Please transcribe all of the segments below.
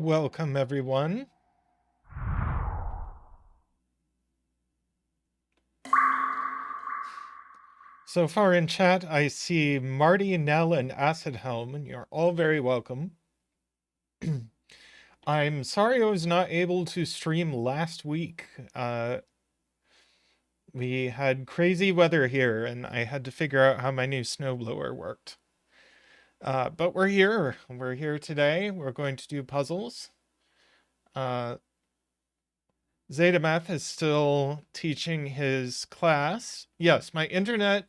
Welcome, everyone. So far in chat, I see Marty, Nell, and Acid Helm, and you're all very welcome. I'm sorry I was not able to stream last week. We had crazy weather here, and I had to figure out how my new snowblower worked. But we're here. We're here today. We're going to do puzzles. Zeta Math is still teaching his class. Yes, my internet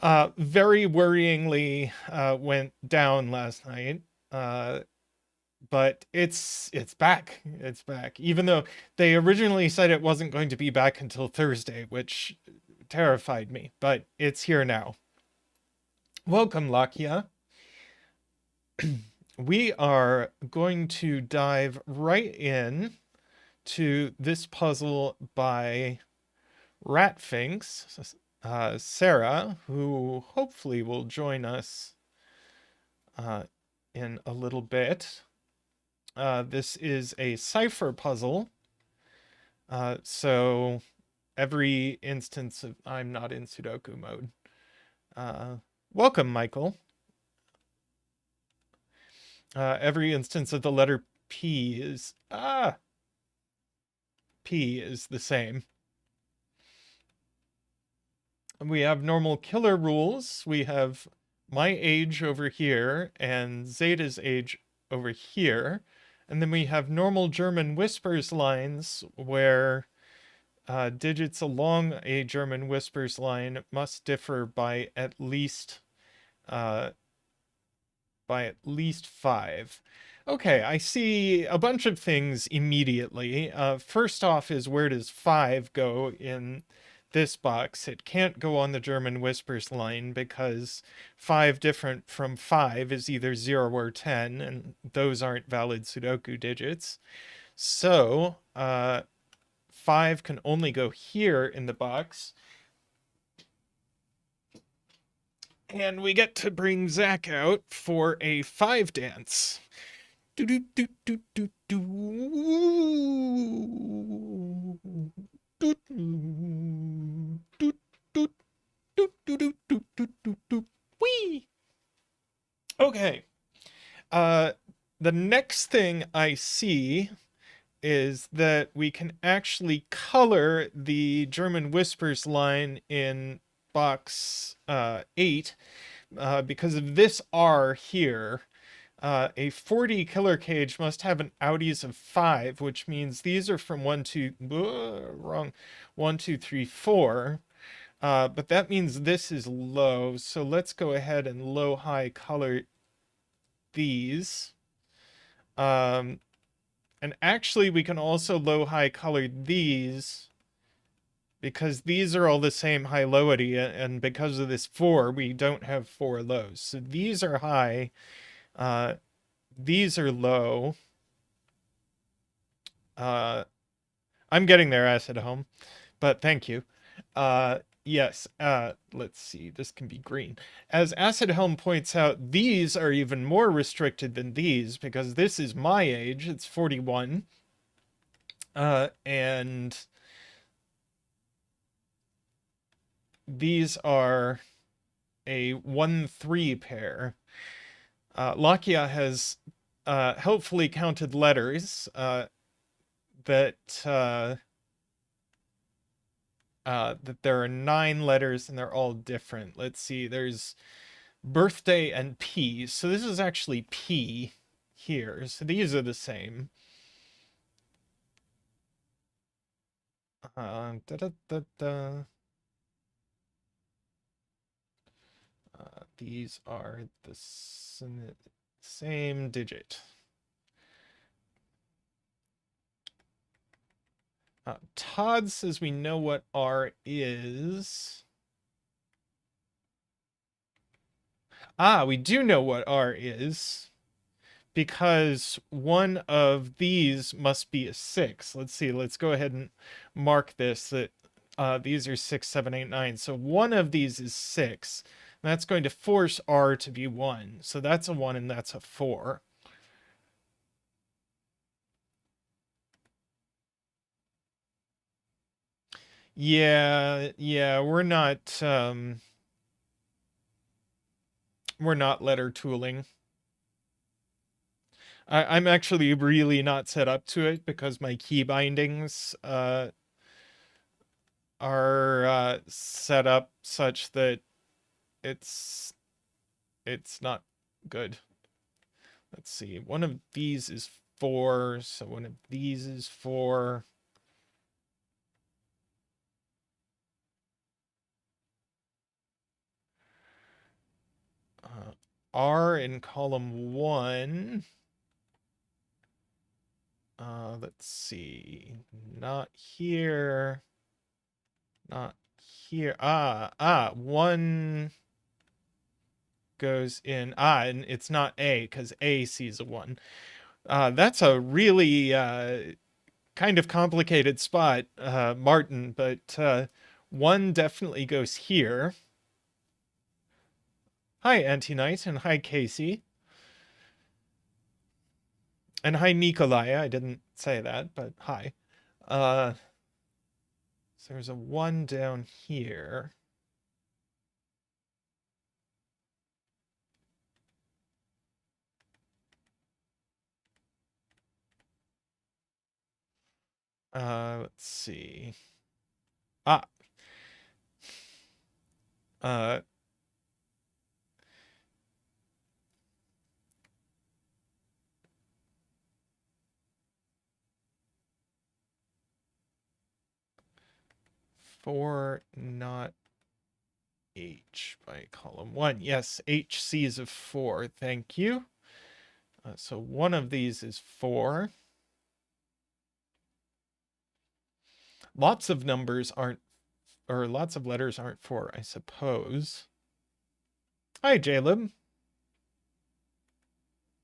very worryingly went down last night. But it's back. It's back. Even though they originally said it wasn't going to be back until Thursday, which terrified me, but it's here now. Welcome, Lakia. We are going to dive right in to this puzzle by Ratfinkz, Sarah, who hopefully will join us in a little bit. This is a cipher puzzle. So every instance of... I'm not in Sudoku mode. Welcome, Michael. Every instance of the letter P is... P is the same. We have normal killer rules. We have my age over here and Zeta's age over here. And then we have normal German whispers lines where digits along a German whispers line must differ by at least 5. Okay, I see a bunch of things immediately. First off is, where does 5 go in this box? It can't go on the German whispers line because 5 different from 5 is either 0 or 10, and those aren't valid Sudoku digits. So 5 can only go here in the box. And we get to bring Zach out for a 5 dance. Do do do do do do. Whee! Okay. The next thing I see is that we can actually color the German whispers line in box 8 because of this R here. A 40 killer cage must have an outies of 5, which means these are from 1, 2, 3, 4. But that means this is low. So let's go ahead and low-high color these. And actually, we can also low-high color these because these are all the same high-lowity. And because of this 4, we don't have 4 lows. So these are high. These are low. I'm getting there, Acid Home, but thank you. Yes, let's see, this can be green. As Acid Helm points out, these are even more restricted than these because this is my age, it's 41. And these are a 1-3 pair. Lakia has helpfully counted letters that there are 9 letters and they're all different. Let's see, there's birthday and P. So this is actually P here. So these are the same. These are the same digit. Todd says we know what R is. We do know what R is because one of these must be a 6. Let's see, let's go ahead and mark this that these are 6, 7, 8, 9. So one of these is 6. And that's going to force R to be 1. So that's a 1 and that's a 4. Yeah, we're not letter tooling. I'm actually really not set up to it because my key bindings are set up such that it's not good. Let's see. One of these is 4, so one of these is 4. R in column 1. Let's see. Not here. Not here. 1 goes in. And it's not A, because A sees a 1. That's a really kind of complicated spot, Martin, but 1 definitely goes here. Hi, Anti-Knight, and hi, Casey. And hi, Nikolai. I didn't say that, but hi. So there's a 1 down here. Let's see. Ah. 4, not H by column 1. Yes, H sees a 4. Thank you. So one of these is 4. Lots of numbers aren't, or lots of letters aren't 4, I suppose. Hi, Jaleb.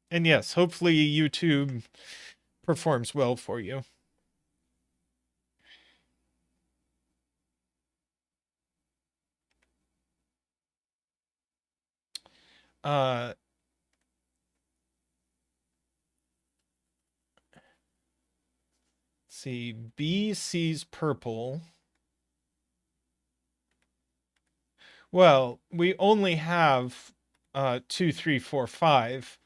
And yes, hopefully YouTube performs well for you. Let's see, B sees purple. Well, we only have 2, 3, 4, 5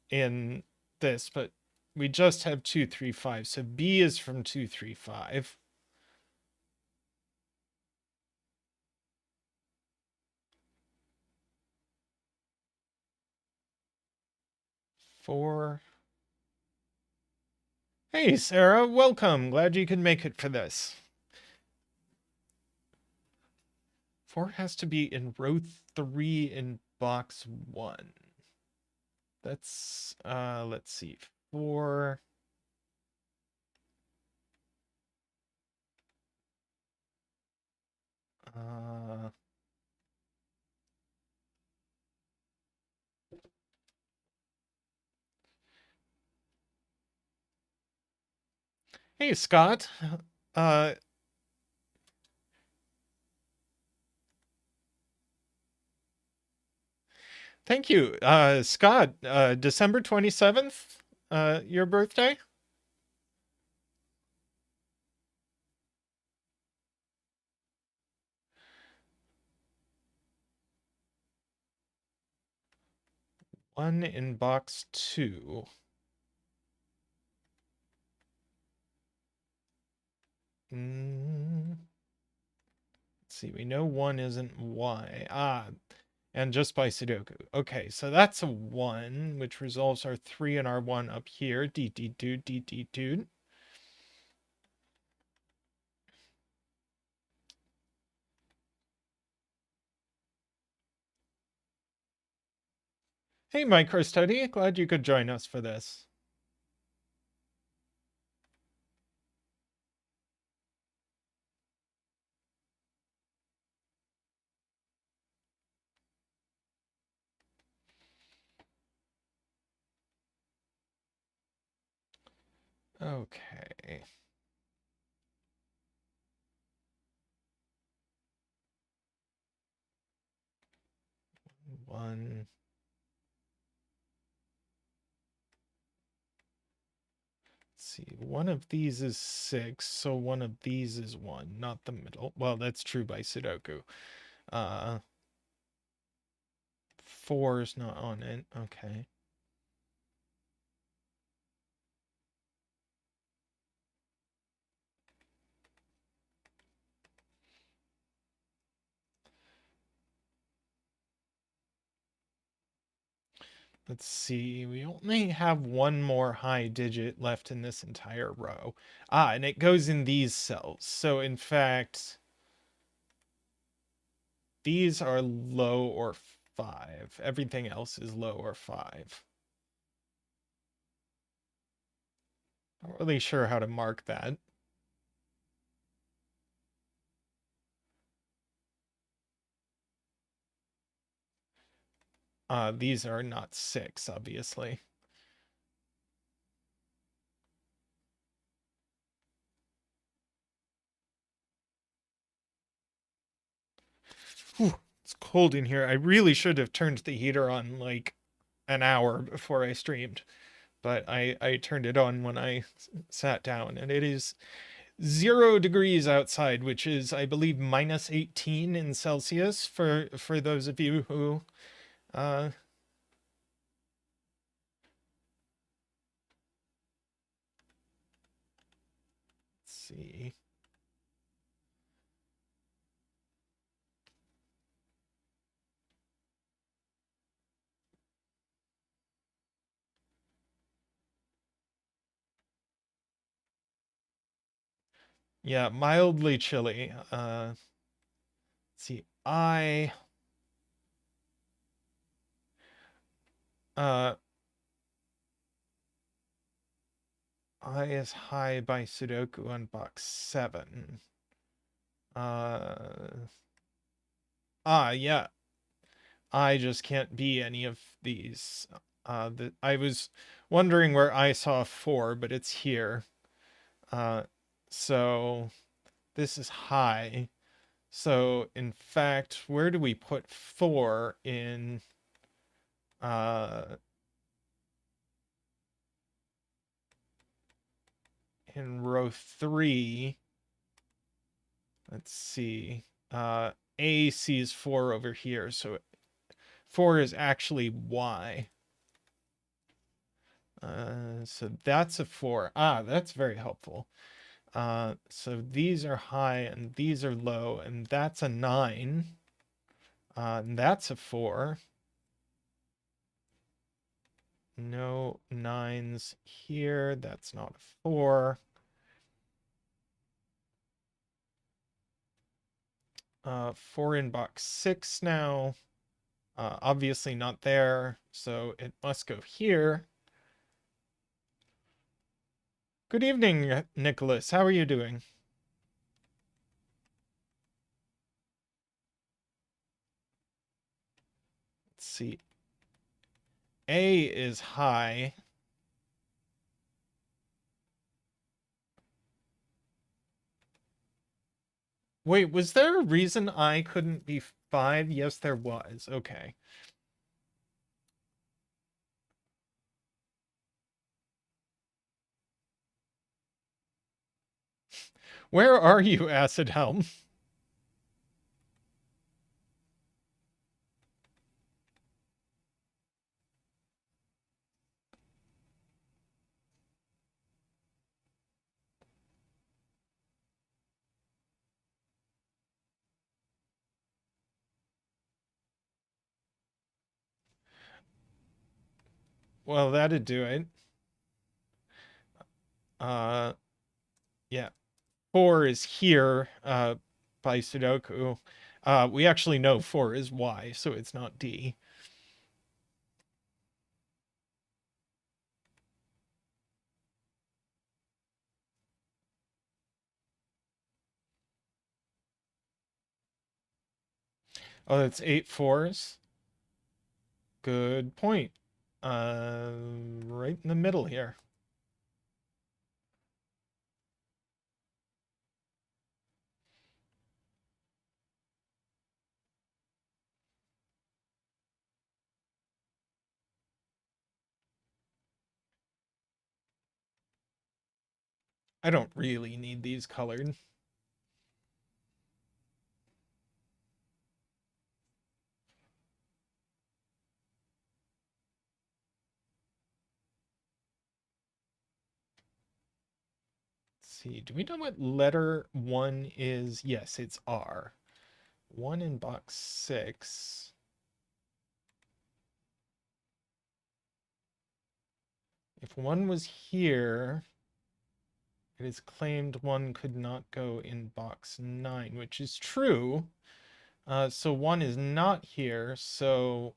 in this, but we just have 2, 3, 5. So B is from 2, 3, 5. Four. Hey, Sarah, welcome. Glad you could make it for this. 4 has to be in row 3 in box 1. That's, let's see, 4. Hey, Scott. Thank you. Scott, December 27th, your birthday? One in box 2. Let's see, we know 1 isn't Y. And just by Sudoku. Okay, so that's a 1, which resolves our 3 and our 1 up here. Dude. Hey, Microstudy, glad you could join us for this. Okay. One. see, one of these is 6, so one of these is 1, not the middle. Well, that's true by Sudoku. 4 is not on it. Okay. Let's see, we only have one more high digit left in this entire row. And it goes in these cells. So in fact, these are low or 5. Everything else is low or 5. Not really sure how to mark that. These are not 6, obviously. Whew, it's cold in here. I really should have turned the heater on like an hour before I streamed, but I turned it on when I sat down, and it is 0 degrees outside, which is, I believe, minus 18 in Celsius for those of you who let's see. Yeah, mildly chilly. Let's see. Uh I is high by Sudoku on box 7. Yeah. I just can't be any of these. I was wondering where I saw 4, but it's here. So this is high. So in fact, where do we put 4 uh in row 3? Let's see. A sees 4 over here, so 4 is actually Y. So that's a 4. That's very helpful. So these are high and these are low, and that's a 9. And that's a 4. No 9s here. That's not a 4. 4 in box 6 now. Obviously not there, so it must go here. Good evening, Nicholas. How are you doing? Let's see. A is high. Wait, was there a reason I couldn't be 5? Yes, there was. Okay. Where are you, Acid Helm? Well, that'd do it. Yeah. 4 is here, by Sudoku. We actually know 4 is Y, so it's not D. Oh, that's 8 4s. Good point. Right in the middle here. I don't really need these colored. Let's see, do we know what letter 1 is? Yes, it's R. 1 in box 6. If 1 was here, it is claimed 1 could not go in box 9, which is true. So 1 is not here, so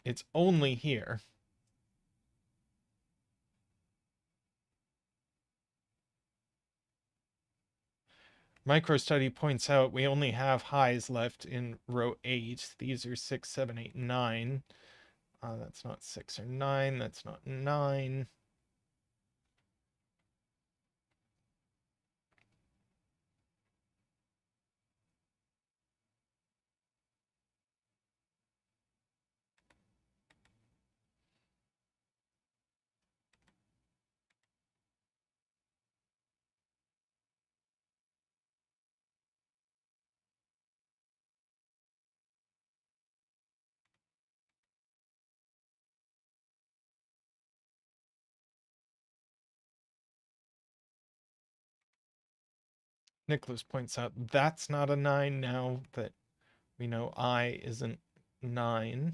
it's only here. Microstudy points out we only have highs left in row 8. These are 6, 7, 8, 9. That's not 6 or 9. That's not 9. Nicholas points out that's not a 9 now that we know I isn't 9.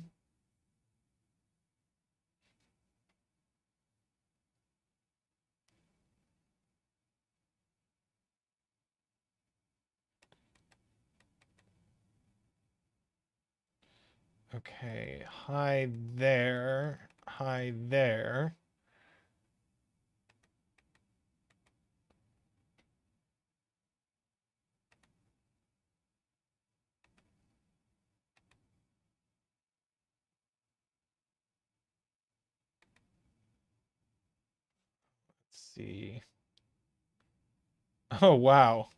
Okay, high there, high there. Let's see. Oh, wow.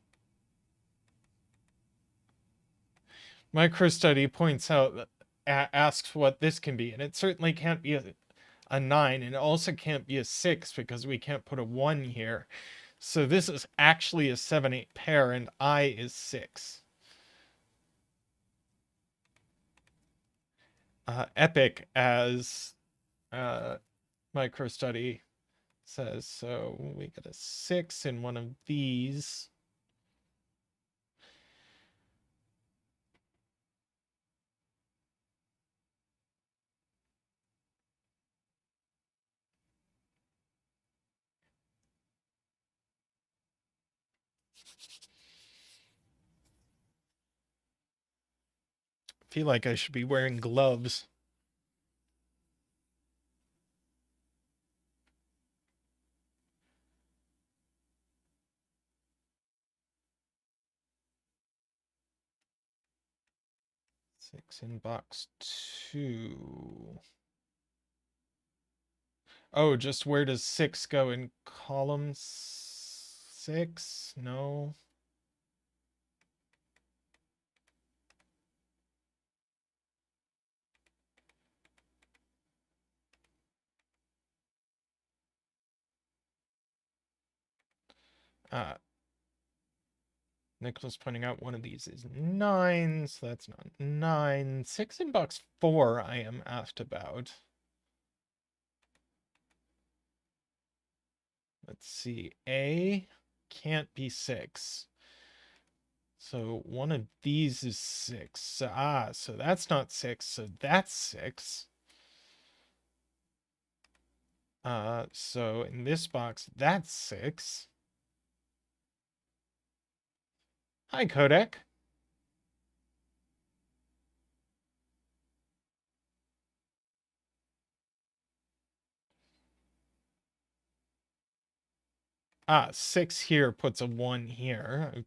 Microstudy points out, asks what this can be, and it certainly can't be a 9, and it also can't be a 6 because we can't put a 1 here. So this is actually a 7-8 pair, and I is 6. Epic, as Microstudy says. So we got a 6 in one of these. I feel like I should be wearing gloves. Six in box 2. Oh, just where does 6 go in column 6? No. Nicholas pointing out one of these is 9, so that's not 9. 6 in box 4 I am asked about. Let's see. A can't be 6. So one of these is 6. So that's not 6, so that's 6. So in this box, that's 6. Hi, Codec. 6 here puts a 1 here,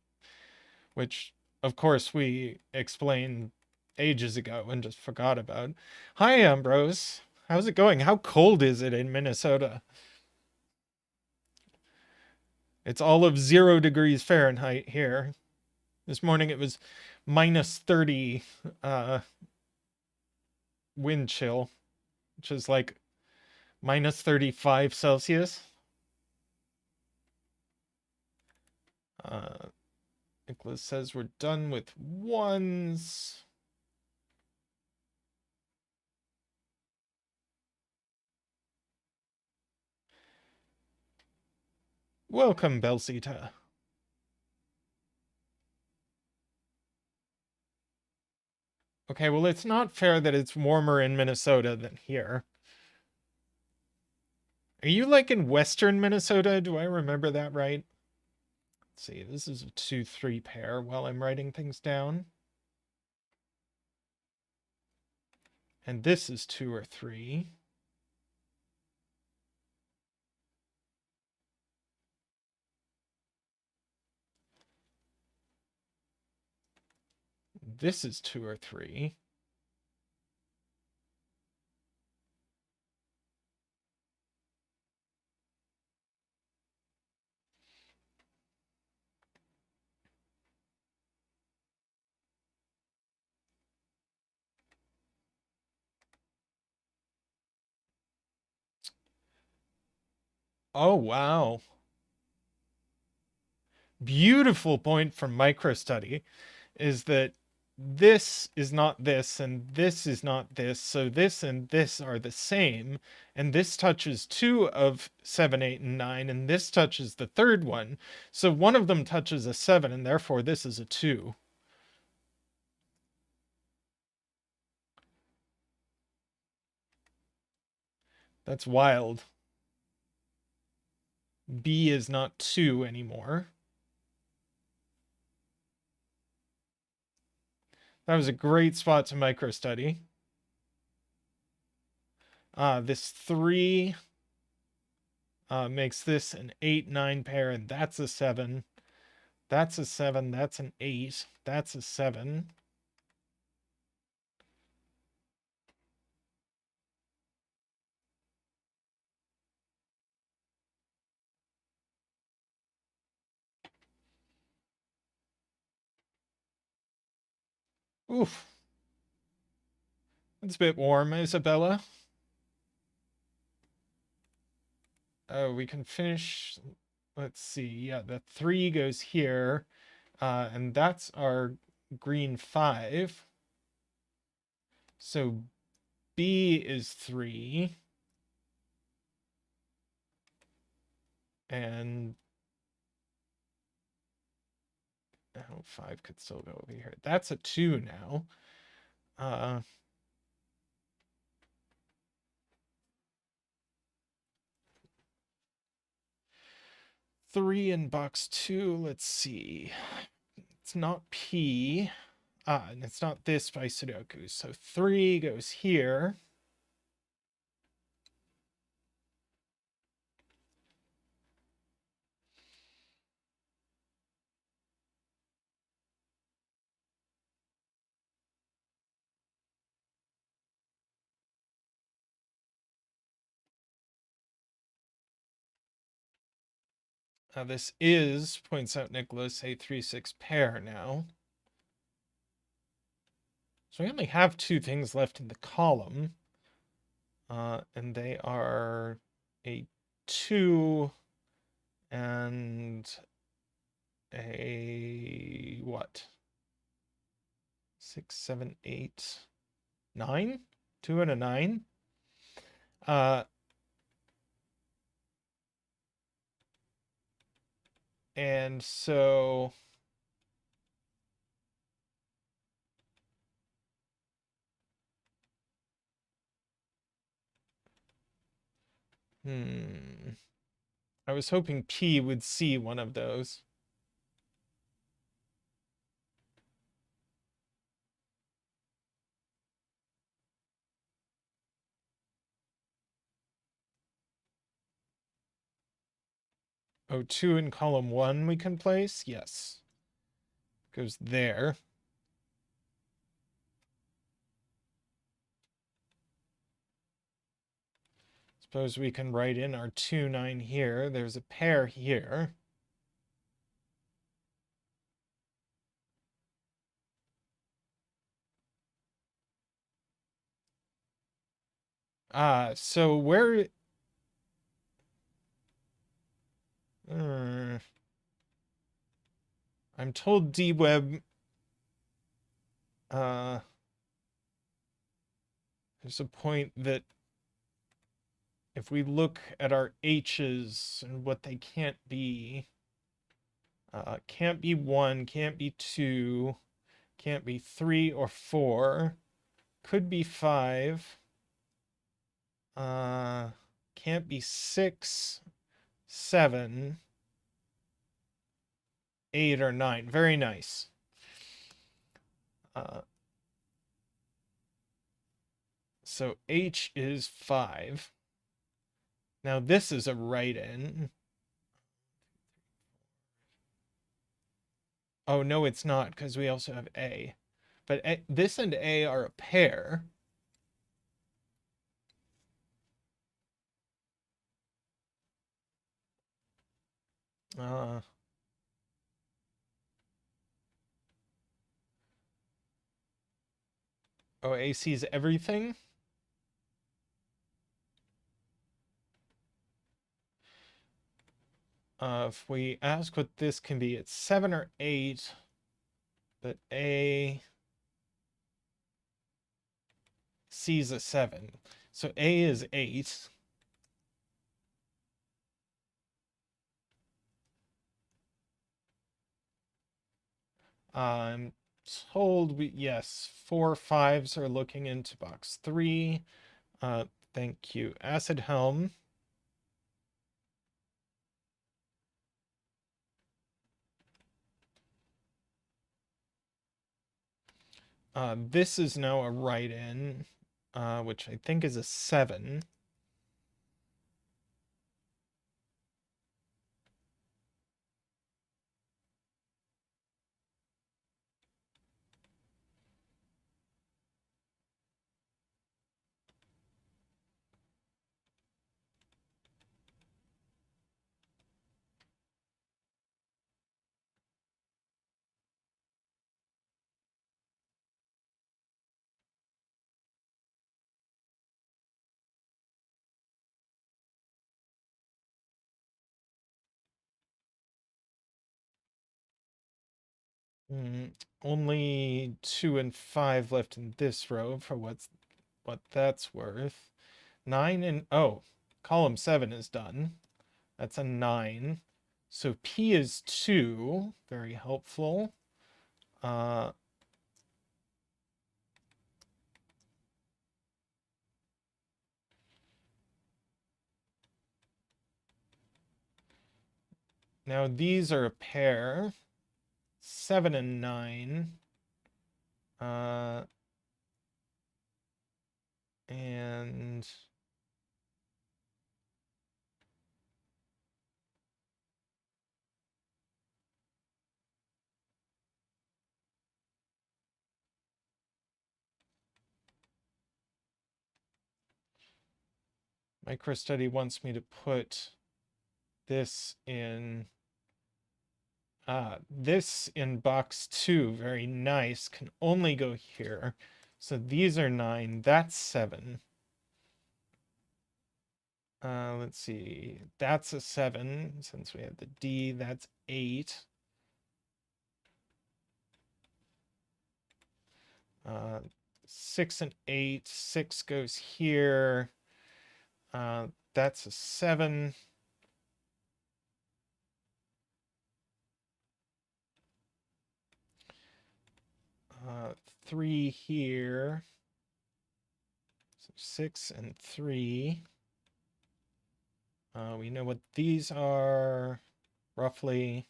which, of course, we explained ages ago and just forgot about. Hi, Ambrose. How's it going? How cold is it in Minnesota? It's all of 0 degrees Fahrenheit here. This morning it was minus 30 wind chill, which is like Minus 35 Celsius. Nicholas says we're done with ones. Welcome, Zeta. Okay, well, it's not fair that it's warmer in Minnesota than here. Are you like in western Minnesota? Do I remember that right? Let's see, this is a 2-3 pair while I'm writing things down. And this is 2 or 3. This is 2 or 3. Oh, wow. Beautiful point from microstudy is that this is not this and this is not this, so this and this are the same, and this touches 2 of 7, 8, and 9, and this touches the third one, so one of them touches a 7, and therefore this is a 2. That's wild. B is not 2 anymore. That was a great spot to microstudy. This 3 makes this an 8, 9 pair, and that's a 7. That's a 7, that's an 8, that's a 7. Oof. It's a bit warm, Isabella. Oh, we can finish. Let's see. Yeah, the 3 goes here. And that's our green 5. So B is 3. And oh, 5 could still go over here. That's a 2 now. 3 in box 2. Let's see. It's not P. And it's not this by Sudoku. So 3 goes here. This is, points out Nicholas, a 3-6 pair now. So we only have 2 things left in the column. And they are a 2 and a what? 6, 7, 8, 9? 2 and a 9. And so I was hoping P would see one of those. Oh, 2 in column 1 we can place? Yes. Goes there. Suppose we can write in our 2, 9 here. There's a pair here. So where I'm told dweb. There's a point that if we look at our H's and what they can't be 1, can't be 2, can't be 3 or 4, could be 5, can't be 6, 7, 8, or 9. Very nice. So H is 5. Now this is a write-in. Oh, no, it's not, because we also have A. But this and A are a pair. Oh, AC is everything? If we ask what this can be, it's 7 or 8. But C is a 7. So A is 8. I'm told yes, 4 5s are looking into box 3. Thank you. Acid Helm. This is now a write-in, which I think is a 7. Only 2 and 5 left in this row for what that's worth. 9 and column 7 is done. That's a 9. So P is 2, very helpful. Now these are a pair. 7 and 9. And MicroStudy wants me to put this in box 2. Very nice. Can only go here. So these are 9. That's 7. Let's see. That's a 7 since we have the D. That's 8. 6 and 8. 6 goes here. That's a 7. 3 here. So 6 and 3. We know what these are roughly.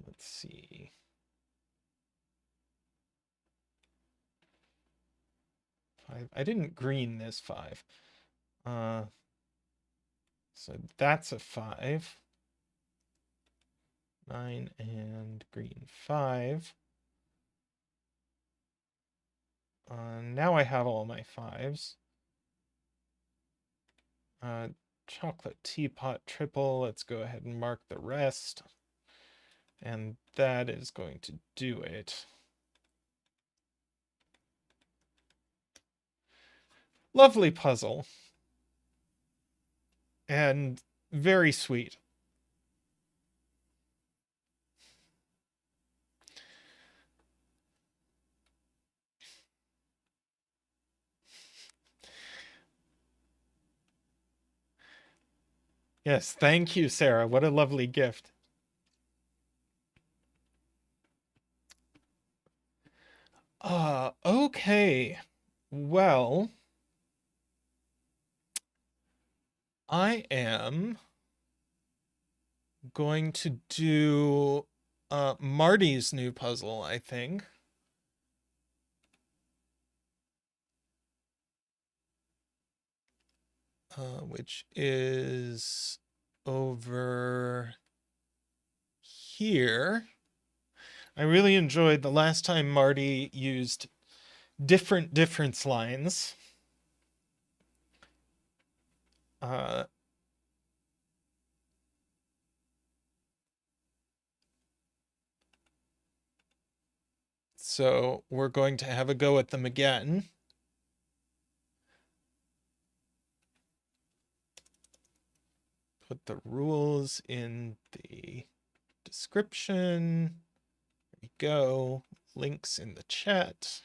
Let's see. 5. I didn't green this 5. So that's a 5. 9 and green 5. Now I have all my 5s. Chocolate teapot triple. Let's go ahead and mark the rest. And that is going to do it. Lovely puzzle. and very sweet. Yes, thank you, Sarah. What a lovely gift. Okay. Well, I am going to do Marty's new puzzle, I think. Which is over here. I really enjoyed the last time Marty used different difference lines. So we're going to have a go at them again. Put the rules in the description. There we go. Links in the chat.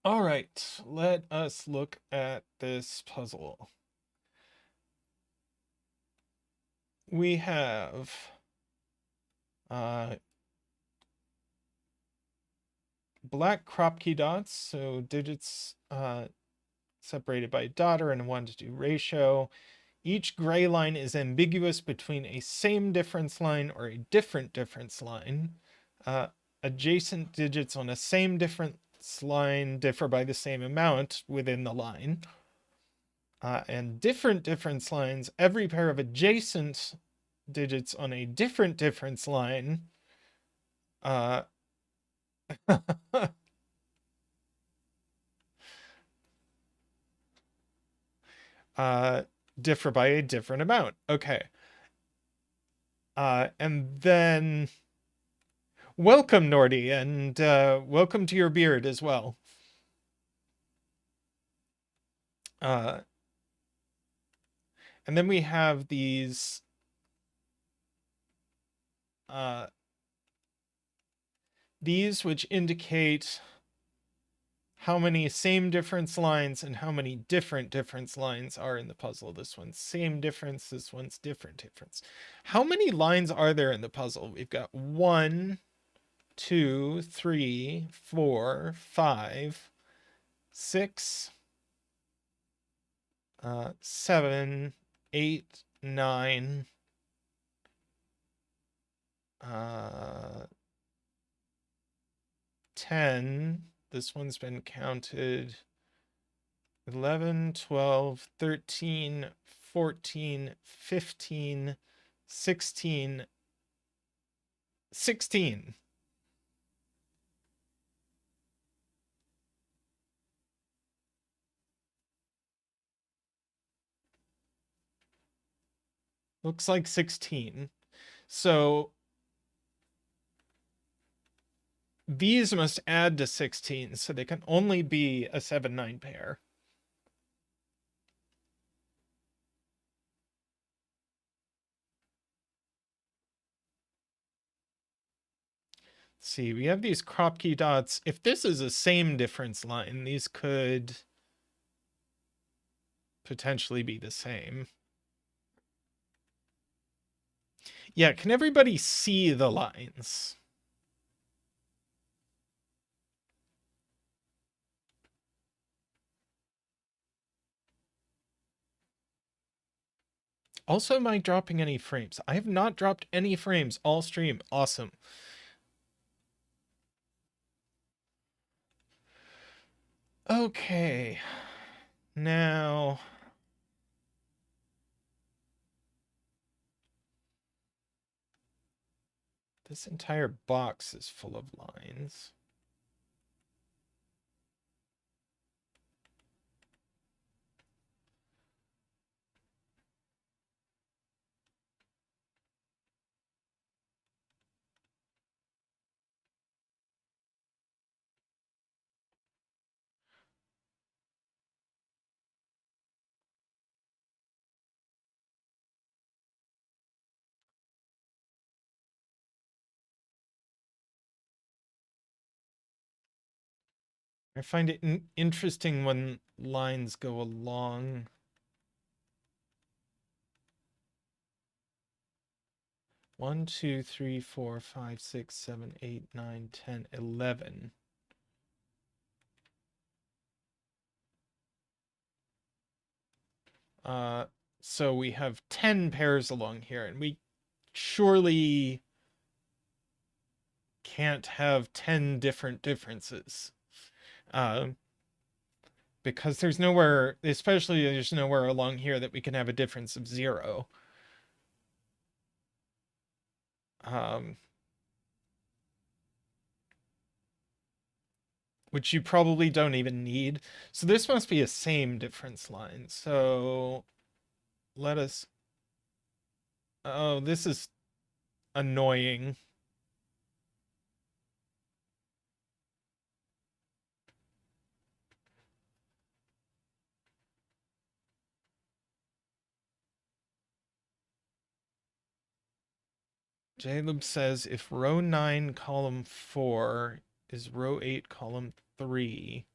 All right, let us look at this puzzle. We have black crop key dots, so digits separated by a dot or in a 1-to-2 ratio. Each gray line is ambiguous between a same difference line or a different difference line. Adjacent digits on a same difference line differ by the same amount within the line. And different difference lines, every pair of adjacent digits on a different difference line differ by a different amount. Okay. And then welcome, Nordy, and welcome to your beard as well. And then we have these which indicate how many same difference lines and how many different difference lines are in the puzzle. This one's same difference, this one's different difference. How many lines are there in the puzzle? We've got 1, 2, 3, 4, 5, 6, 7, 8, 9, 10. This one's been counted. 11, 12, 13, 14, 15, 16, 16. Looks like 16. So these must add to 16, so they can only be a 7-9 pair. Let's see, we have these crop key dots. If this is a same difference line, these could potentially be the same. Yeah, can everybody see the lines? Also, am I dropping any frames? I have not dropped any frames all stream. Awesome. Okay. Now, this entire box is full of lines. I find it interesting when lines go along. One, two, three, four, five, six, seven, 8, 9, 10, 11. So we have 10 pairs along here, and we surely can't have 10 different differences. Because there's nowhere, especially there's nowhere along here that we can have a difference of 0. Which you probably don't even need. So this must be a same difference line. So let us... Oh, this is annoying. Jaleb says if row 9, column 4 is row 8, column 3.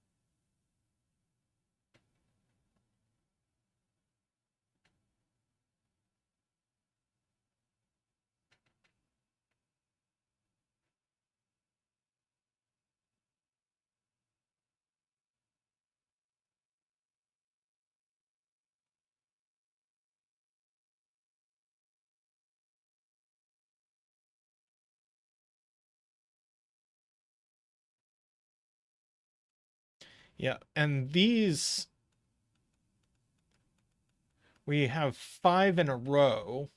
Yeah, and these, we have 5 in a row.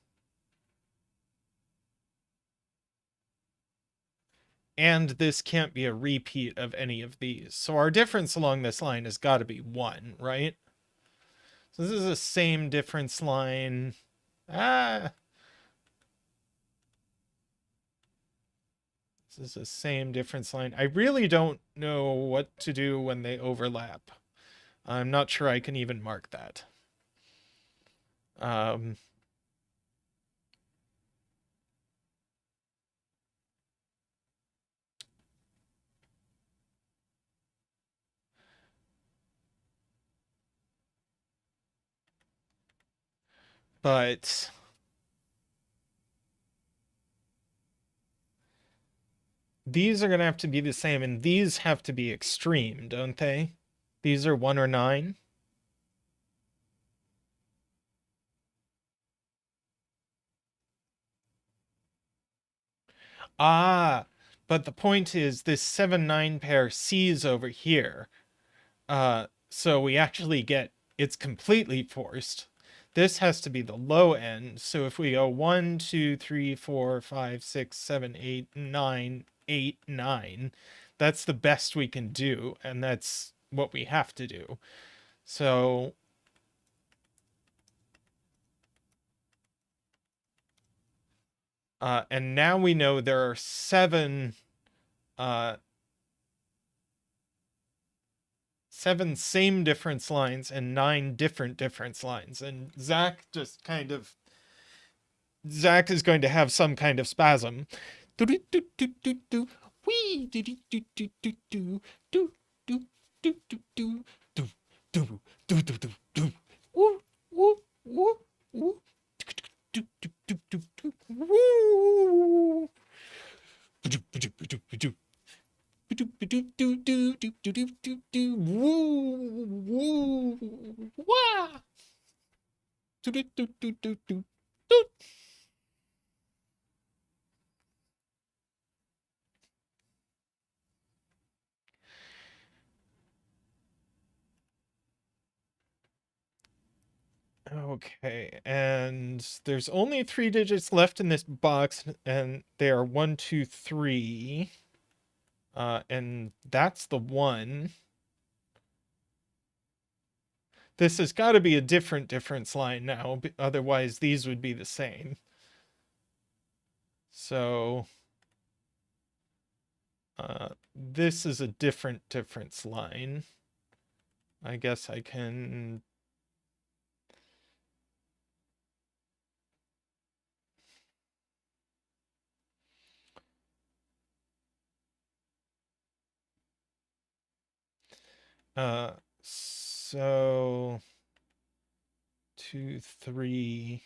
And this can't be a repeat of any of these. So our difference along this line has got to be 1, right? So this is the same difference line. Ah, this is the same difference line. I really don't know what to do when they overlap. I'm not sure I can even mark that. But these are going to have to be the same, and these have to be extreme, don't they? These are 1 or 9. Ah, but the point is this 7-9 pair C's over here. So we actually get, it's completely forced. This has to be the low end. So if we go 1, 2, 3, 4, 5, 6, 7, 8, 9, 8, 9, that's the best we can do, and that's what we have to do. So and now we know there are 7 same difference lines and 9 different difference lines. And Zach is going to have some kind of spasm. Okay, and there's only 3 digits left in this box, and they are 1, 2, 3. And that's the 1. This has got to be a different difference line now, otherwise these would be the same. So this is a different difference line. I guess I can... So 2, 3.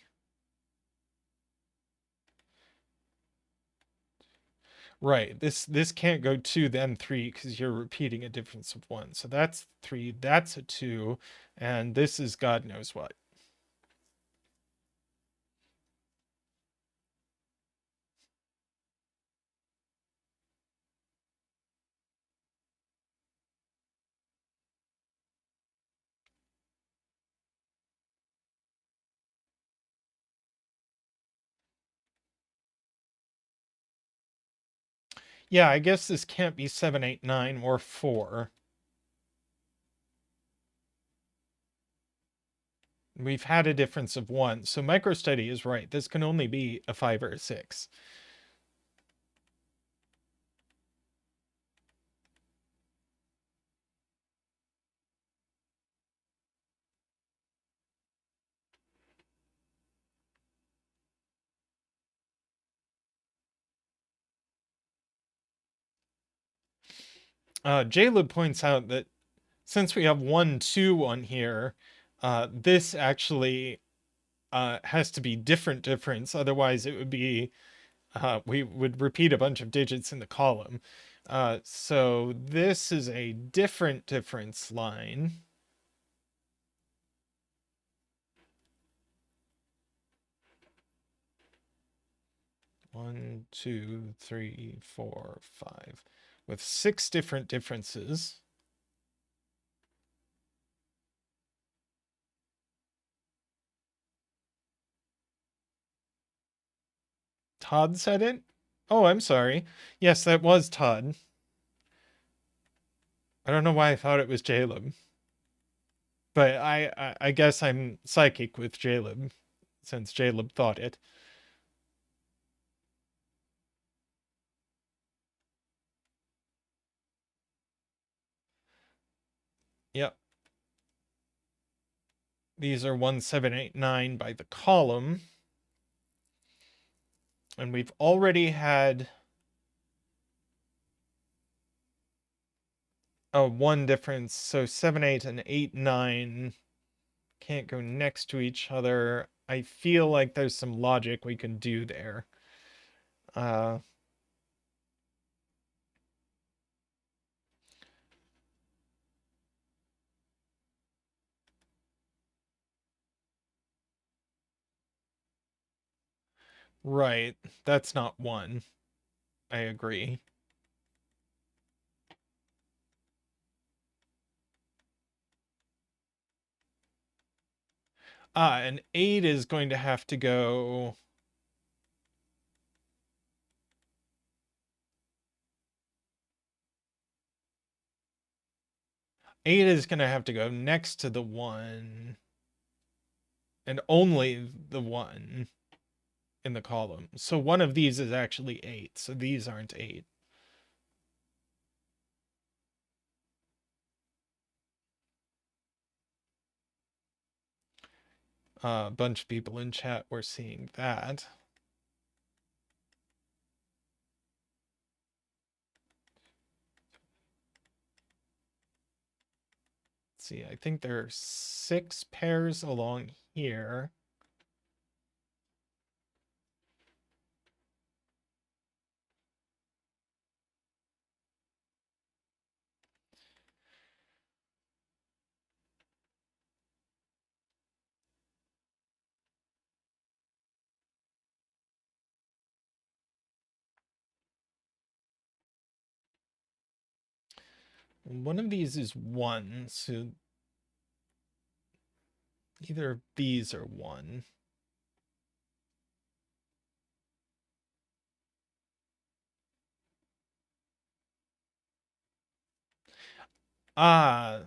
Right. This can't go 2 then 3 because you're repeating a difference of 1. So that's 3. That's a 2, and this is God knows what. Yeah, I guess this can't be 7, 8, 9, or 4. We've had a difference of 1. So MicroStudy is right. This can only be a 5 or a 6. Jaleb points out that since we have 1, 2 on here, this actually has to be different difference. Otherwise, it would be we would repeat a bunch of digits in the column. So this is a different difference line. One, 2, 3, 4, 5, with 6 different differences. Todd said it? Oh, I'm sorry. Yes, that was Todd. I don't know why I thought it was Jaleb. But I guess I'm psychic with Jaleb, since Jaleb thought it. Yep. These are 1, 7, 8, 9 by the column. And we've already had one difference. So 7, 8, and 8, 9 can't go next to each other. I feel like there's some logic we can do there. Right. That's not 1. I agree. And 8 is going to have to go... Eight is going to have to go next to the 1, and only the 1 in the column. So one of these is actually 8, so these aren't 8. A bunch of people in chat were seeing that. Let's see, I think there are 6 pairs along here. One of these is 1, so either of these are 1.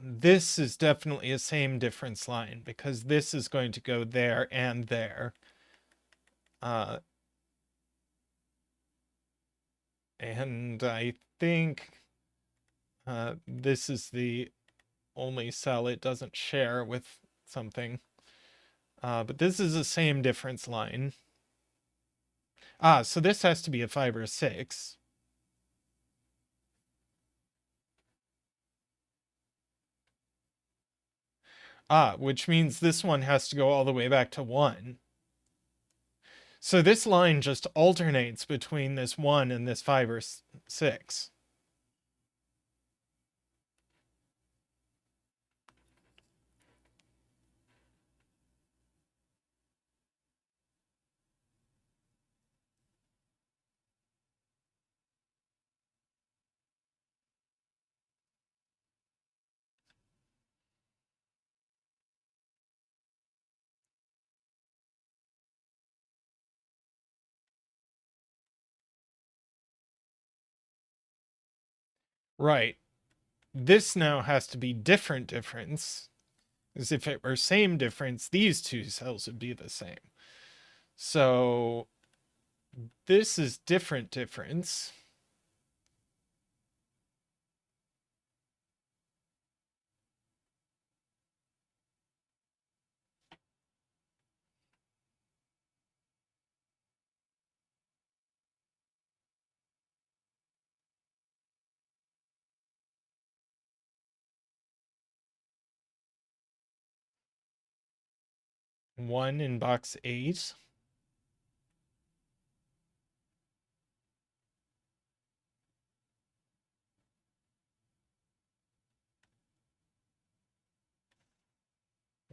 This is definitely a same difference line because this is going to go there and there. And I think this is the only cell it doesn't share with something. But this is the same difference line. So this has to be a 5 or a 6. Ah, which means this one has to go all the way back to 1. So this line just alternates between this 1 and this 5 or 6. Right. This now has to be different difference. Because if it were same difference, these two cells would be the same. So this is different difference. One in box 8.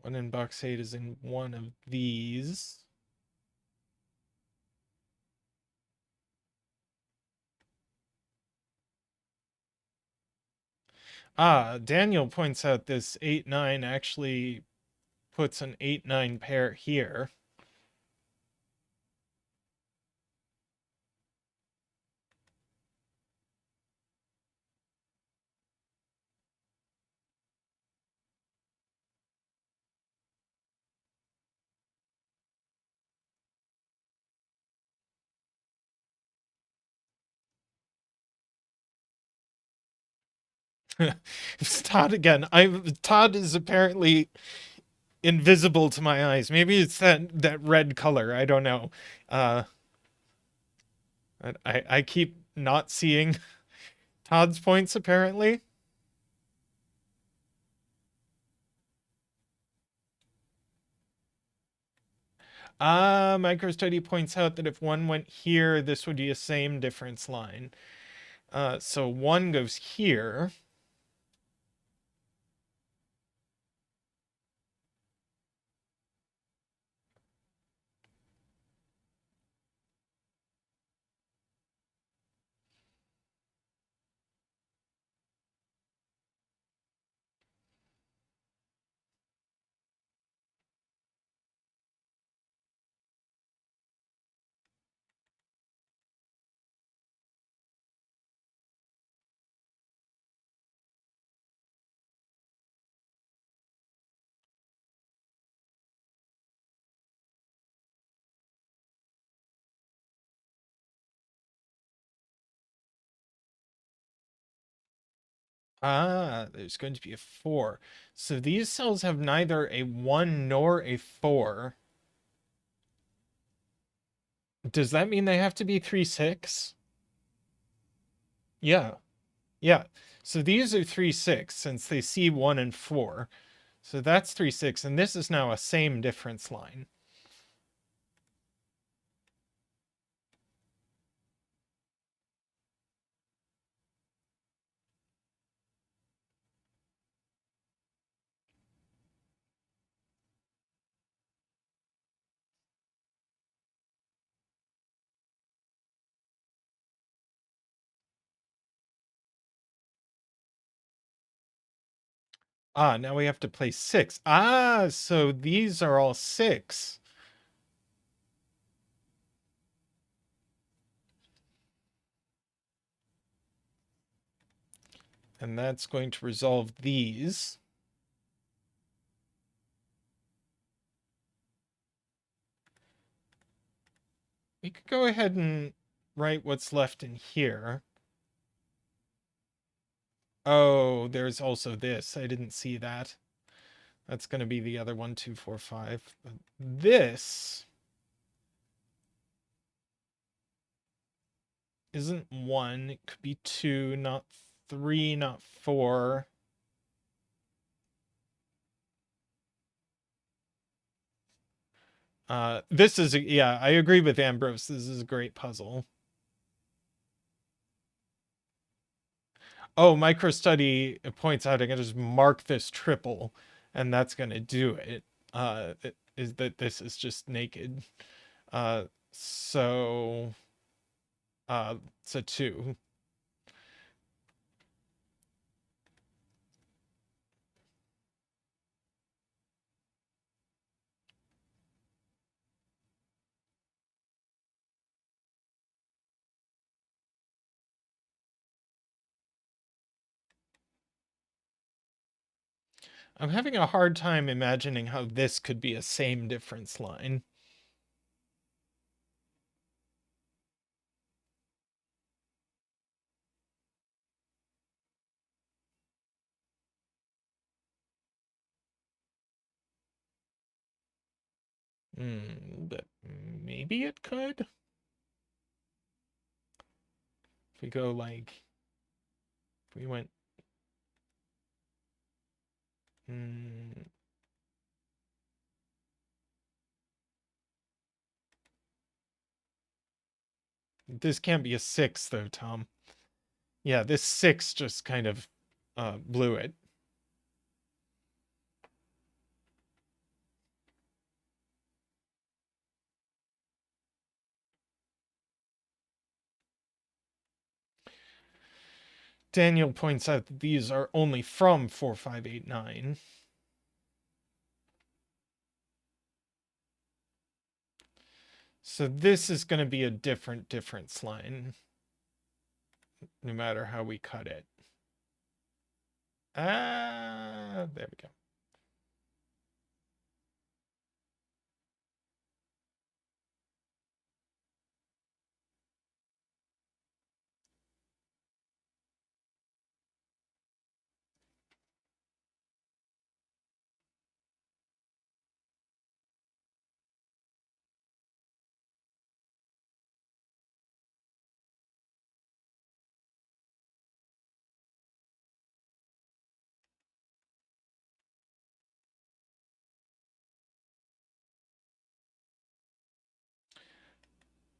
One in box 8 is in one of these. Ah, Daniel points out this 8-9 actually puts an 8-9 pair here. It's Todd again. Todd is apparently invisible to my eyes. Maybe it's that red color. I don't know. I keep not seeing Todd's points apparently. MicroStudy points out that if one went here, this would be a same difference line. So one goes here. There's going to be a 4. So these cells have neither a 1 nor a 4. Does that mean they have to be 3, 6? Yeah. Yeah. So these are 3, 6 since they see 1 and 4. So that's 3, 6. And this is now a same difference line. Now we have to place 6. So these are all 6. And that's going to resolve these. We could go ahead and write what's left in here. Oh, there's also this. I didn't see that. That's going to be the other 1, 2, 4, 5. This isn't 1. It could be 2, not 3, not 4. This is, yeah, I agree with Ambrose. This is a great puzzle. Oh, MicroStudy points out I can just mark this triple, and that's going to do it. Is that this is just naked. So, it's a 2. I'm having a hard time imagining how this could be a same difference line. But maybe it could. If we go like, if we went, this can't be a 6 though, Tom. Yeah, this 6 just kind of blew it. Daniel points out that these are only from 4589. So this is going to be a different difference line, no matter how we cut it. There we go.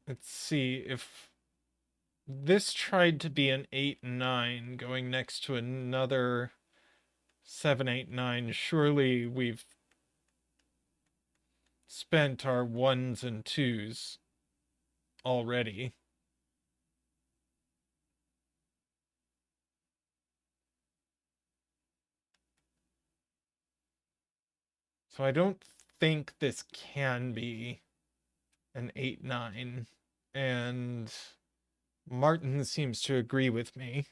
Let's see if this tried to be an 8-9 going next to another 7-8-9. Surely we've spent our 1s and 2s already. So I don't think this can be an 8-9. And Martin seems to agree with me.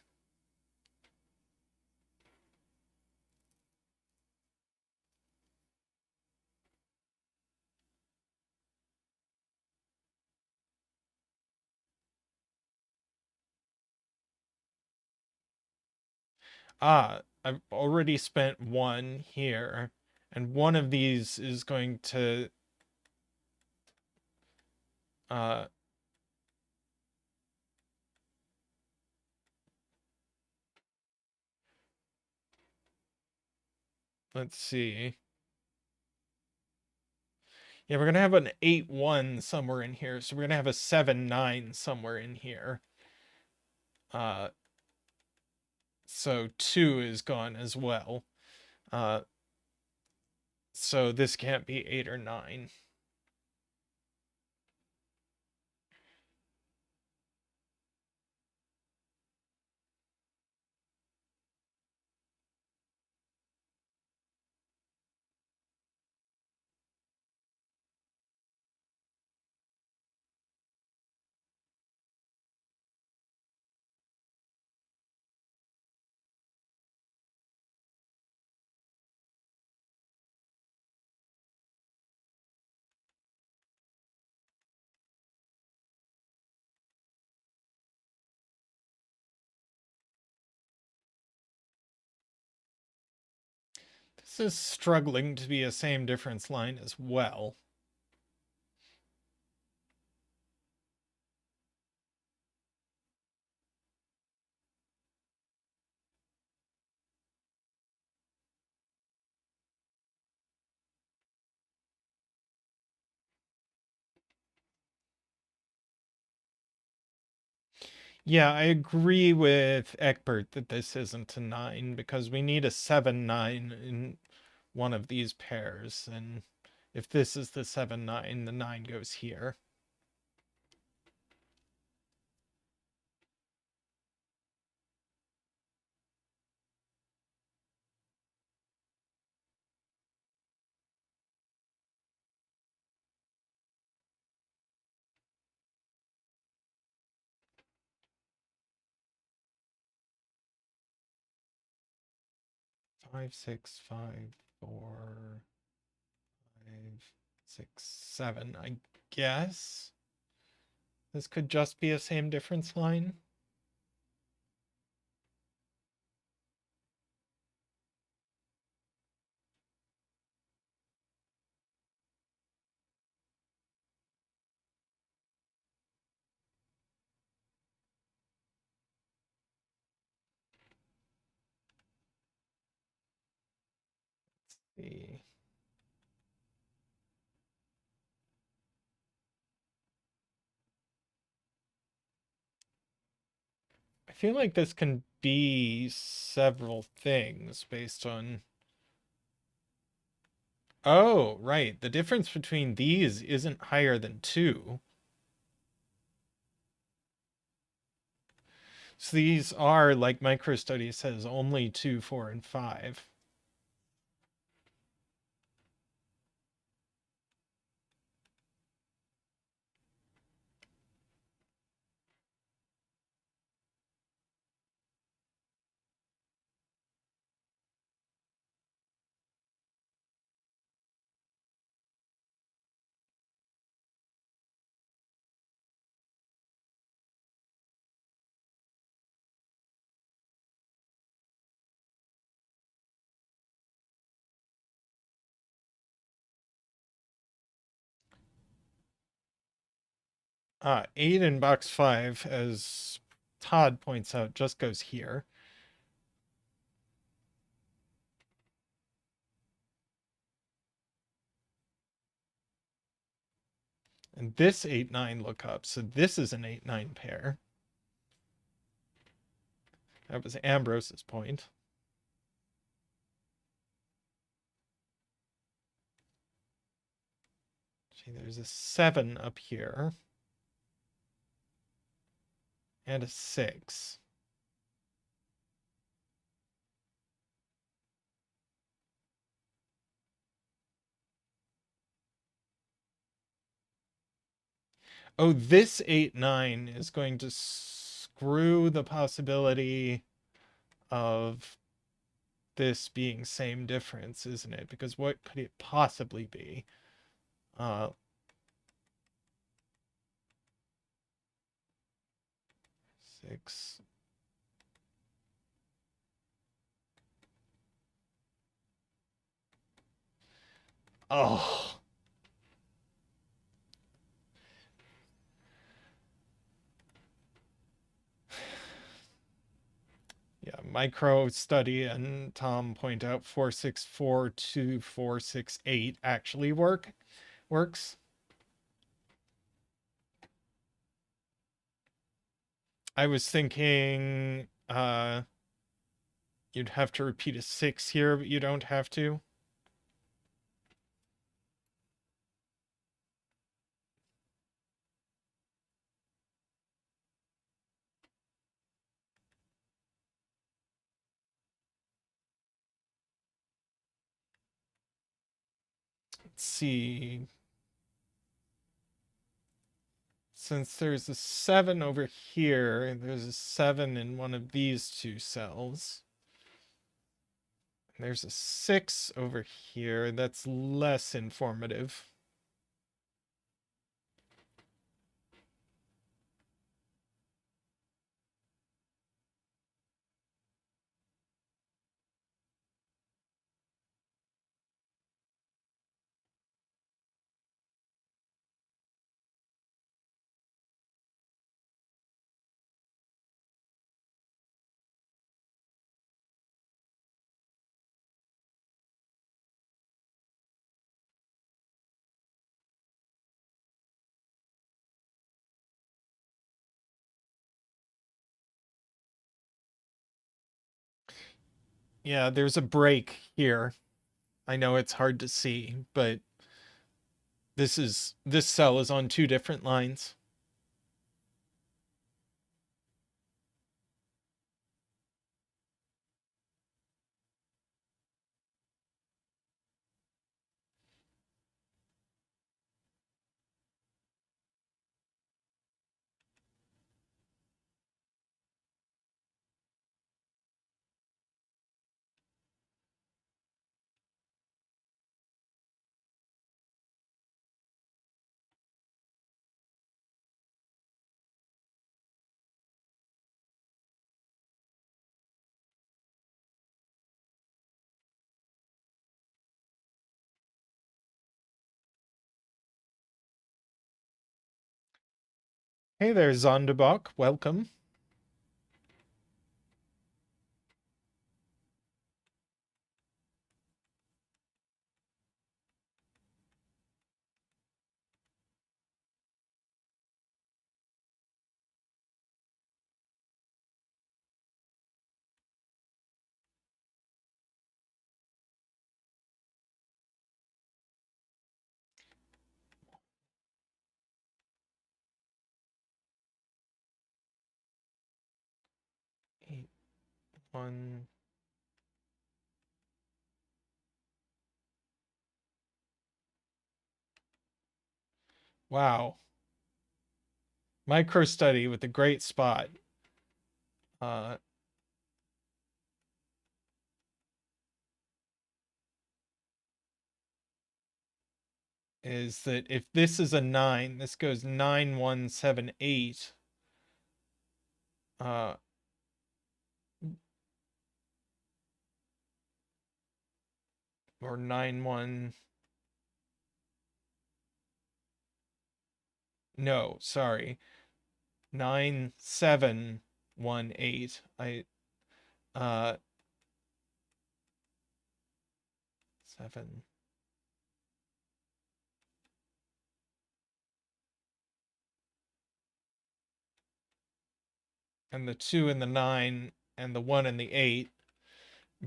I've already spent 1 here, and one of these is going to let's see. Yeah, we're going to have an 8-1 somewhere in here, so we're going to have a 7-9 somewhere in here. So 2 is gone as well. So this can't be 8 or 9. This is struggling to be a same difference line as well. Yeah, I agree with Egbert that this isn't a 9 because we need a 7-9 in one of these pairs. And if this is the 7-9, the 9 goes here. Five, six, five, four, five, six, seven. I guess this could just be a same difference line. Let's see. I feel like this can be several things based on. Oh, right. The difference between these isn't higher than 2. So these are, like MicroStudy says, only 2, 4, and 5. Ah, 8 in box 5, as Todd points out, just goes here. And this 8-9 lookup, so this is an 8-9 pair. That was Ambrose's point. See, there's a 7 up here. And a 6. Oh, this 8-9 is going to screw the possibility of this being same difference, isn't it? Because what could it possibly be? Uh, 6. Oh. Yeah, micro study and Tom point out 4642468 actually works. I was thinking you'd have to repeat a 6 here, but you don't have to. Let's see. Since there's a 7 over here, and there's a 7 in one of these two cells. And there's a 6 over here. That's less informative. Yeah, there's a break here. I know it's hard to see, but this cell is on two different lines. Hey there, Zonderbach. Welcome. Eight, one. Wow. Micro study with a great spot. Is that if this is a 9, this goes 9, 1, 7, 8. Or 9, 1. No, sorry. 9, 7, 1, 8. Uh 7. And the 2 and the 9 and the 1 and the 8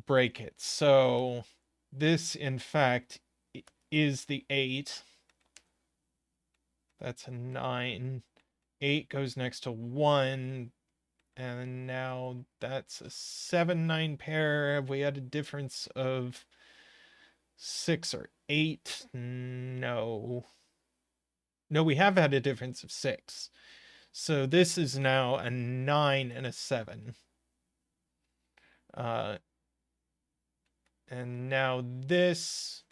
break it. So this, in fact, is the 8. That's a 9. 8 goes next to 1. And now that's a 7, 9 pair. Have we had a difference of 6 or 8? No. No, we have had a difference of 6. So this is now a 9 and a 7. And now this,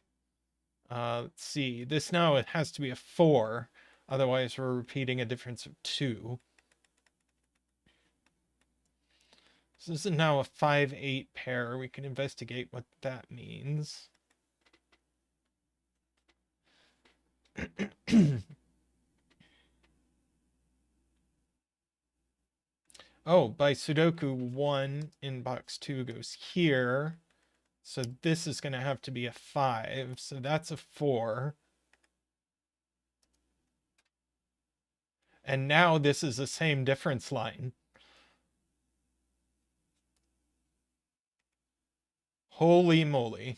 let's see, this now it has to be a 4. Otherwise, we're repeating a difference of 2. So this is now a 5, 8 pair. We can investigate what that means. Oh, by Sudoku 1 in box 2 goes here. So this is going to have to be a 5. So that's a 4. And now this is the same difference line. Holy moly.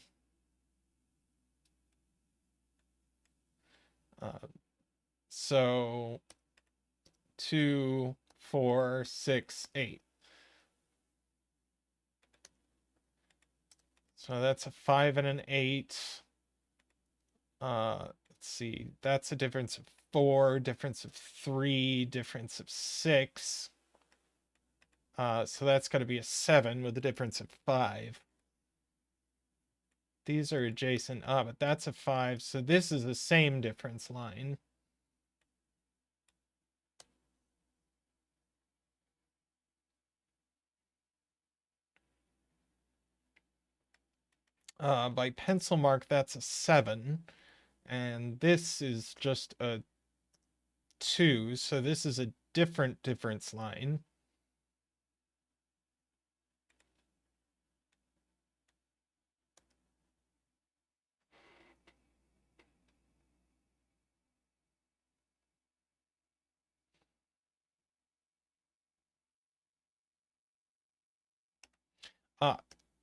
So 2, 4, 6, 8. So that's a 5 and an 8. Let's see. That's a difference of 4, difference of 3, difference of 6. So that's got to be a 7 with a difference of 5. These are adjacent. But that's a 5. So this is the same difference line. By pencil mark, that's a 7. And this is just a 2. So this is a different difference line.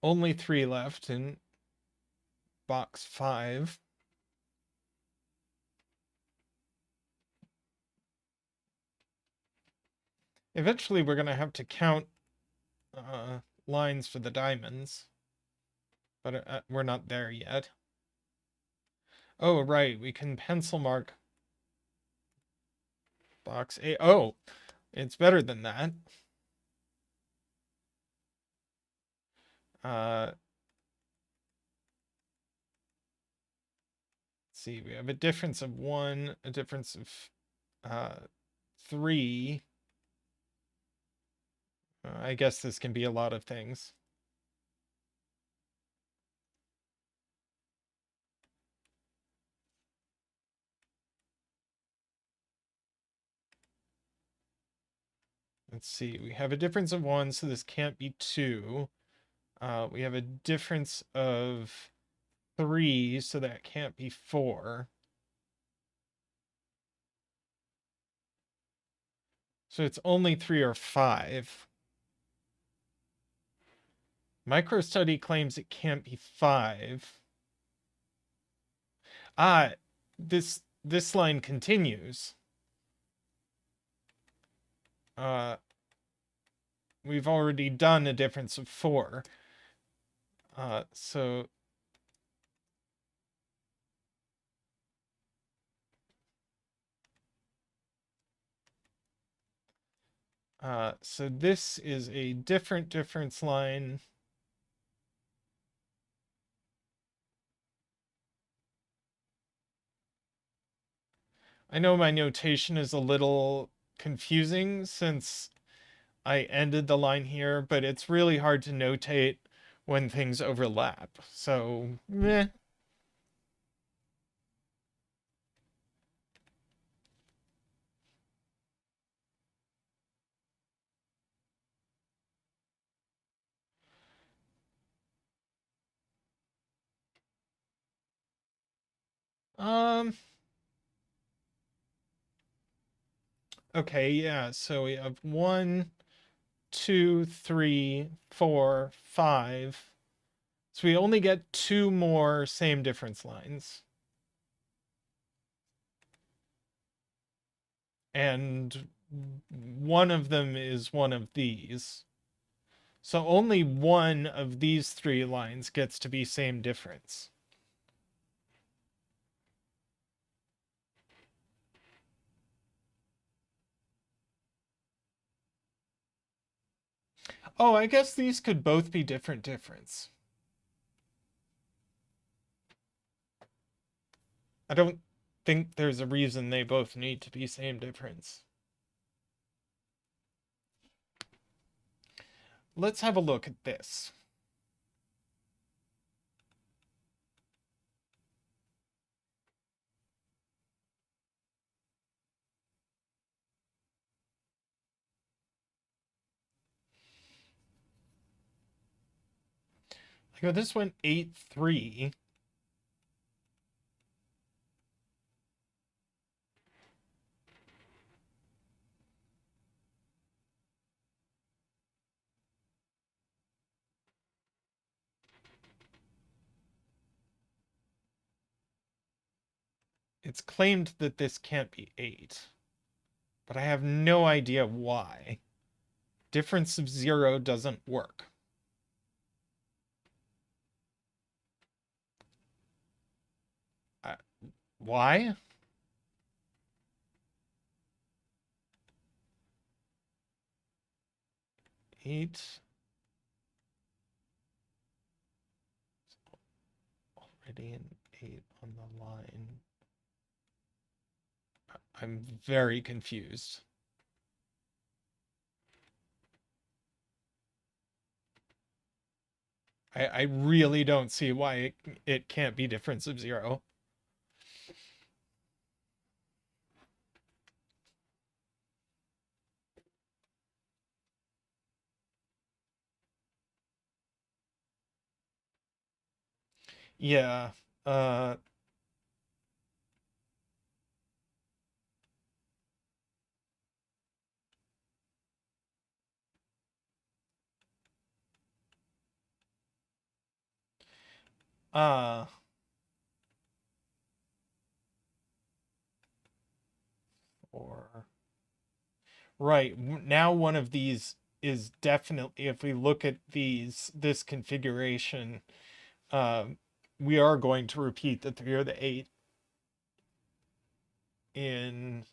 only 3 left in box 5. Eventually, we're going to have to count lines for the diamonds. But we're not there yet. Oh, right. We can pencil mark box A. Oh, it's better than that. Let's see. We have a difference of 1, a difference of 3. I guess this can be a lot of things. Let's see. We have a difference of 1, so this can't be 2. We have a difference of 3, so that can't be 4. So it's only 3 or 5. Microstudy claims it can't be 5. Ah, this line continues. We've already done a difference of 4. So this is a different difference line. I know my notation is a little confusing since I ended the line here, but it's really hard to notate when things overlap. So, meh. Okay, yeah, so we have 1, 2, 3, 4, 5. So we only get 2 more same difference lines. And one of them is one of these. So only one of these 3 lines gets to be same difference. Oh, I guess these could both be different difference. I don't think there's a reason they both need to be same difference. Let's have a look at this. Like, this went 8-3. It's claimed that this can't be 8. But I have no idea why. Difference of 0 doesn't work. Why? Eight. Already an 8 on the line. I'm very confused. I really don't see why it can't be difference of 0. Yeah. Uh, or right now, one of these is definitely, if we look at this configuration, um, we are going to repeat the 3 or the 8 in.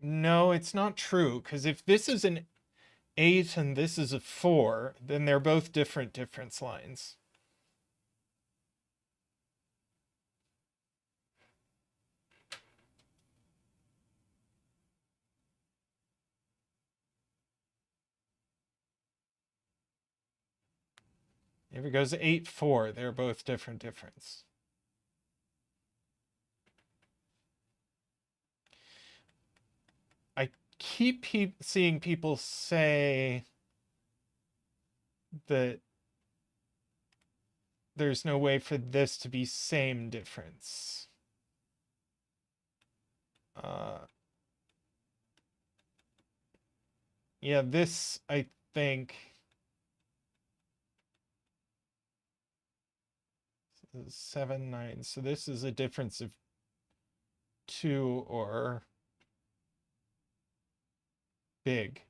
No, it's not true, because if this is an 8 and this is a 4, then they're both different difference lines. If it goes 8, 4, they're both different difference. I keep seeing people say that there's no way for this to be same difference. Yeah, this, I think, is 7, 9. So this is a difference of 2 or big.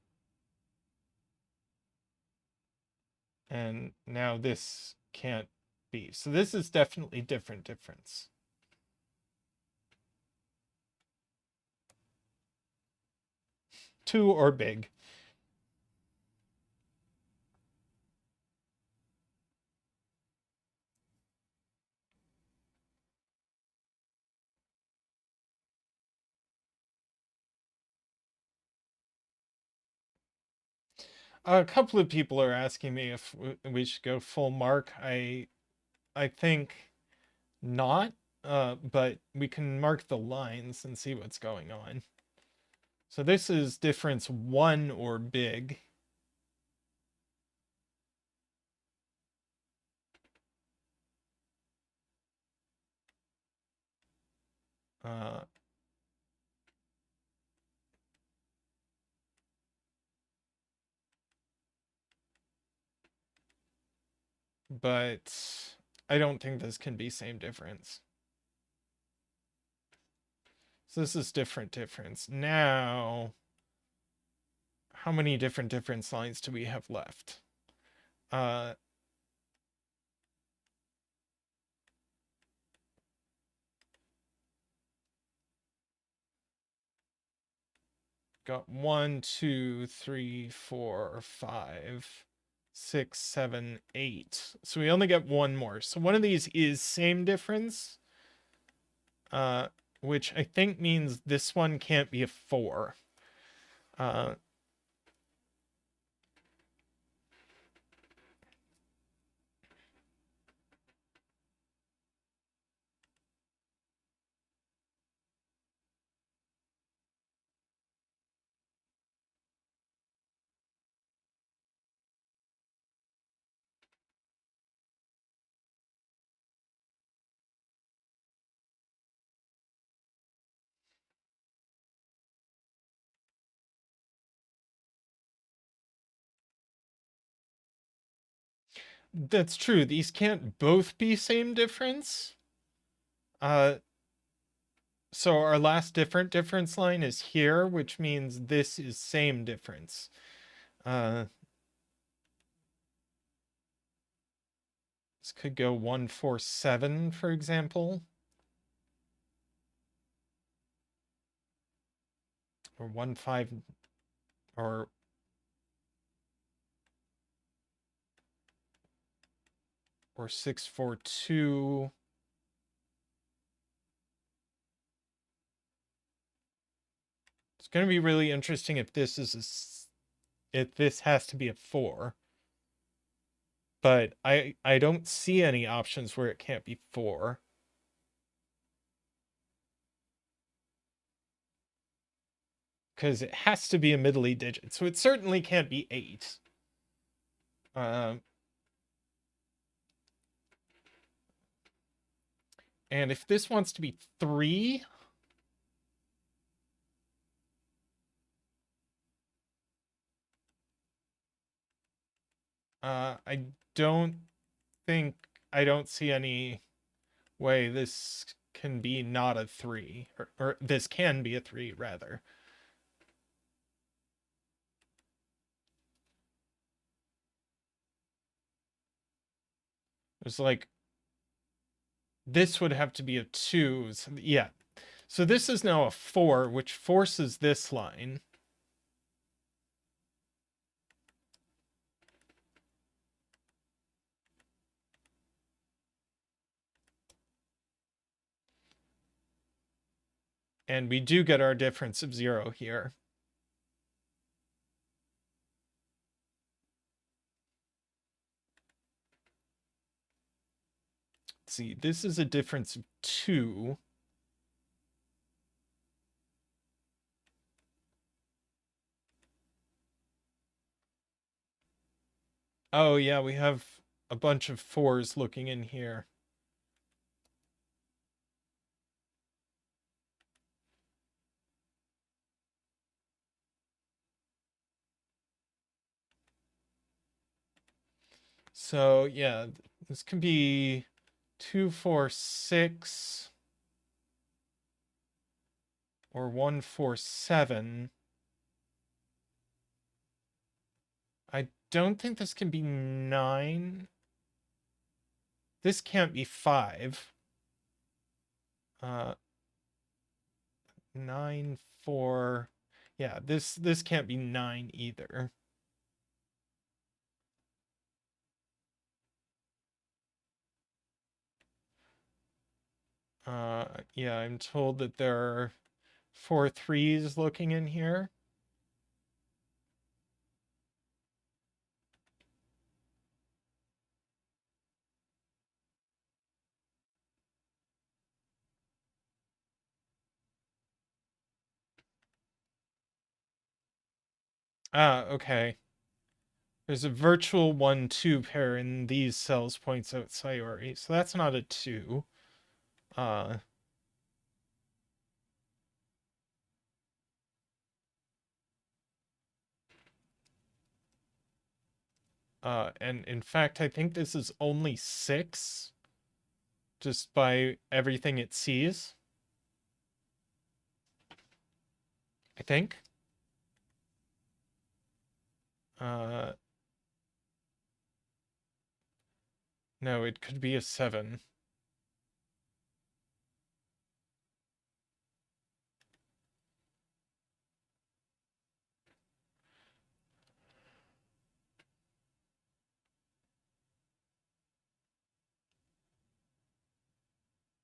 And now this can't be. So this is definitely different difference. Two or big. A couple of people are asking me if we should go full mark. I think not, but we can mark the lines and see what's going on. So this is difference 1 or big. But I don't think this can be same difference. So this is different difference. Now, how many different difference lines do we have left? Got 1, 2, 3, 4, 5, 6, 7, 8. So we only get one more. So one of these is same difference, which I think means this one can't be a 4. That's true. These can't both be same difference. So our last different difference line is here, which means this is same difference. This could go 1, 4, 7, for example. Or 1, 5, or or 6, 4, 2. It's going to be really interesting if this is if this has to be a 4. But I don't see any options where it can't be 4. Because it has to be a middle digit. So it certainly can't be 8. And if this wants to be 3, I don't think, I don't see any way this can be not a 3, or this can be a 3 rather. There's like, this would have to be a 2. So yeah. So this is now a 4, which forces this line. And we do get our difference of 0 here. Let's see, this is a difference of 2. Oh yeah, we have a bunch of 4s looking in here. So yeah, this can be 2, 4, 6, or 1, 4, 7. I don't think this can be 9. This can't be 5. 9, 4. Yeah, this can't be 9 either. Yeah, I'm told that there are 4 3s looking in here. Okay. There's a virtual 1, 2 pair in these cells points out Sayori, so that's not a 2. And in fact, I think this is only 6, just by everything it sees. I think. No, it could be a 7.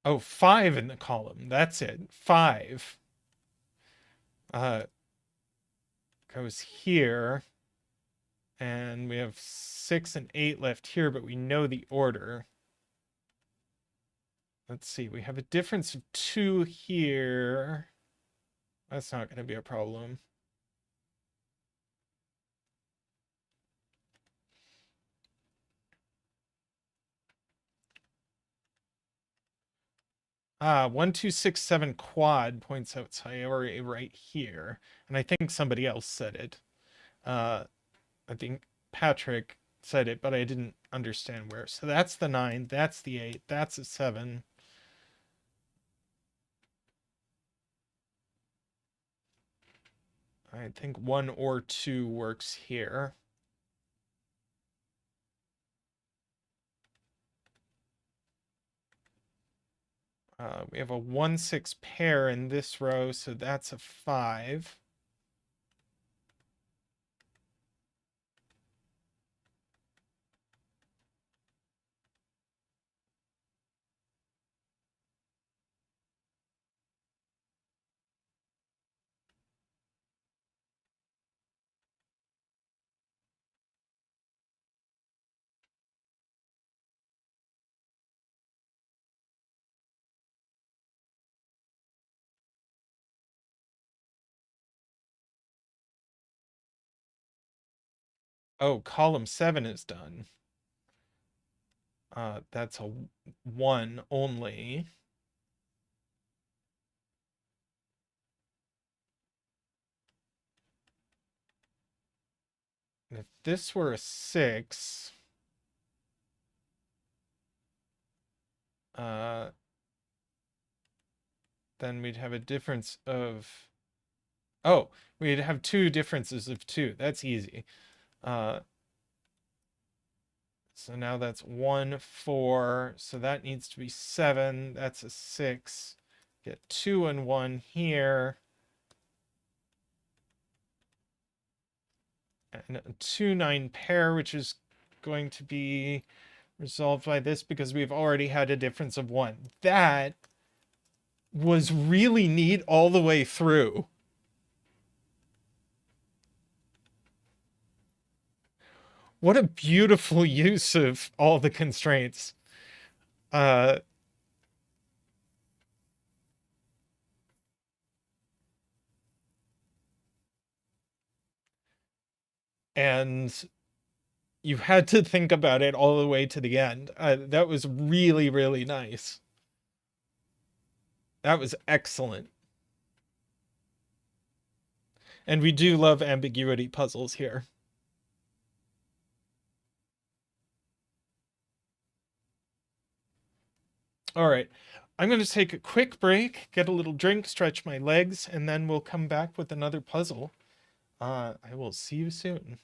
Oh, 5 in the column. That's it. 5. Goes here. And we have 6 and 8 left here, but we know the order. Let's see. We have a difference of 2 here. That's not going to be a problem. Ah, 1, 2, 6, 7 quad points out Sayori right here. And I think somebody else said it. I think Patrick said it, but I didn't understand where. So that's the 9, that's the 8, that's a 7. I think 1 or 2 works here. We have a 1, 6 pair in this row, so that's a 5. Oh, column 7 is done. That's a 1 only. If this were a 6, then we'd have a difference of, oh, we'd have 2 differences of 2. That's easy. So now that's 1, 4. So that needs to be 7. That's a 6. Get 2 and 1 here. And a 2, 9 pair, which is going to be resolved by this because we've already had a difference of 1. That was really neat all the way through. What a beautiful use of all the constraints. And you had to think about it all the way to the end. That was really, really nice. That was excellent. And we do love ambiguity puzzles here. All right. I'm going to take a quick break, get a little drink, stretch my legs, and then we'll come back with another puzzle. I will see you soon.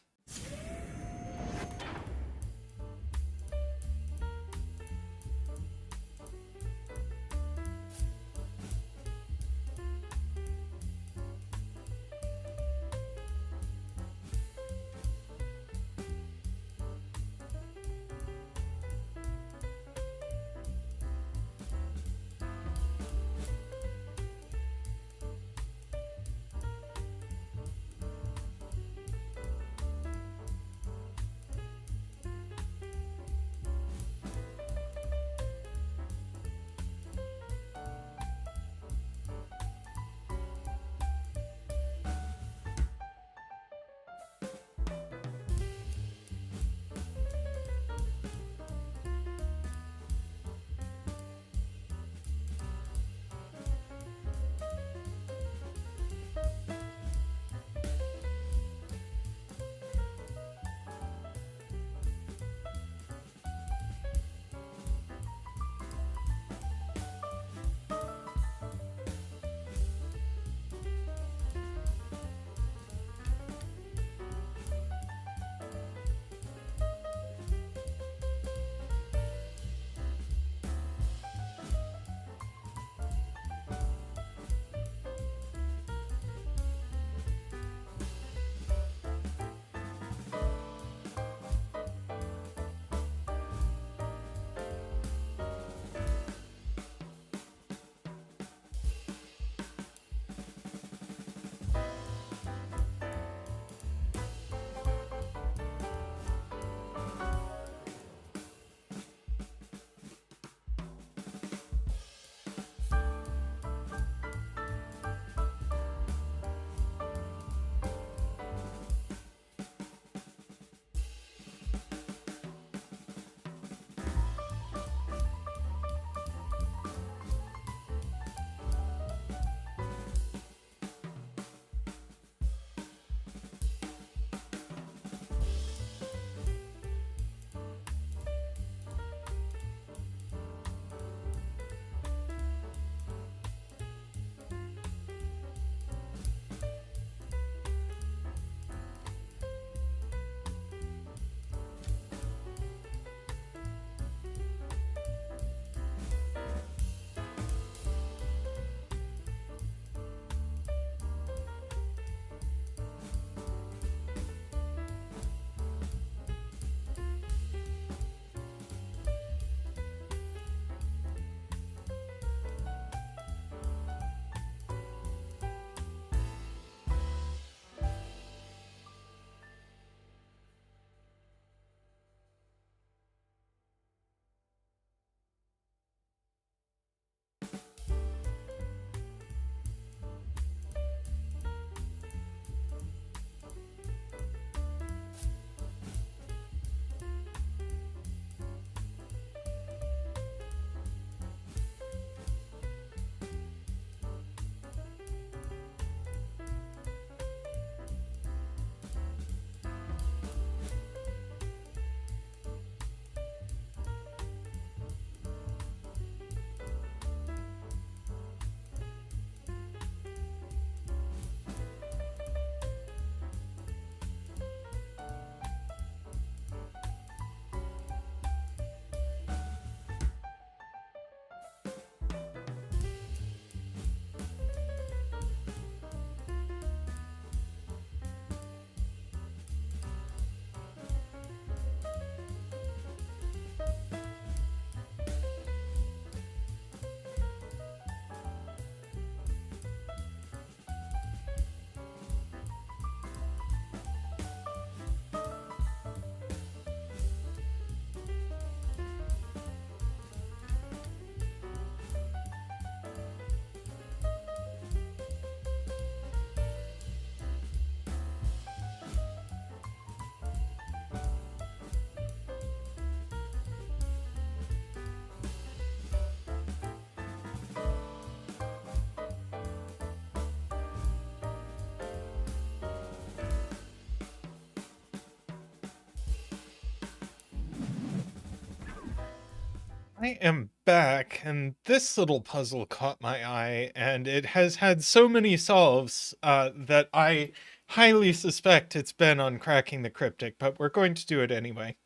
I am back, and this little puzzle caught my eye, and it has had so many solves that I highly suspect it's been on Cracking the Cryptic, but we're going to do it anyway.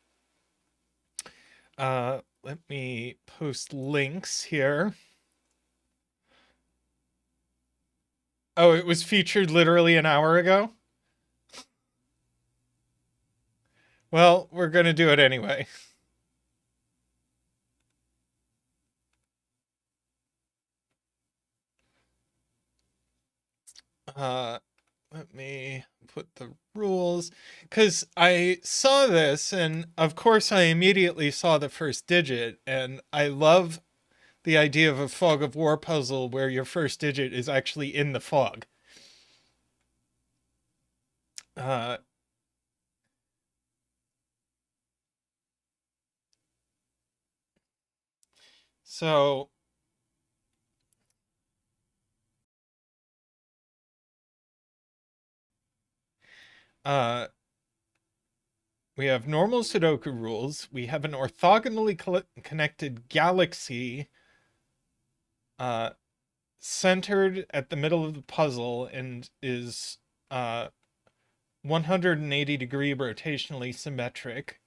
Let me post links here. Oh, it was featured literally an hour ago? Well, we're going to do it anyway. Let me put the rules, because I saw this, and of course I immediately saw the first digit, and I love the idea of a fog of war puzzle where your first digit is actually in the fog. Uh, so uh, we have normal Sudoku rules. We have an orthogonally connected galaxy uh, centered at the middle of the puzzle and is 180-degree rotationally symmetric.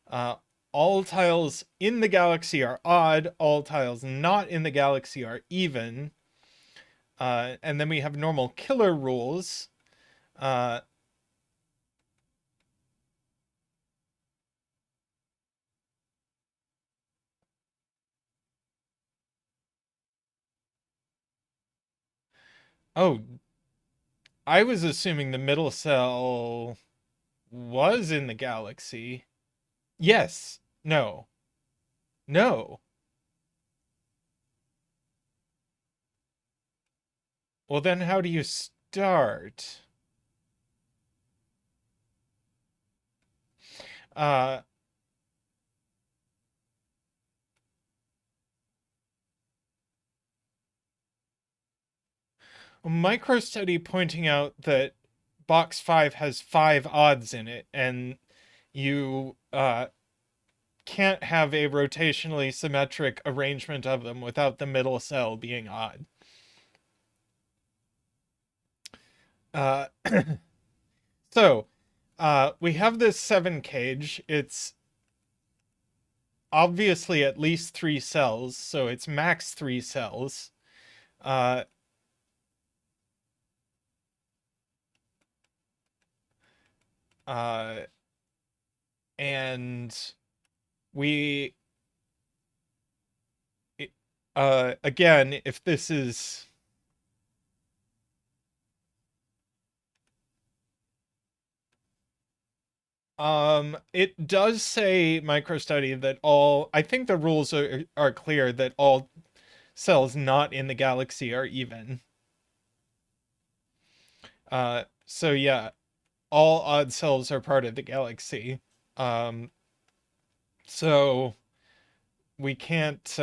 Uh, all tiles in the galaxy are odd. All tiles not in the galaxy are even. And then we have normal killer rules. Uh, oh, I was assuming the middle cell was in the galaxy. Yes. No. No. Well, then how do you start? Uh, a micro study pointing out that box 5 has 5 odds in it, and you can't have a rotationally symmetric arrangement of them without the middle cell being odd. Uh, so we have this 7 cage. It's obviously at least 3 cells, so it's max 3 cells. Uh, uh, and we, again, if this is, it does say microstudy that all, I think the rules are clear that all cells not in the galaxy are even. So yeah, all odd cells are part of the galaxy. Um, so we can't,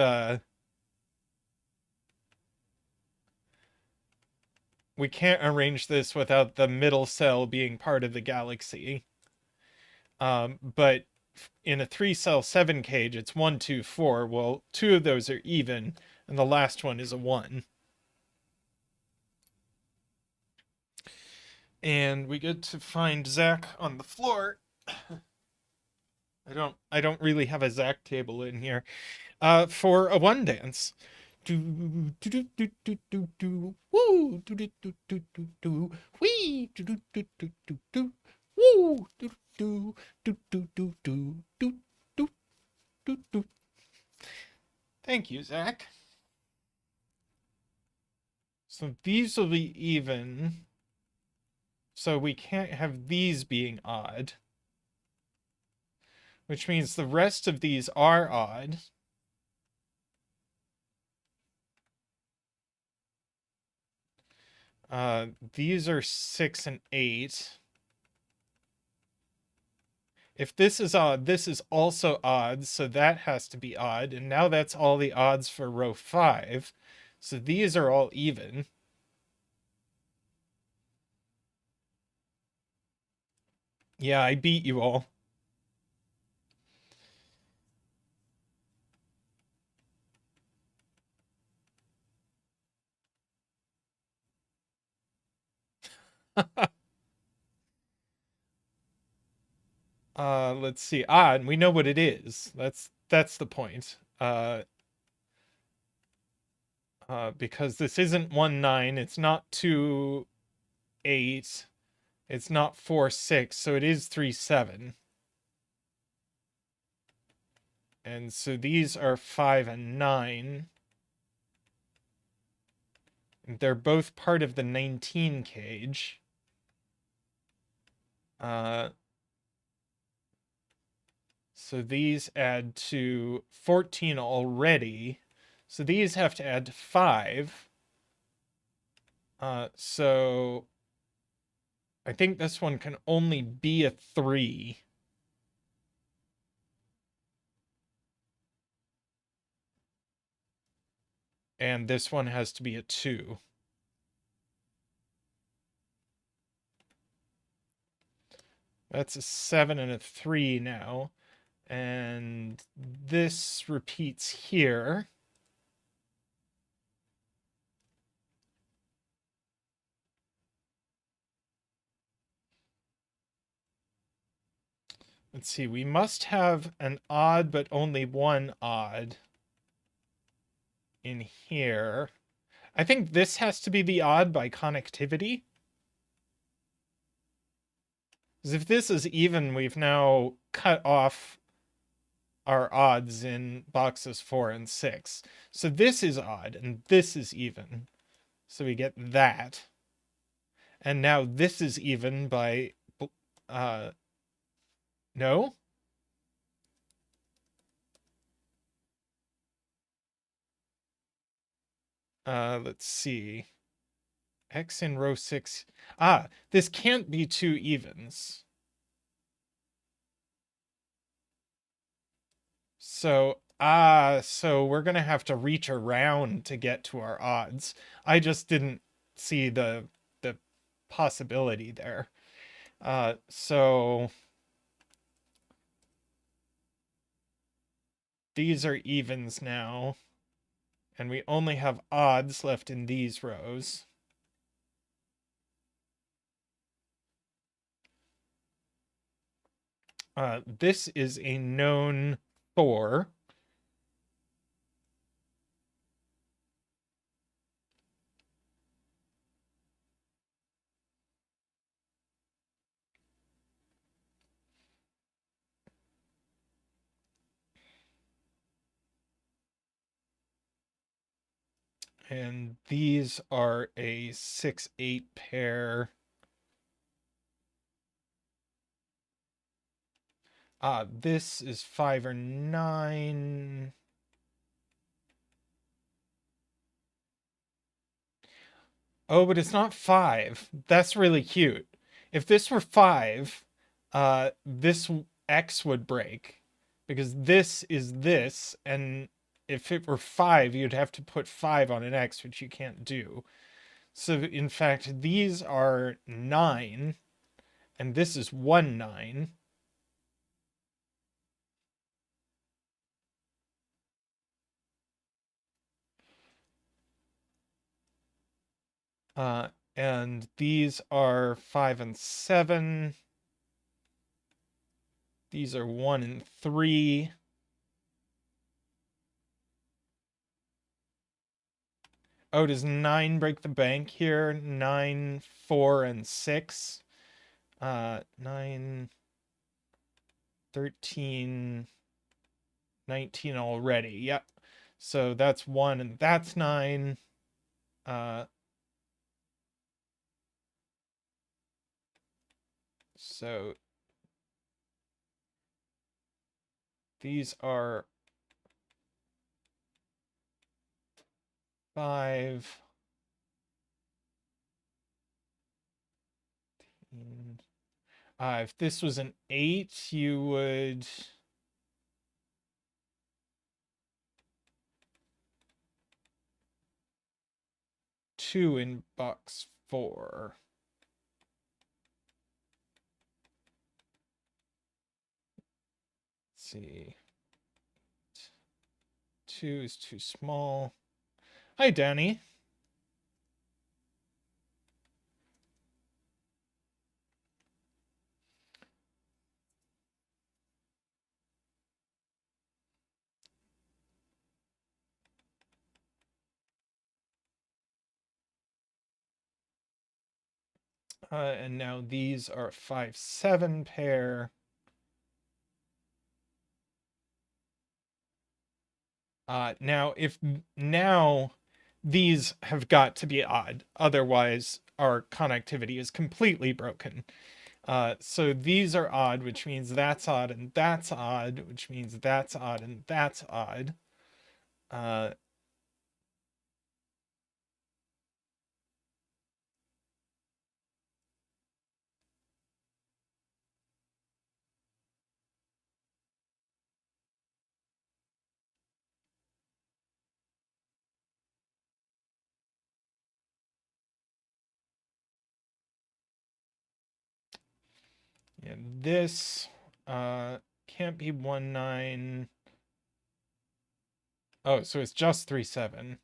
we can't arrange this without the middle cell being part of the galaxy. But in a 3-cell 7 cage, it's 1, 2, 4. Well, 2 of those are even, and the last one is a 1. And we get to find Zach on the floor. I don't really have a Zach table in here. For a 1 dance. Do do do do do do do woo do do do do do do wee do do do do do do woo do do do do do do do do do do. Thank you, Zach. So these will be even. So we can't have these being odd. Which means the rest of these are odd. These are 6 and 8. If this is odd, this is also odd, so that has to be odd. And now that's all the odds for row 5. So these are all even. Yeah, I beat you all. Let's see. Ah, and we know what it is. That's the point. Because this isn't 1-9, it's not 2-8, it's not 4-6, so it is 3-7. And so these are 5 and 9. They're both part of the 19 cage. So these add to 14 already. So these have to add to 5. So I think this one can only be a 3. And this one has to be a 2. That's a 7 and a 3 now. And this repeats here. Let's see, we must have an odd, but only one odd in here. I think this has to be the odd by connectivity. Because if this is even, we've now cut off our odds in boxes 4 and 6. So this is odd, and this is even. So we get that. And now this is even by... no? Let's see. X in row 6. Ah, this can't be 2 evens. So, so we're going to have to reach around to get to our odds. I just didn't see the possibility there. So these are evens now, and we only have odds left in these rows. This is a known 4. And these are a 6-8 pair. This is 5 or 9. Oh, but it's not 5. That's really cute. If this were 5, this X would break. Because this is this, and if it were 5, you'd have to put 5 on an X, which you can't do. So, in fact, these are 9, and this is 1-9. And these are 5 and 7. These are 1 and 3. Oh, does 9 break the bank here? 9, 4, and 6. 9, 13, 19 already. Yep. So that's 1 and that's 9. So these are 5. If this was an 8, you would... two in box 4. Let's see. 2 is too small. Hi, Danny. And now these are a 5-7 pair. Now these have got to be odd, otherwise our connectivity is completely broken. So these are odd, which means that's odd and that's odd, which means that's odd and that's odd. And this can't be 1-9. Oh, so it's just 3-7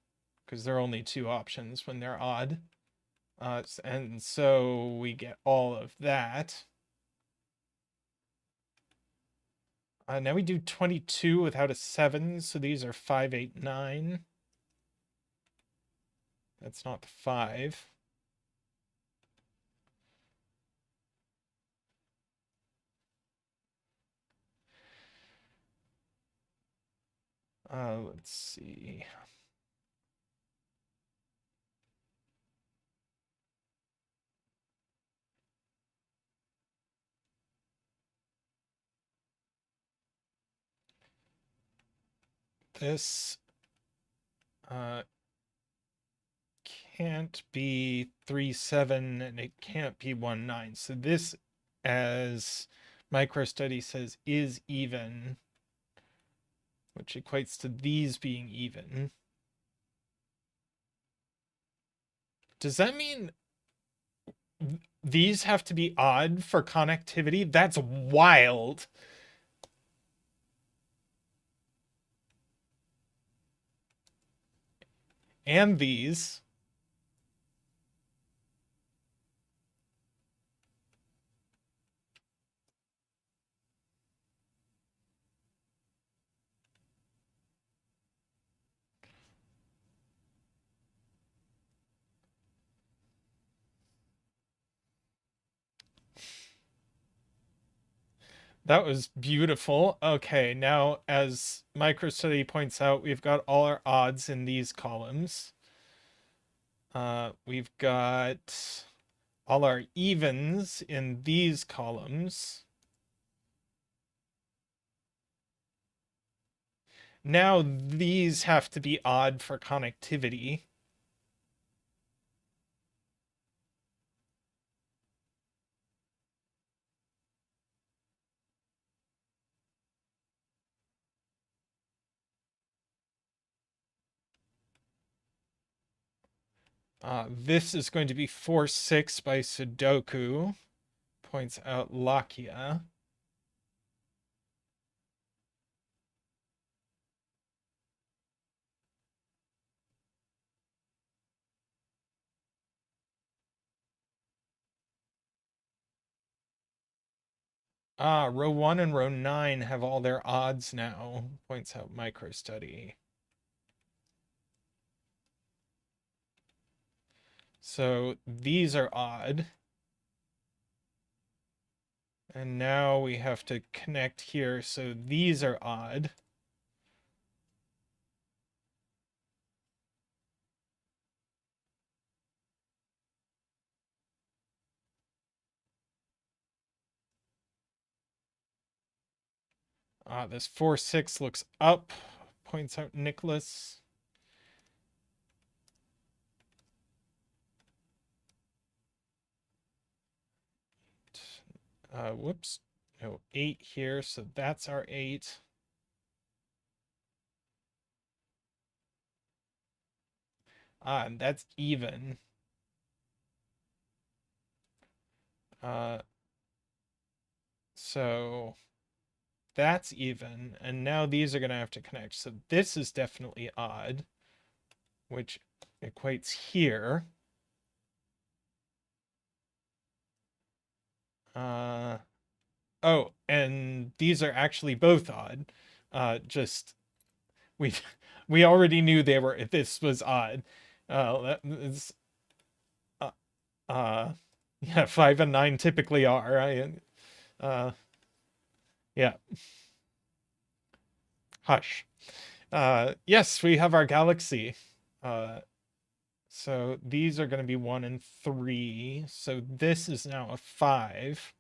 because there are only two options when they're odd. And so we get all of that. Now we do 22 without a 7, so these are 5, 8, 9. That's not the 5. Let's see. This can't be 3-7 and it can't be 1-9. So this, as microstudy says, is even, which equates to these being even. Does that mean these have to be odd for connectivity? That's wild. And these. That was beautiful. Okay, now as microstudy points out, we've got all our odds in these columns. We've got all our evens in these columns. Now these have to be odd for connectivity. This is going to be 4-6 by Sudoku, points out Lakia. Row 1 and row 9 have all their odds now, points out microstudy. So these are odd. And now we have to connect here, so these are odd. This 4-6 looks up, points out Nicholas. Whoops. No, 8 here, so that's our 8. And that's even. So that's even, and now these are going to have to connect. So this is definitely odd, which equates here. Oh, and these are actually both odd. Just we we already knew they were. This was odd. That is Yeah, 5 and 9 typically are. Yeah. Hush. Yes, we have our galaxy. So these are going to be 1 and 3. So this is now a 5.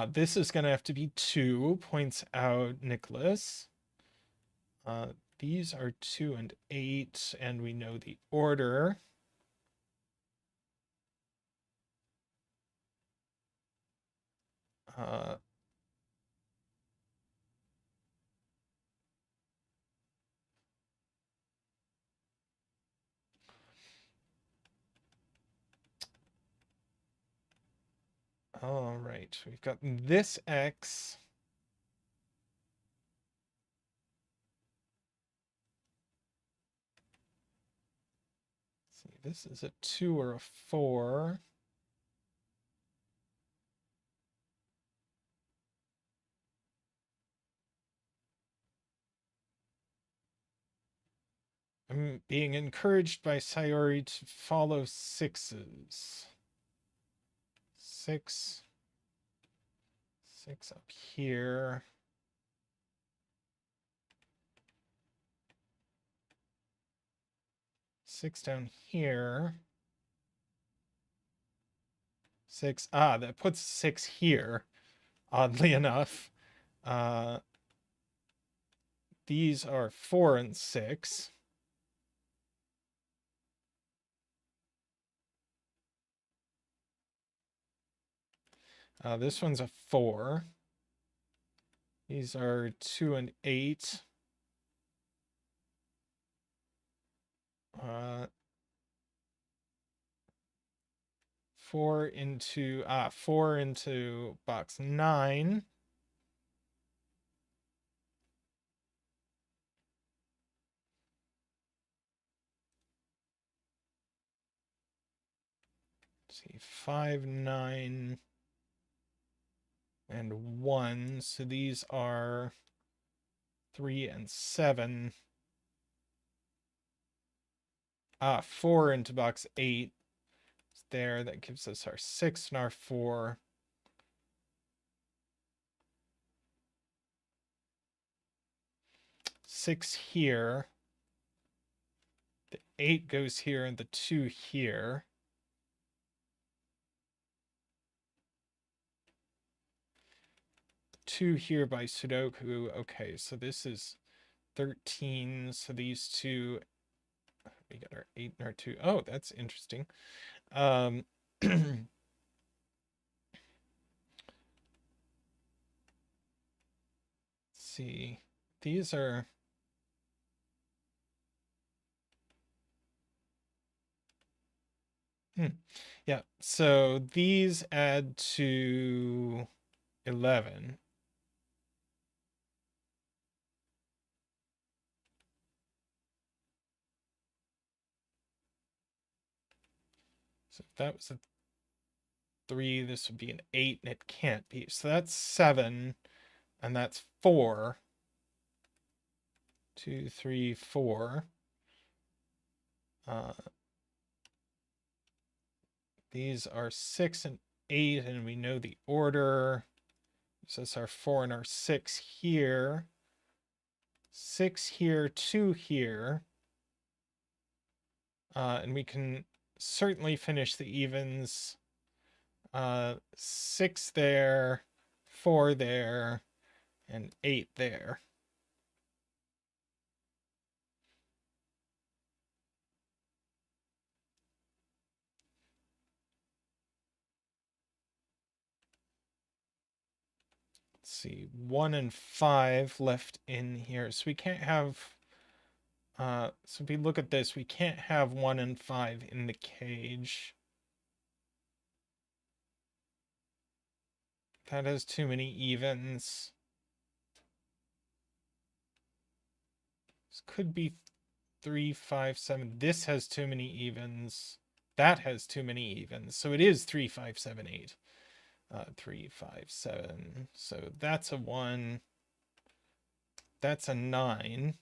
This is going to have to be 2, points out Nicholas. These are 2 and 8, and we know the order. All right, we've got this X. Let's see, this is a 2 or a 4. I'm being encouraged by Sayori to follow 6s. 6. 6 up here. 6 down here. 6. That puts 6 here, oddly enough. These are 4 and 6. This one's a 4. These are 2 and 8. 4 into box 9. Let's see, 5, 9, and 1. So these are 3 and 7. 4 into box 8. It's there. That gives us our 6 and our 4. Six here. The 8 goes here and the 2 here. Two here by Sudoku. Okay, so this is 13. So these two, we got our 8 and our 2. Oh, that's interesting. Let's see. These are yeah, so these add to 11. So if that was a 3, this would be an 8, and it can't be. So that's 7, and that's 4. 2, 3, 4. These are 6 and 8, and we know the order. So it's our 4 and our 6 here. 6 here, 2 here. And we can certainly finish the evens. 6 there, 4 there, and 8 there. Let's see, 1 and 5 left in here. So we can't have, so if we look at this, we can't have 1 and 5 in the cage. That has too many evens. This could be 3, 5, 7. This has too many evens. That has too many evens. So it is 3, 5, 7, 8. 3, 5, 7. So that's a 1. That's a 9.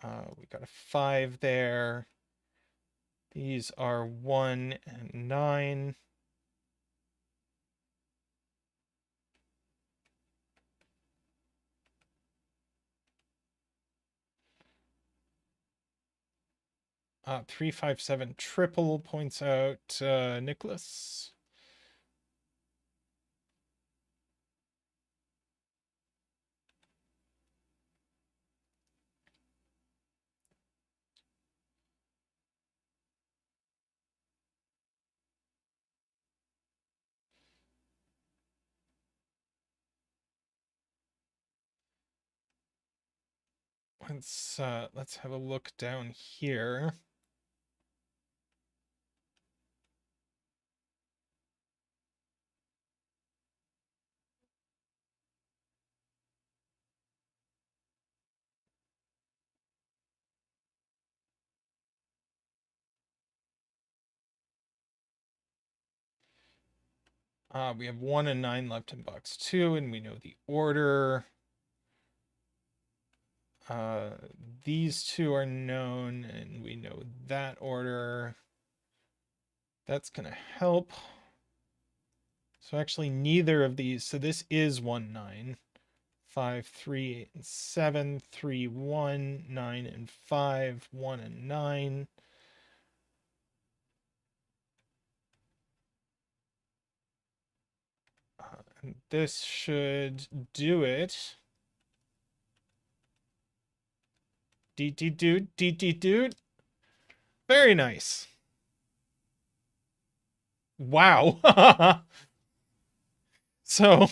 We got a 5 there. These are 1 and 9. Uh, 357 triple points out Nicholas. Let's have a look down here. We have 1 and 9 left in box 2, and we know the order. These two are known, and we know that order. That's going to help. So actually neither of these. So this is 1, 9. 5, 3, 8, and 7. 3, 1, 9, and 5. 1 and 9. And this should do it. Dude. Very nice. Wow. So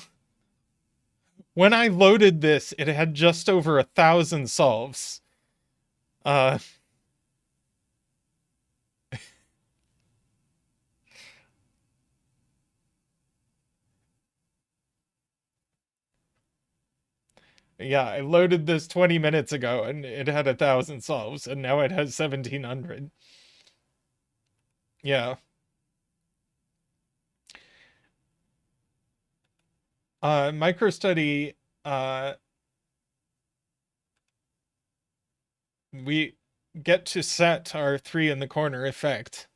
when I loaded this, it had just over 1,000 solves. Yeah, I loaded this 20 minutes ago and it had 1,000 solves, and now it has 1,700. Yeah. Microstudy, we get to set our 3 in the corner effect.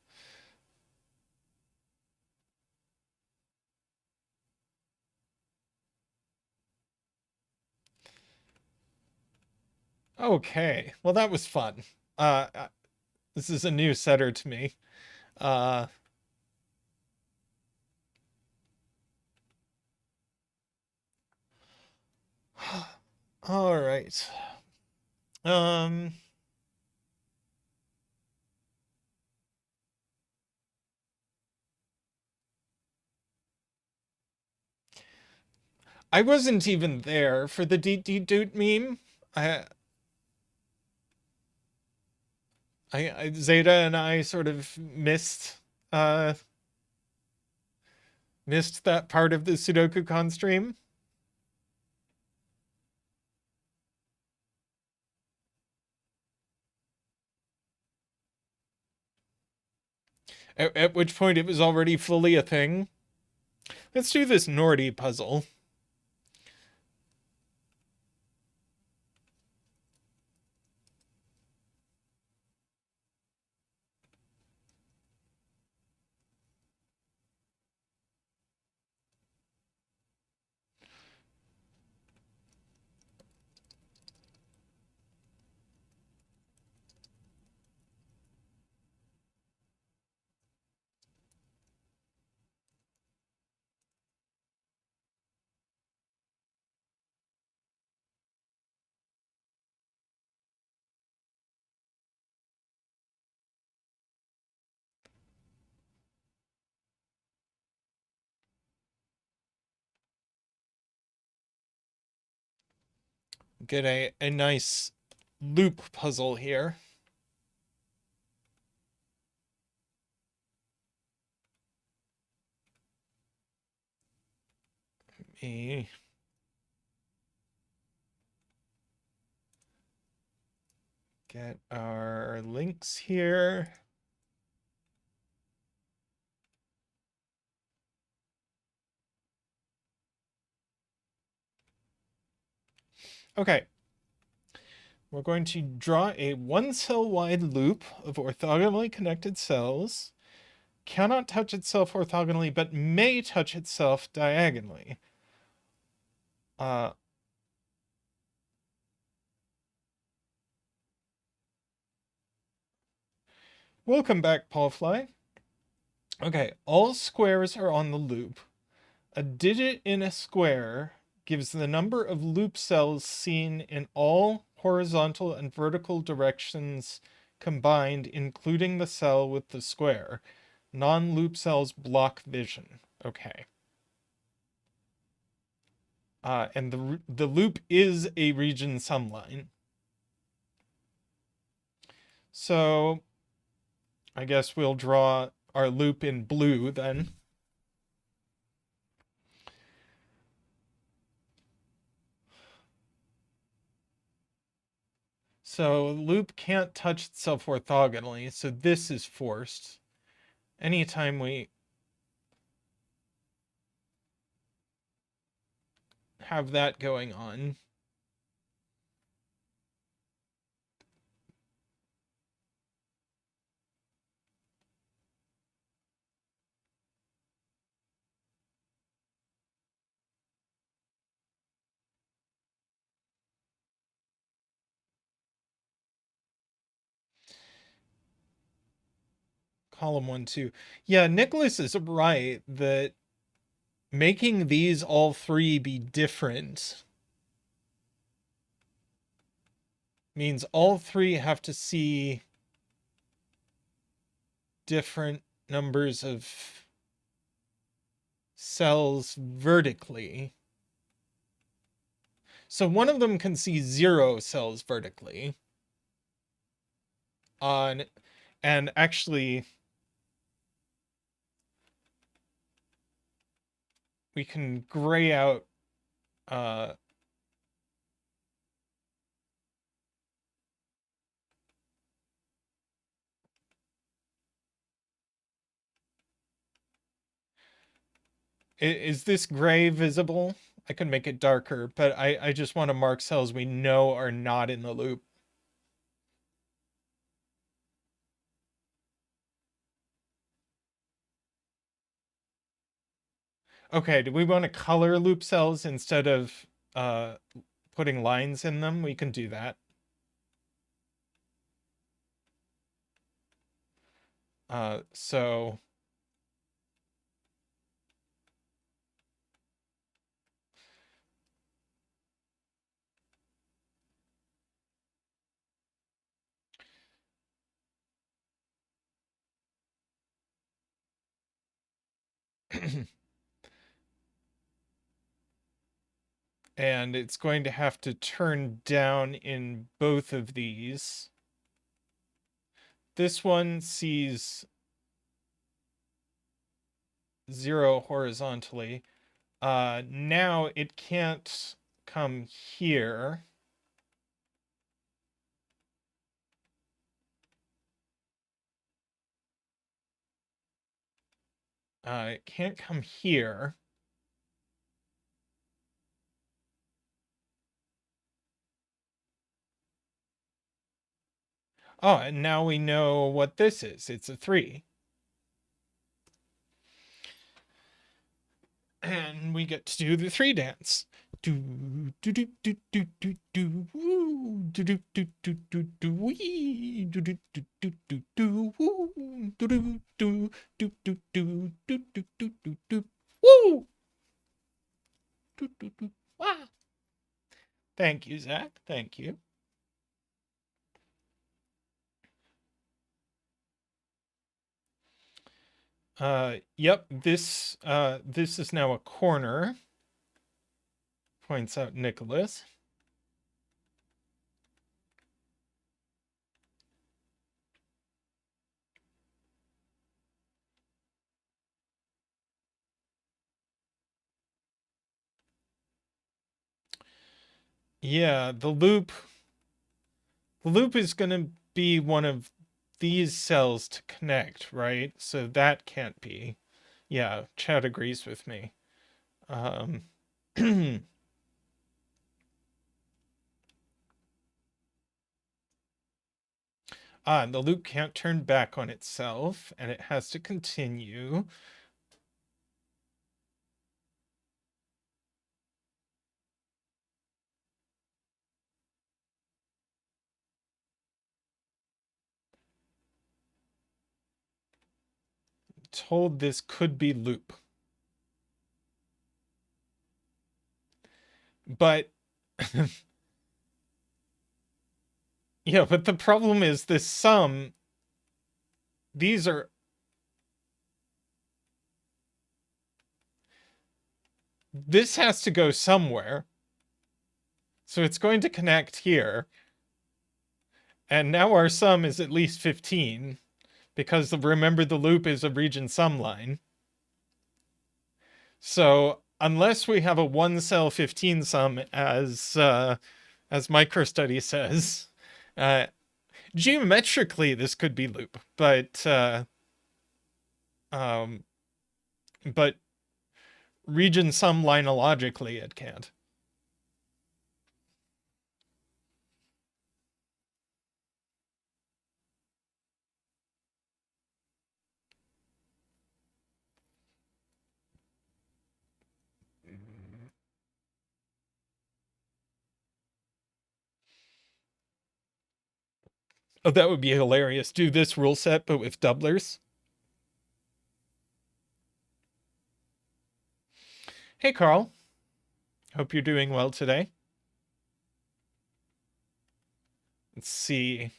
Okay, well that was fun. This is a new setter to me. All right. I wasn't even there for the doot meme. Zeta and I sort of missed that part of the Sudoku-con stream. At which point it was already fully a thing. Let's do this Nordy puzzle. Get a nice loop puzzle here. Me. Get our links here. Okay. we're going to draw a one-cell wide loop of orthogonally connected cells. Cannot touch itself orthogonally, but may touch itself diagonally. Welcome back, Paulfly. Okay, all squares are on the loop. A digit in a square gives the number of loop cells seen in all horizontal and vertical directions combined, including the cell with the square. Non-loop cells block vision. Okay. And the loop is a region sumline. So I guess we'll draw our loop in blue then. So loop can't touch itself orthogonally, so this is forced. Anytime we have that going on. Column 1, 2. Yeah, Nicholas is right that making these all three be different means all three have to see different numbers of cells vertically. So one of them can see 0 cells vertically. And actually, we can gray out is this gray visible? I can make it darker, but I just want to mark cells we know are not in the loop. Okay, do we want to color loop cells instead of putting lines in them? We can do that. So and it's going to have to turn down in both of these. This one sees 0 horizontally. Now it can't come here. It can't come here. Oh, and now we know what this is. It's a 3. And we get to do the 3 dance. Do do do do do do do woo do do do do do do wee do do do do do do woo do do do do do do do do do do do woo do do do wow. Thank you, Zach. Thank you. Yep, this is now a corner, points out Nicholas. Yeah, the loop is going to be one of these cells to connect, right? So that can't be. Yeah, Chad agrees with me. And the loop can't turn back on itself, and it has to continue. Told this could be loop. But yeah, but the problem is this sum, these are, this has to go somewhere. So it's going to connect here. And now our sum is at least 15 because remember the loop is a region sum line. So unless we have a one cell 15 sum as microstudy says, geometrically this could be loop, but region sum linologically it can't. Oh, that would be hilarious. Do this rule set, but with doublers. Hey, Carl. Hope you're doing well today. Let's see.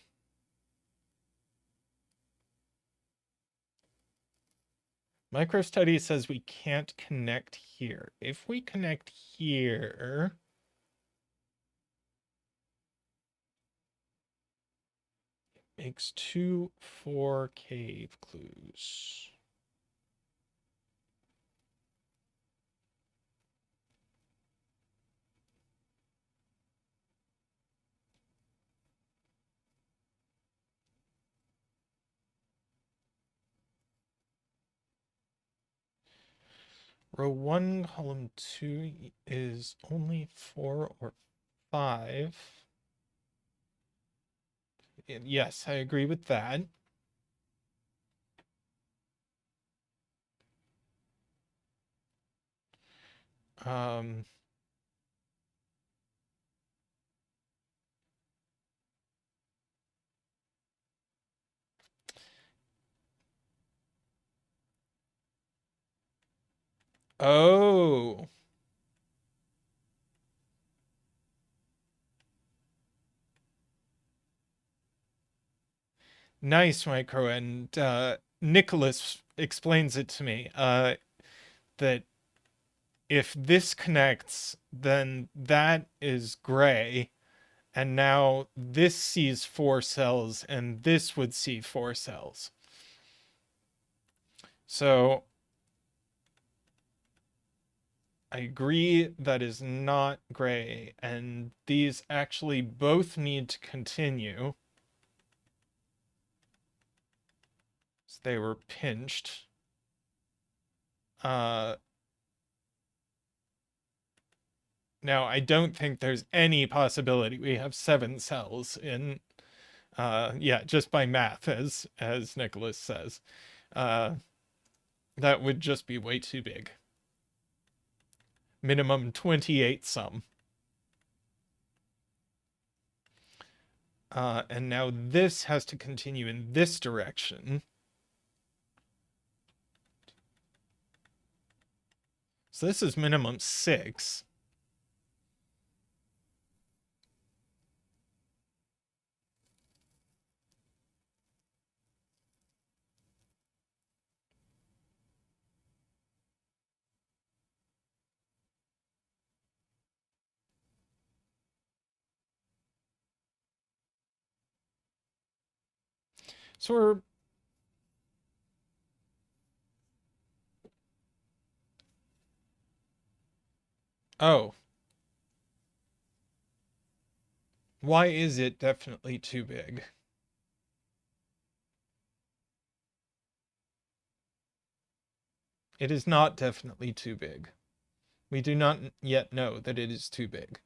Microstudy says we can't connect here. If we connect here, it makes 2 4 cave clues. Row 1, column 2 is only 4 or 5. Yes, I agree with that. Um, oh. Nice, Micro. And Nicholas explains it to me that if this connects, then that is gray. And now this sees 4 cells, and this would see 4 cells. So I agree that is not gray, and these actually both need to continue. So they were pinched. Now, I don't think there's any possibility we have 7 cells in, yeah, just by math, as Nicholas says. That would just be way too big. Minimum 28 sum. And now this has to continue in this direction. So this is minimum 6. So we're... Oh. Why is it definitely too big? It is not definitely too big. We do not yet know that it is too big.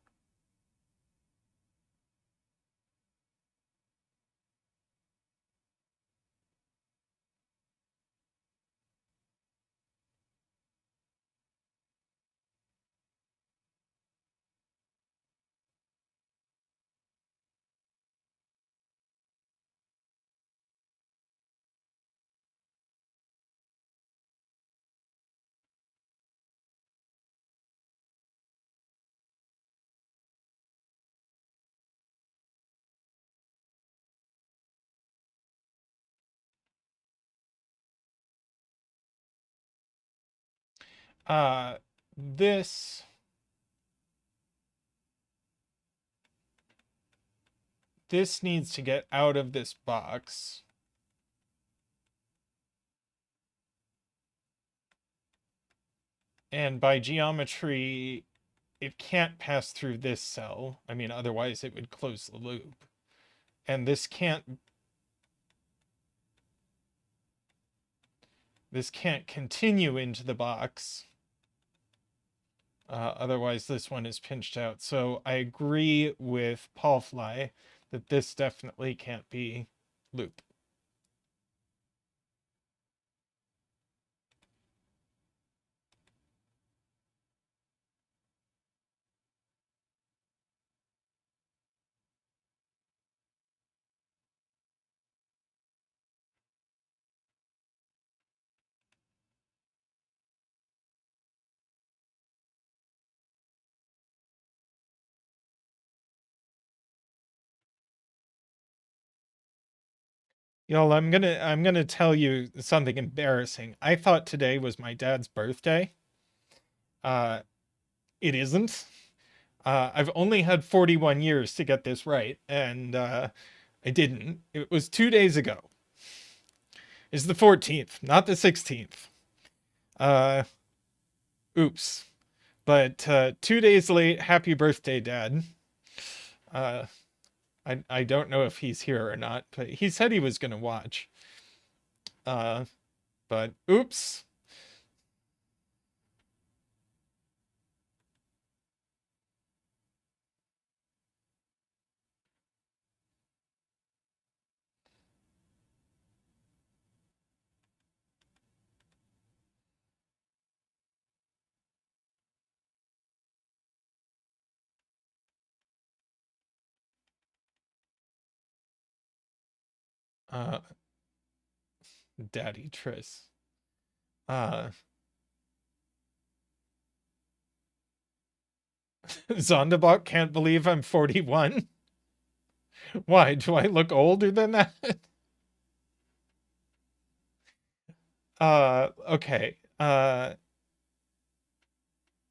Uh, this needs to get out of this box. And by geometry, it can't pass through this cell. I mean, otherwise it would close the loop. And this can't continue into the box. Otherwise this one is pinched out. So I agree with Paulfly that this definitely can't be loop. Y'all, I'm gonna tell you something embarrassing. I thought today was my dad's birthday. Uh, it isn't. I've only had 41 years to get this right, and I didn't. It was 2 days ago. It's the 14th, not the 16th. Oops. But 2 days late. Happy birthday, Dad. I don't know if he's here or not, but he said he was gonna watch. But oops. Uh, Daddy Tris. Zondabok can't believe I'm 41. Why? Do I look older than that? Okay.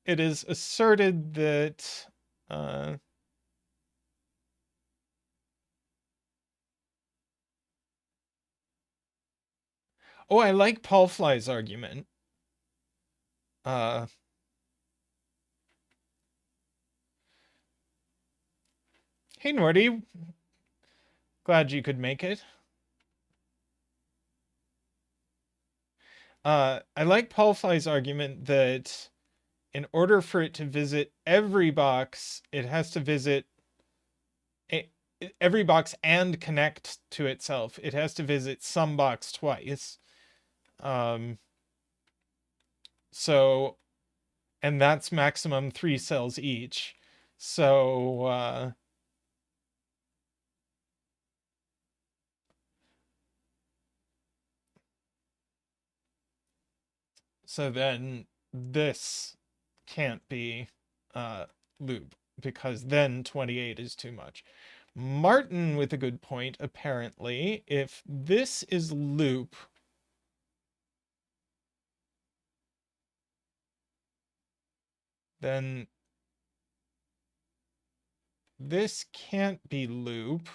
It is asserted that oh, I like Paul Fly's argument. Hey Marty, glad you could make it. I like Paul Fly's argument that in order for it to visit every box, it has to visit every box and connect to itself. It has to visit some box twice. So, and that's maximum 3 cells each. So, so then this can't be loop because then 28 is too much. Martin with a good point, apparently. If this is loop, then this can't be loop.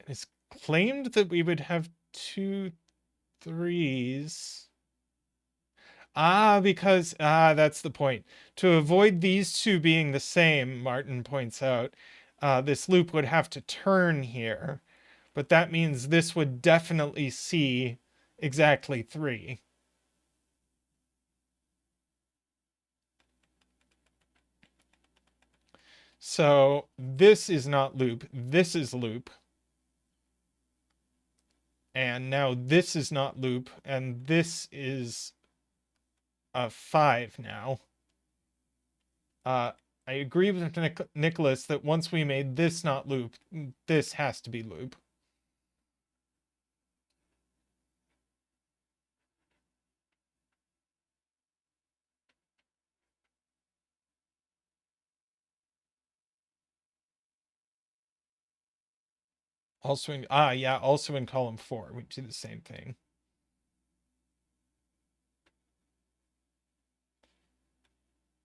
It's claimed that we would have 2 3s. Because that's the point. To avoid these two being the same, Martin points out, this loop would have to turn here. But that means this would definitely see exactly 3. So this is not loop, this is loop. And now this is not loop, and this is a 5 now. I agree with Nicholas that once we made this not loop, this has to be loop. Also in, yeah, also in column 4, we do the same thing.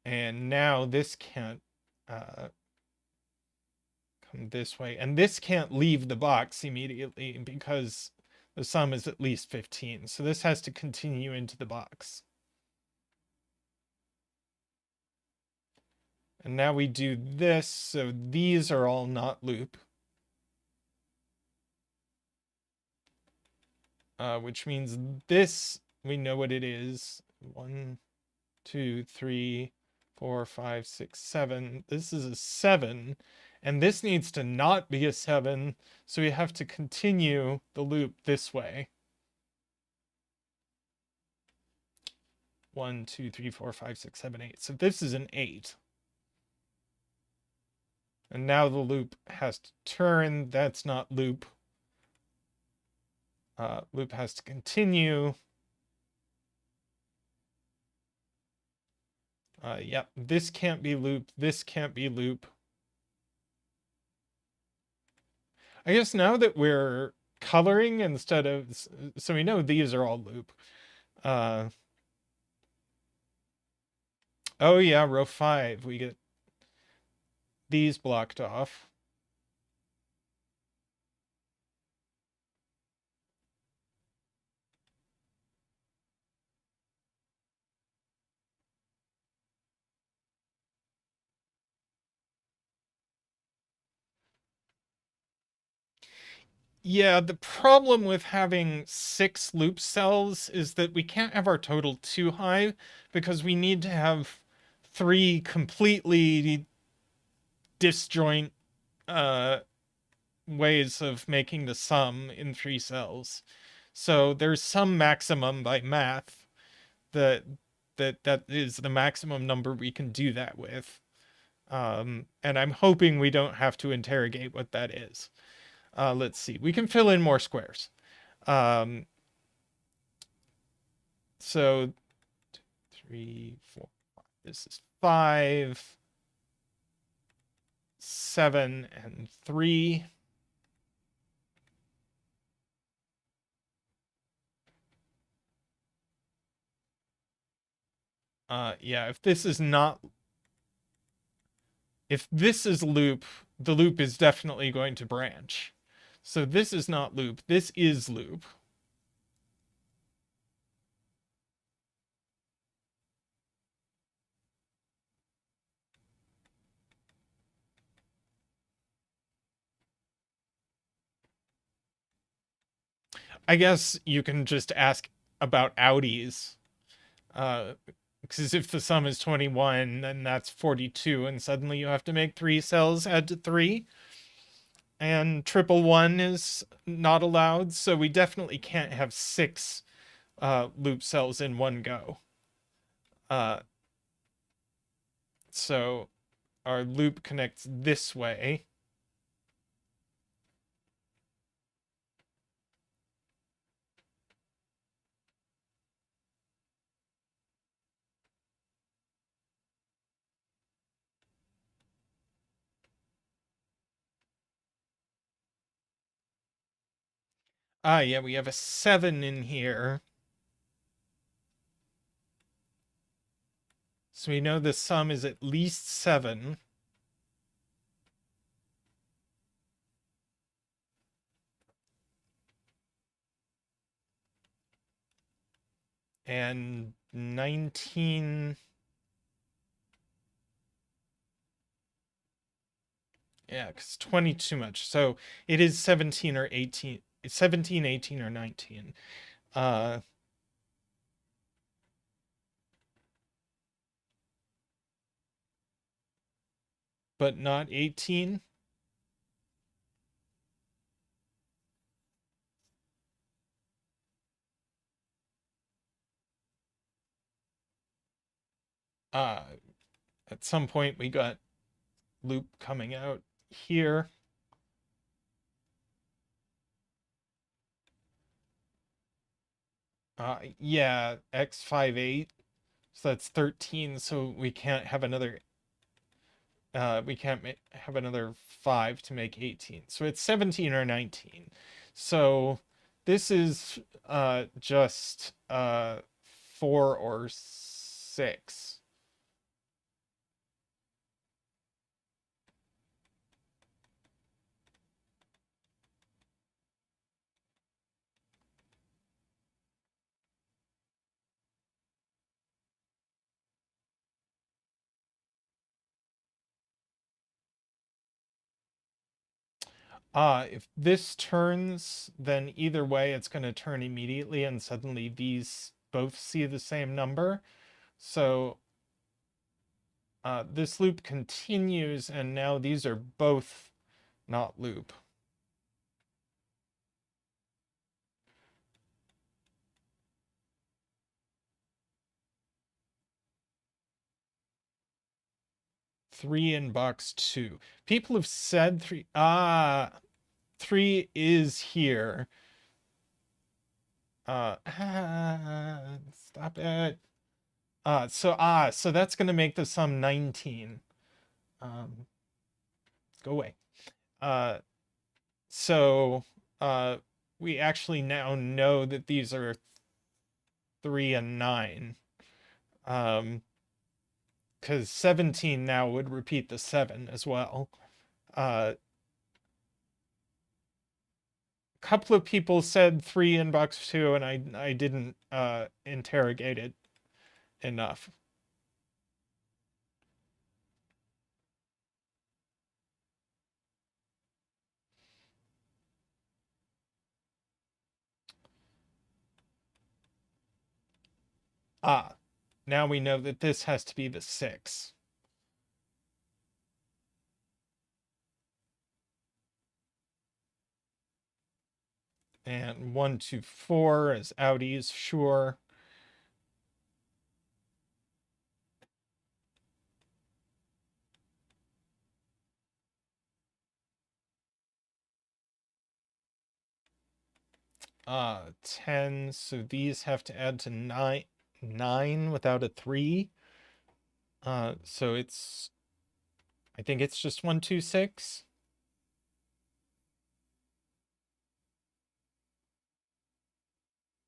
And now this can't come this way. And this can't leave the box immediately because the sum is at least 15. So this has to continue into the box. And now we do this, so these are all not loop. Which means this, we know what it is. 1, 2, 3, 4, 5, 6, 7. This is a 7. And this needs to not be a 7, so we have to continue the loop this way. 1, 2, 3, 4, 5, 6, 7, 8. So this is an 8. And now the loop has to turn. That's not loop. Loop has to continue. Yep, this can't be loop. This can't be loop. I guess now that we're coloring instead of, so we know these are all loop. Oh yeah, row 5, we get these blocked off. Yeah, the problem with having 6 loop cells is that we can't have our total too high because we need to have 3 completely disjoint ways of making the sum in 3 cells. So there's some maximum by math that is the maximum number we can do that with. And I'm hoping we don't have to interrogate what that is. Let's see. We can fill in more squares. So 3, 4, 5. This is 5, 7, and 3. Yeah, if this is loop, the loop is definitely going to branch. So this is not loop, this is loop. I guess you can just ask about outies. Because if the sum is 21, then that's 42, and suddenly you have to make 3 cells add to 3. And 111 is not allowed, so we definitely can't have 6 loop cells in one go. So our loop connects this way. Yeah, we have a 7 in here. So we know the sum is at least 7. And 19. Yeah, because 20 too much. So it is 17 or 18. It's 17, 18, or 19. But not 18. At some point we got loop coming out here. Yeah, x 5 8. So that's 13, so we can't have another. We can't have another 5 to make 18. So it's 17 or 19. So this is just 4 or 6. If this turns, then either way it's going to turn immediately and suddenly these both see the same number. So this loop continues and now these are both not loop. Three in box 2. People have said 3. 3 is here. Stop it. So that's gonna make the sum 19. Go away. So we actually now know that these are 3 and 9. Because 17 now would repeat the 7 as well. Couple of people said 3 in box 2, and I didn't interrogate it enough. Now we know that this has to be the 6. And 1, 2, 4 is outies, sure. Uh, 10, so these have to add to 9 without a 3. So it's, I think it's just 1, 2, 6.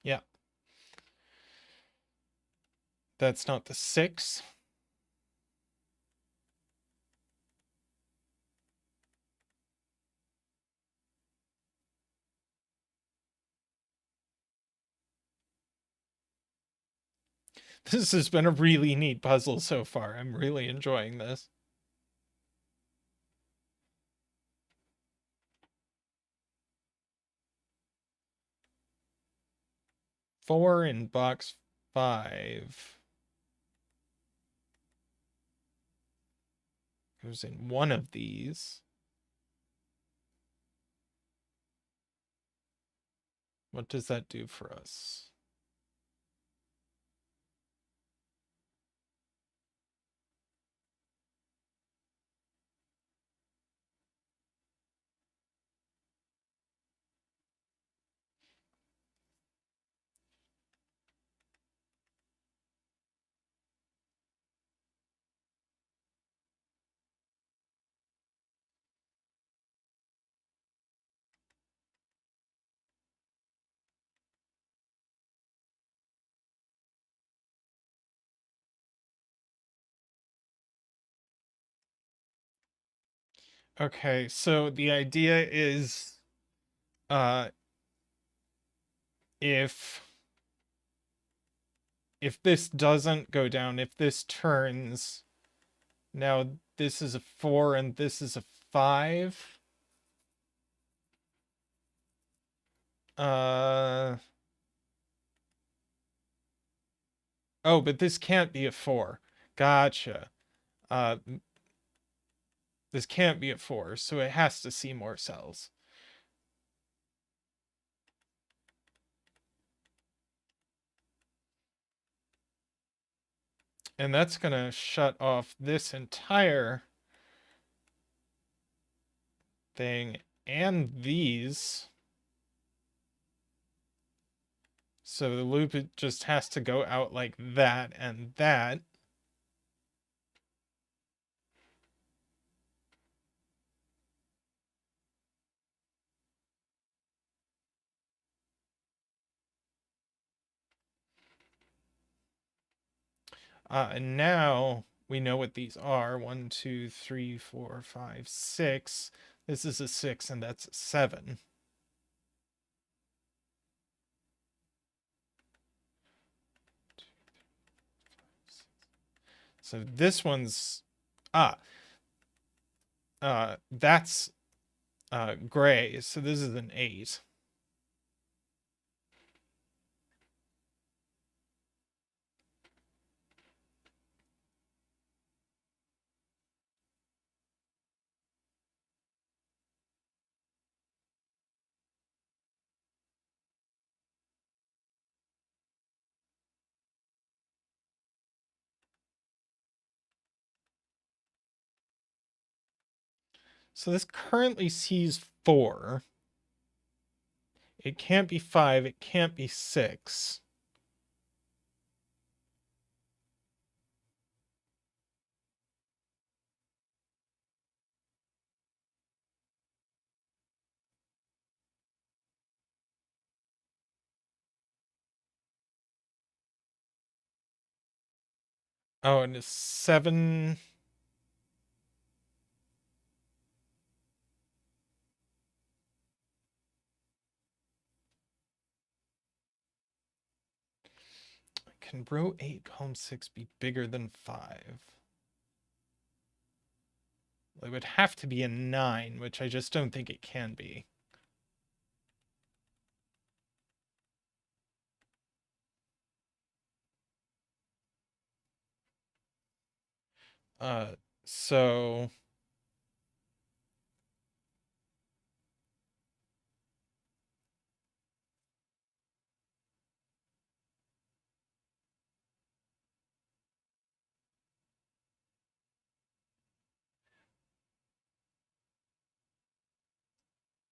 Yeah. That's not the 6. This has been a really neat puzzle so far. I'm really enjoying this. Four in box 5. Goes in one of these. What does that do for us? Okay, so the idea is uh if this doesn't go down, if this turns, now this is a 4 and this is a 5. Oh, but this can't be a 4. Gotcha. This can't be a 4, so it has to see more cells. And that's going to shut off this entire thing and these. So the loop, it just has to go out like that and that. And now we know what these are. 1, 2, 3, 4, 5, 6. This is a 6, and that's a 7. So this one's that's gray. So this is an 8. So this currently sees 4. It can't be 5. It can't be 6. Oh, and it's 7. Can row 8, column 6 be bigger than 5? Well, it would have to be a 9, which I just don't think it can be.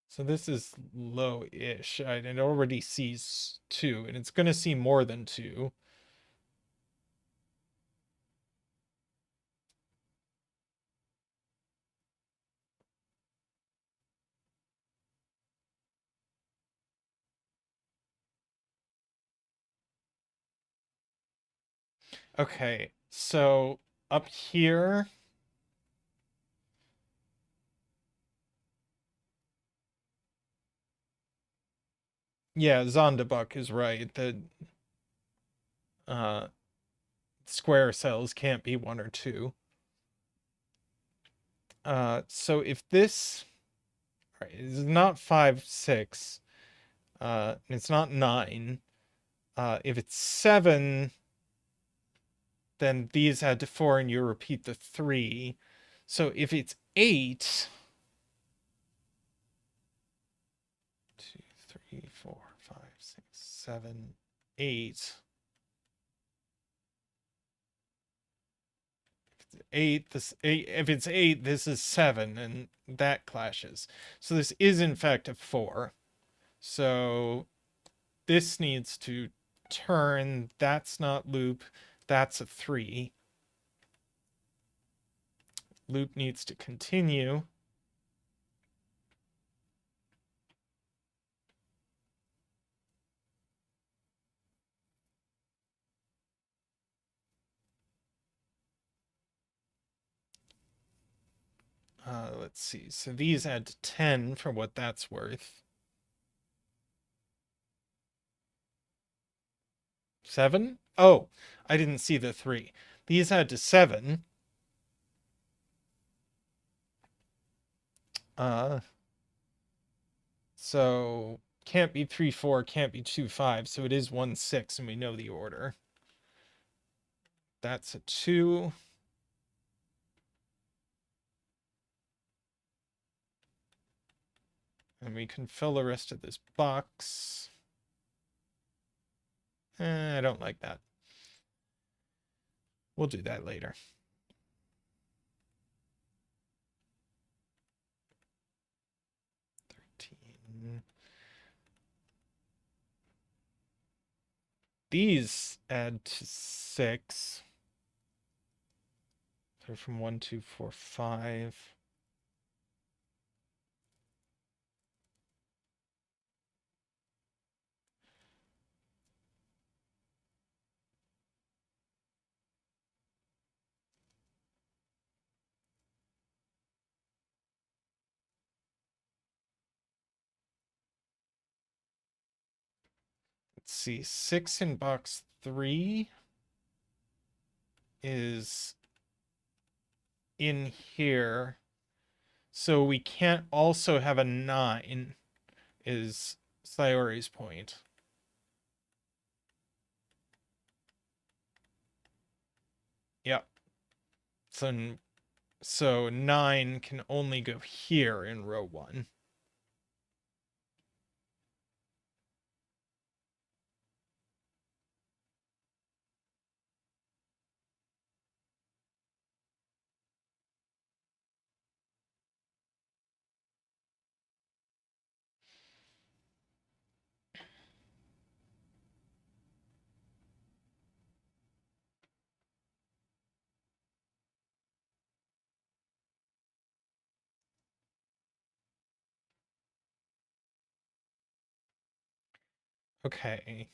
So this is low-ish. It already sees 2, and it's going to see more than 2. Okay, so up here, yeah, Zonderbuck is right. The square cells can't be 1 or 2. So if this, right, is not 5, 6, it's not 9. If it's 7, then these add to 4, and you repeat the 3. So if it's 8, 2, 3, 4, 5, 6, 7, 8. 8, if it's 8, this is 7, and that clashes. So this is in fact a 4. So this needs to turn. That's not loop. That's a 3. Loop needs to continue. Let's see. So these add to 10 for what that's worth. 7? Oh, I didn't see the 3. These add to 7. So can't be 3, 4, can't be 2, 5. So it is 1, 6, and we know the order. That's a 2. And we can fill the rest of this box. I don't like that. We'll do that later. These add to 6. They're from 1, 2, 4, 5. let's see, 6 in box 3 is in here. So we can't also have a 9 is Sayori's point. Yep. So 9 can only go here in row 1. Okay.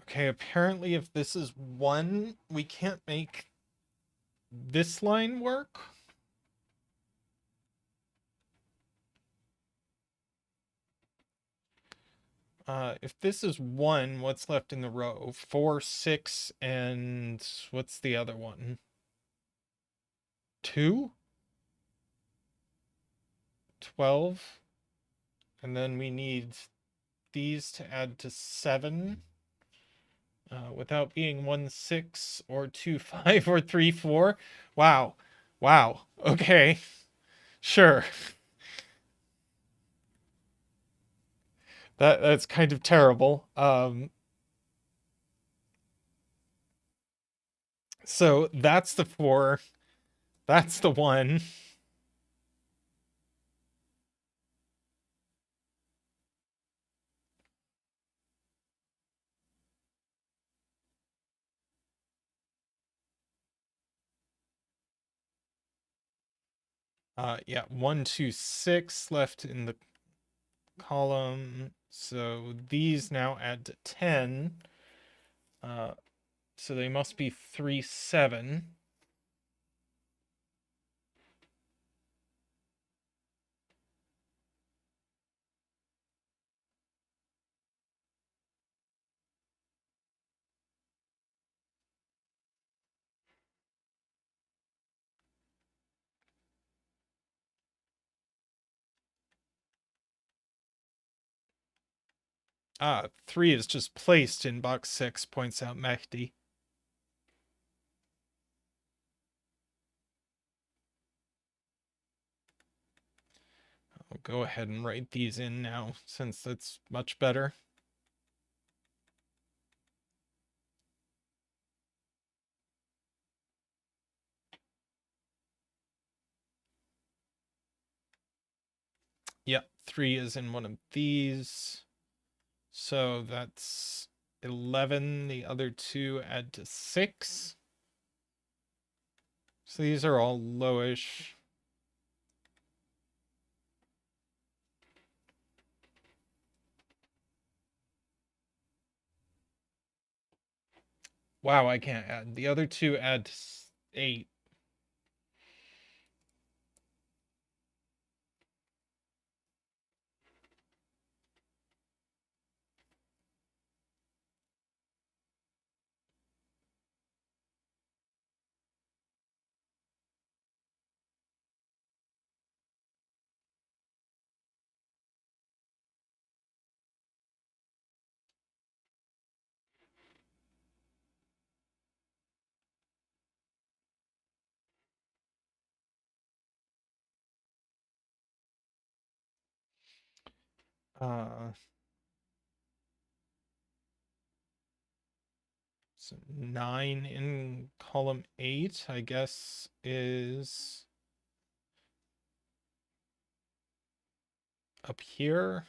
Okay, apparently if this is 1, we can't make this line work. If this is 1, what's left in the row? 4, 6, and what's the other one? 2? 12? And then we need these to add to 7. Without being 1, 6, or 2, 5, or 3, 4. Wow. Wow. Okay. Sure. That's kind of terrible. So that's the 4. That's the 1. Yeah, 1, 2, 6 left in the column. So these now add to 10. So they must be 3, 7. Ah, 3 is just placed in box 6, points out Mehdi. I'll go ahead and write these in now, since that's much better. Yep, 3 is in one of these. So that's 11. The other 2 add to 6. So these are all lowish. Wow, I can't add. The other 2 add to 8. Uh, so 9 in column 8, I guess, is up here.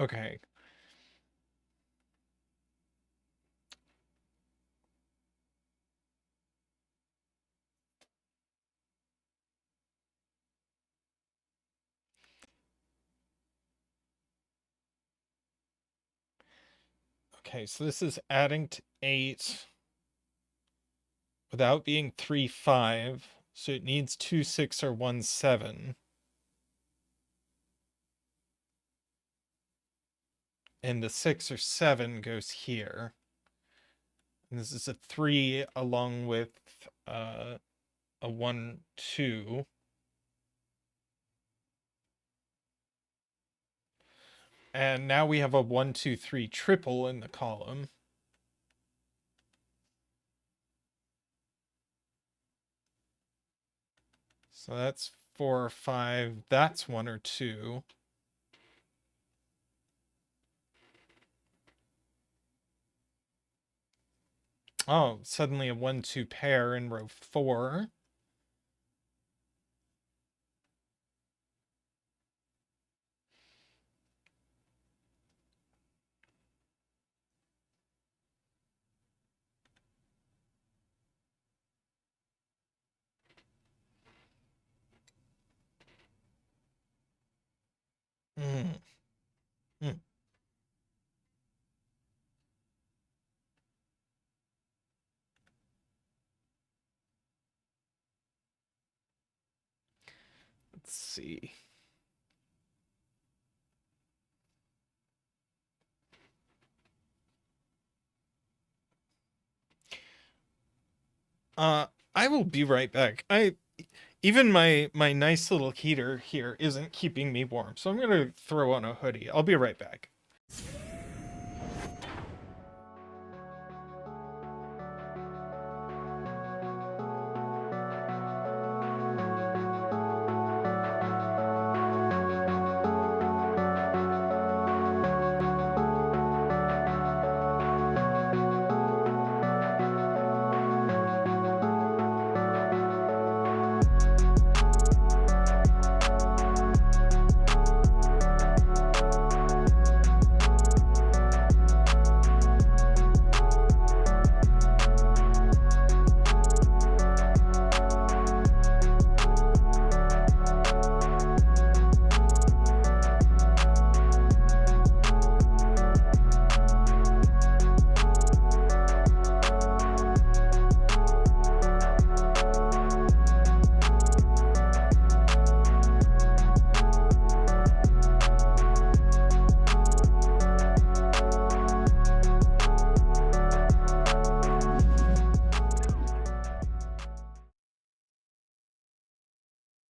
Okay. Okay, so this is adding to 8 without being 3, 5. So it needs 2, 6, or 1, 7. And the 6 or 7 goes here. And this is a 3 along with a 1, 2. And now we have a 1, 2, 3 triple in the column. So that's 4 or 5. That's 1 or 2. Oh, suddenly a 1, 2 pair in row 4. Mm. Mm. Let's see. I will be right back. Even my nice little heater here isn't keeping me warm, so I'm gonna throw on a hoodie. I'll be right back.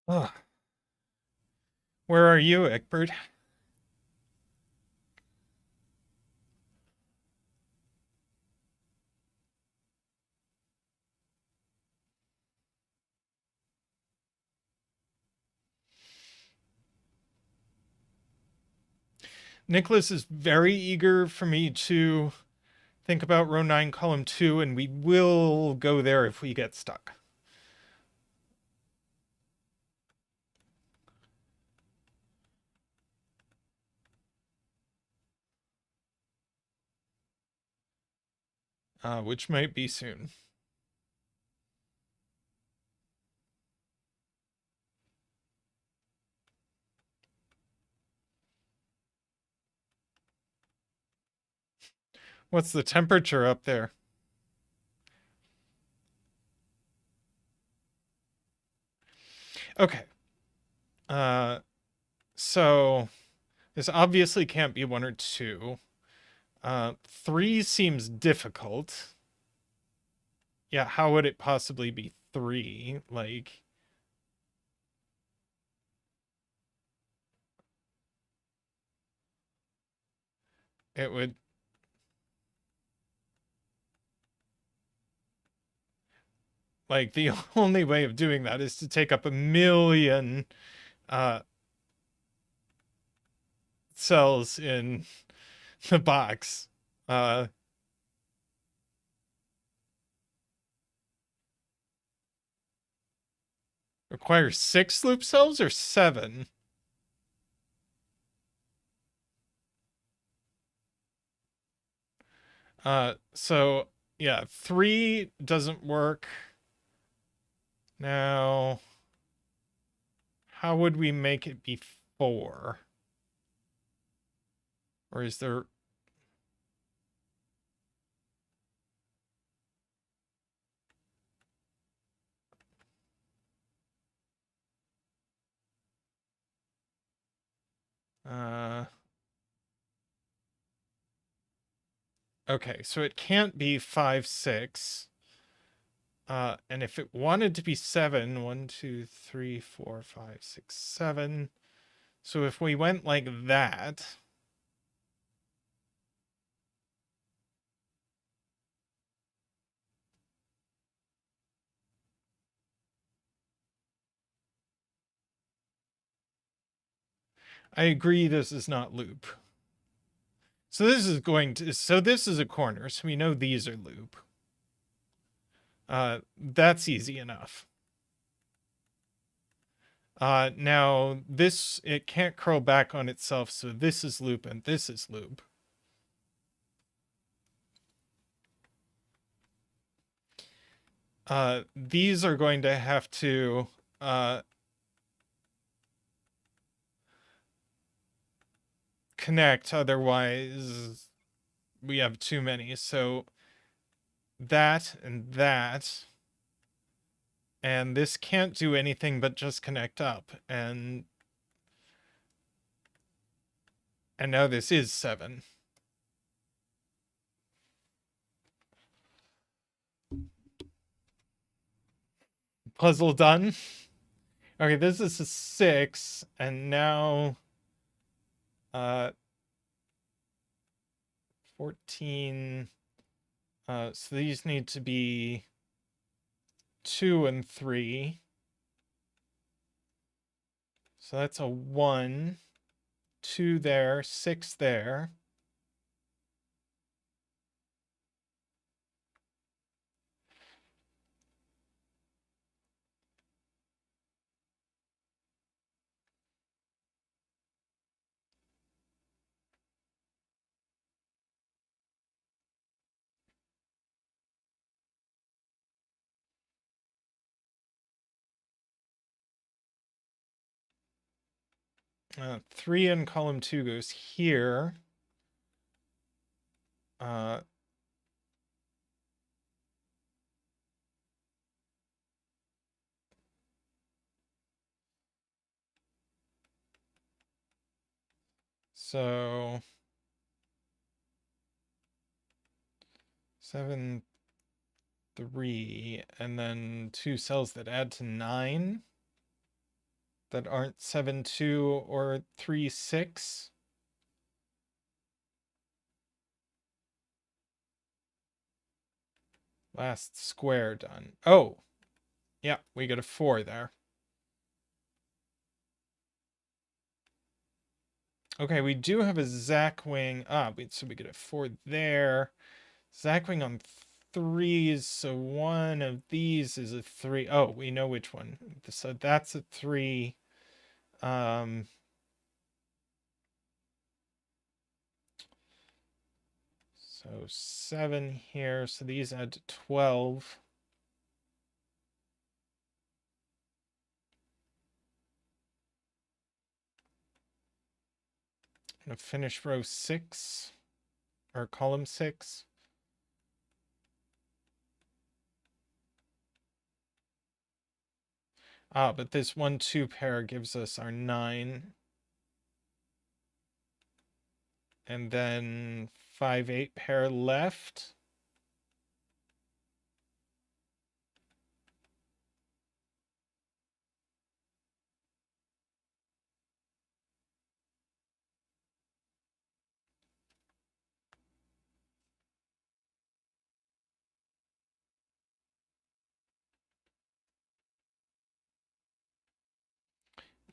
Ugh. Where are you, Egbert? Nicholas is very eager for me to think about row 9, column 2, and we will go there if we get stuck. Which might be soon. What's the temperature up there? Okay. So this obviously can't be 1 or 2. 3 seems difficult. Yeah, how would it possibly be 3? Like, it would... Like, the only way of doing that is to take up 1,000,000 cells in the box. Requires 6 loop cells or 7? So yeah, 3 doesn't work. Now, how would we make it be 4? Or is there... Okay, so it can't be 5, 6. And if it wanted to be 7, 1, 2, 3, 4, 5, 6, 7. So if we went like that... I agree this is not loop. So this is going to... So this is a corner, so we know these are loop. That's easy enough. Now this, it can't curl back on itself, so this is loop and this is loop. These are going to have to connect, otherwise we have too many. So that and that, and this can't do anything but just connect up, and now this is 7. Puzzle done. Okay, this is a 6, and now 14. So these need to be 2 and 3. So that's a 1, 2 there, 6 there. Uh, 3 in column 2 goes here. So 7, 3, and then 2 cells that add to 9 that aren't 7, 2 or 3, 6. Last square done. Oh, yeah, we got a 4 there. Okay, we do have a Zackwing. So we get a 4 there. Zackwing on 3s, so one of these is a 3. Oh, we know which one. So that's a 3. So 7 here, so these add to 12. I'm gonna finish row 6, or column 6. But this 1, 2 pair gives us our 9. And then 5, 8 pair left.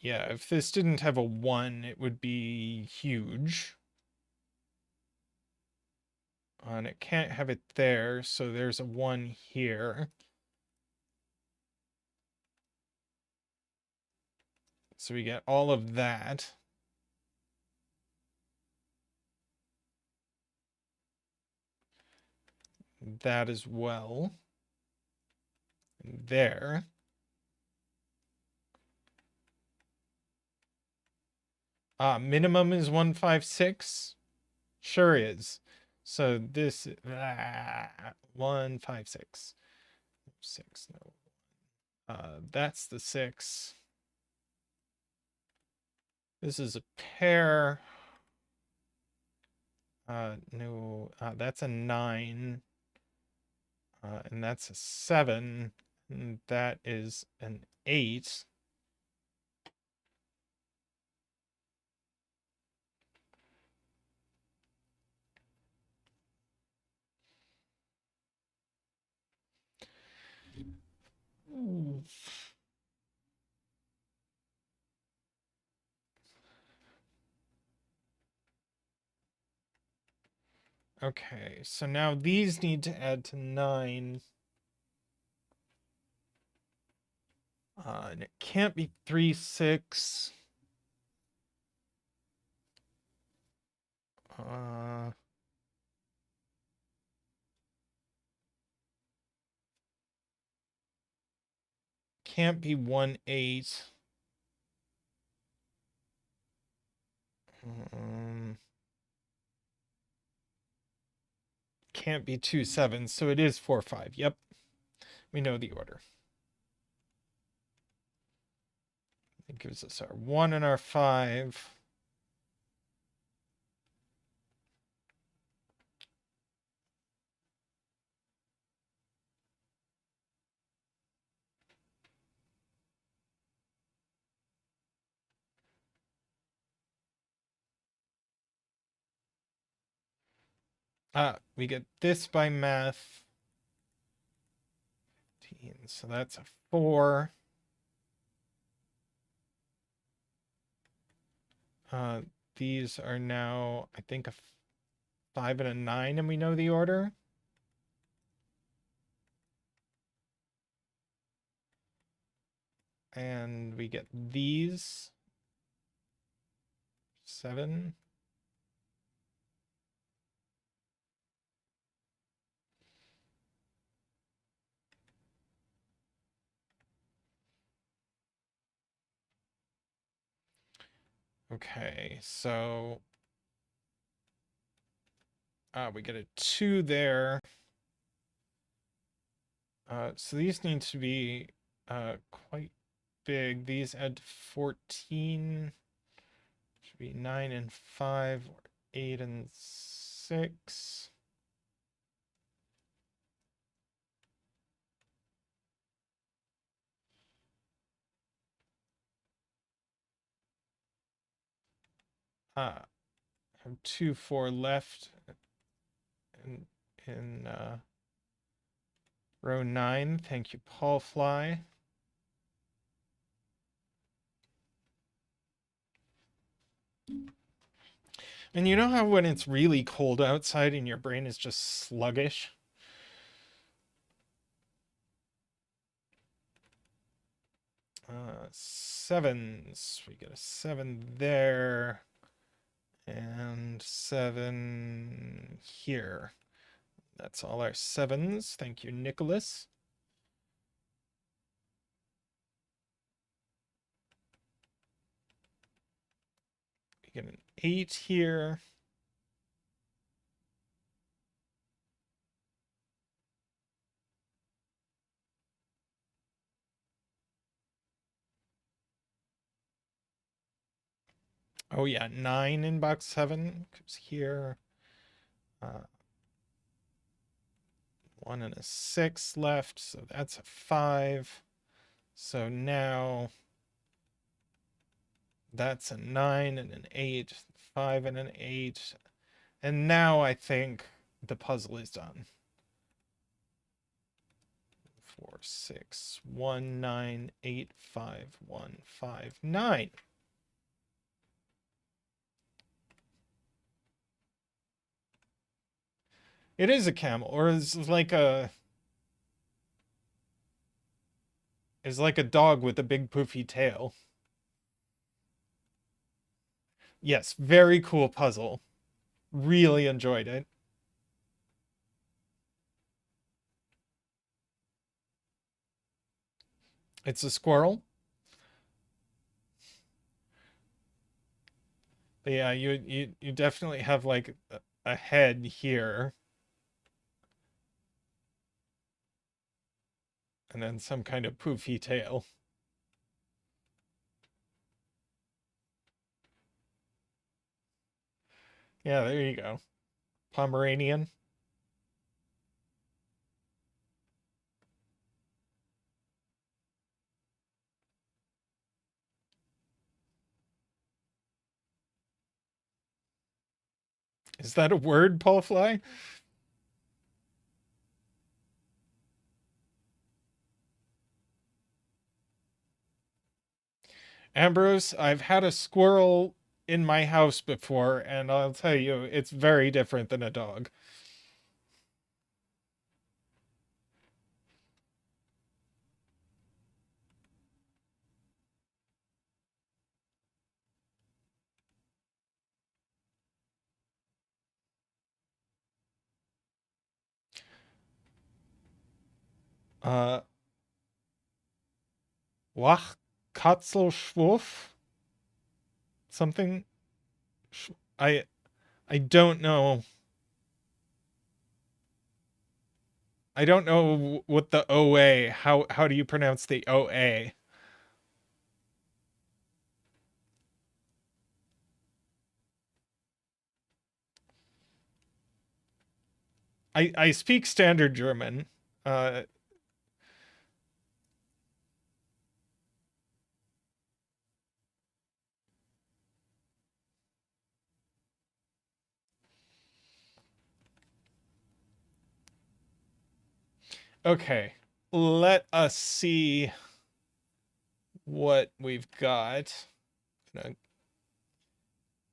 Yeah, if this didn't have a 1, it would be huge. And it can't have it there, so there's a 1 here. So we get all of that. that as well. And there. Minimum is 156. Sure is. So this 156. 6, no. That's the 6. This is a pair. No, that's a 9. And that's a 7. And that is an 8. Ooh. Okay, so now these need to add to 9. And it can't be 3, 6. Can't be 1, 8. Can't be 2, 7. So it is 4, 5. Yep. We know the order. It gives us our 1 and our 5. We get this by math. 15, so that's a 4. These are now, I think, a 5 and a 9, and we know the order. And we get these. 7. Okay, so we get a 2 there. So these need to be quite big. These add to 14. Should be 9 and 5, or 8 and 6. Have 2, 4 left in row 9. Thank you, Paul Fly. And you know how when it's really cold outside and your brain is just sluggish? Sevens. We get a 7 there. And 7 here. That's all our 7s. Thank you, Nicholas. We get an 8 here. Oh yeah, 9 in box 7 comes here. 1 and a 6 left, so that's a 5. So now that's a 9 and an 8, 5 and an 8. And now I think the puzzle is done. 4, 6, 1, 9, 8, 5, 1, 5, 9. It is a camel, or is like a dog with a big poofy tail. Yes, very cool puzzle. Really enjoyed it. It's a squirrel. But yeah, you definitely have like a head here, and then some kind of poofy tail. Yeah, there you go. Pomeranian. Is that a word, Paul Fly? Ambrose, I've had a squirrel in my house before, and I'll tell you, it's very different than a dog. Uh, Wach Katzelschwurf? Something? I I don't know. I don't know what the OA. How do you pronounce the OA? I speak standard German. Uh, okay. Let us see what we've got. Gonna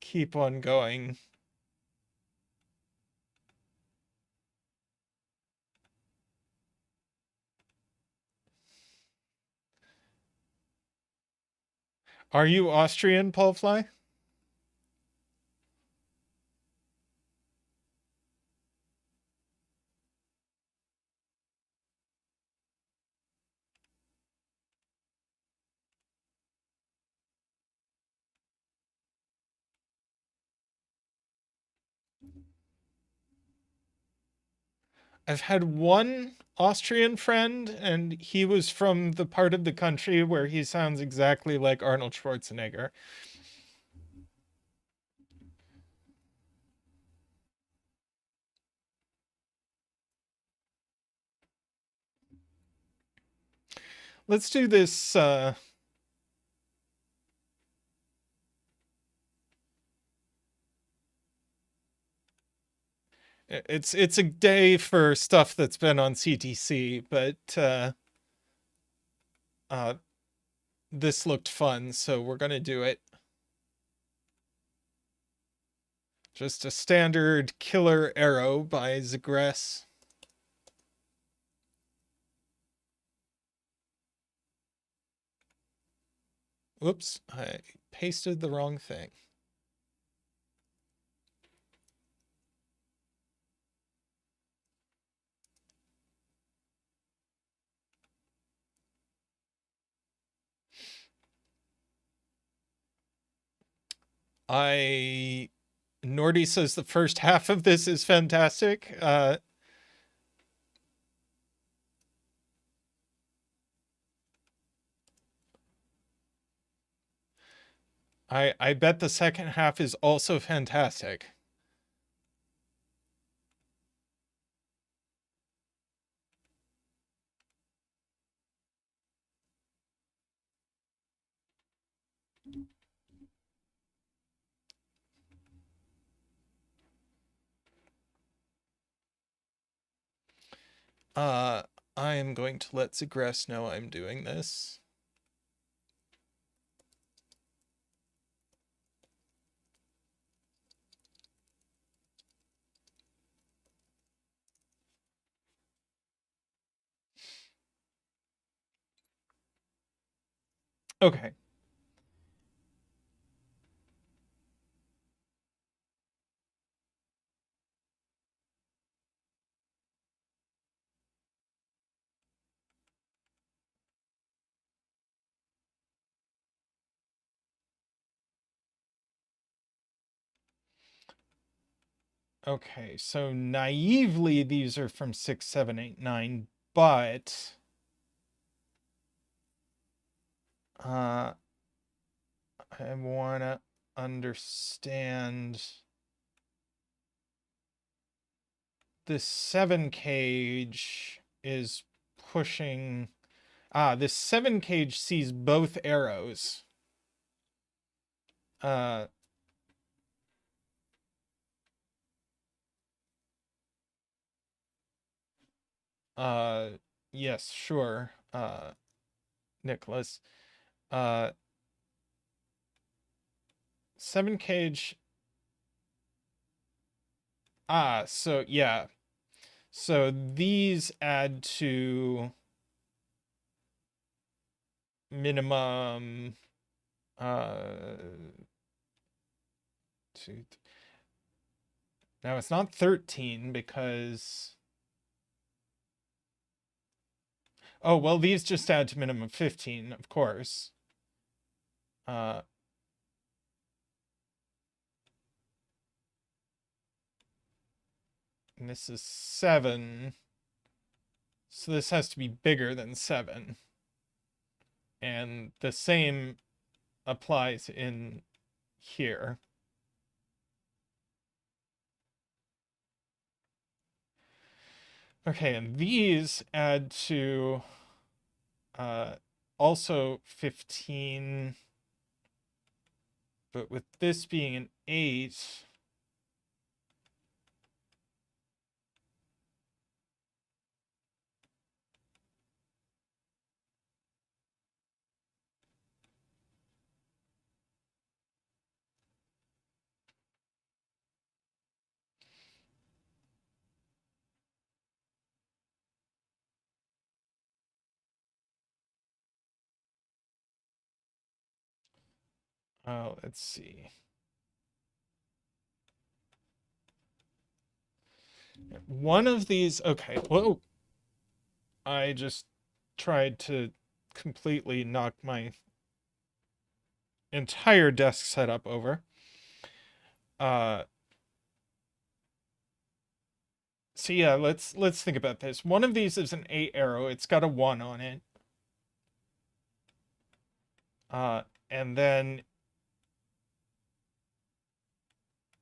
keep on going. Are you Austrian, Paul Fly? I've had one Austrian friend, and he was from the part of the country where he sounds exactly like Arnold Schwarzenegger. Let's do this. It's a day for stuff that's been on CTC, but uh, this looked fun, so we're gonna do it. Just a standard killer arrow by Zagress. Whoops, I pasted the wrong thing. Nordy says the first half of this is fantastic. I bet the second half is also fantastic. Uh, I am going to let Zagress know I'm doing this. Okay. Okay, so naively these are from 6, 7, 8, 9, but I want to understand this 7 cage is pushing. This 7 cage sees both arrows. Uh, uh, yes, sure. Nicholas. Uh, 7 cage. So yeah. So these add to minimum uh two. Now it's not 13 because oh well these just add to minimum 15, of course. Uh and this is 7. So this has to be bigger than 7. And the same applies in here. Okay, and these add to also 15, but with this being an 8, let's see. One of these, okay, whoa. I just tried to completely knock my entire desk setup over. So yeah, let's think about this. One of these is an 8 arrow. It's got a 1 on it. And then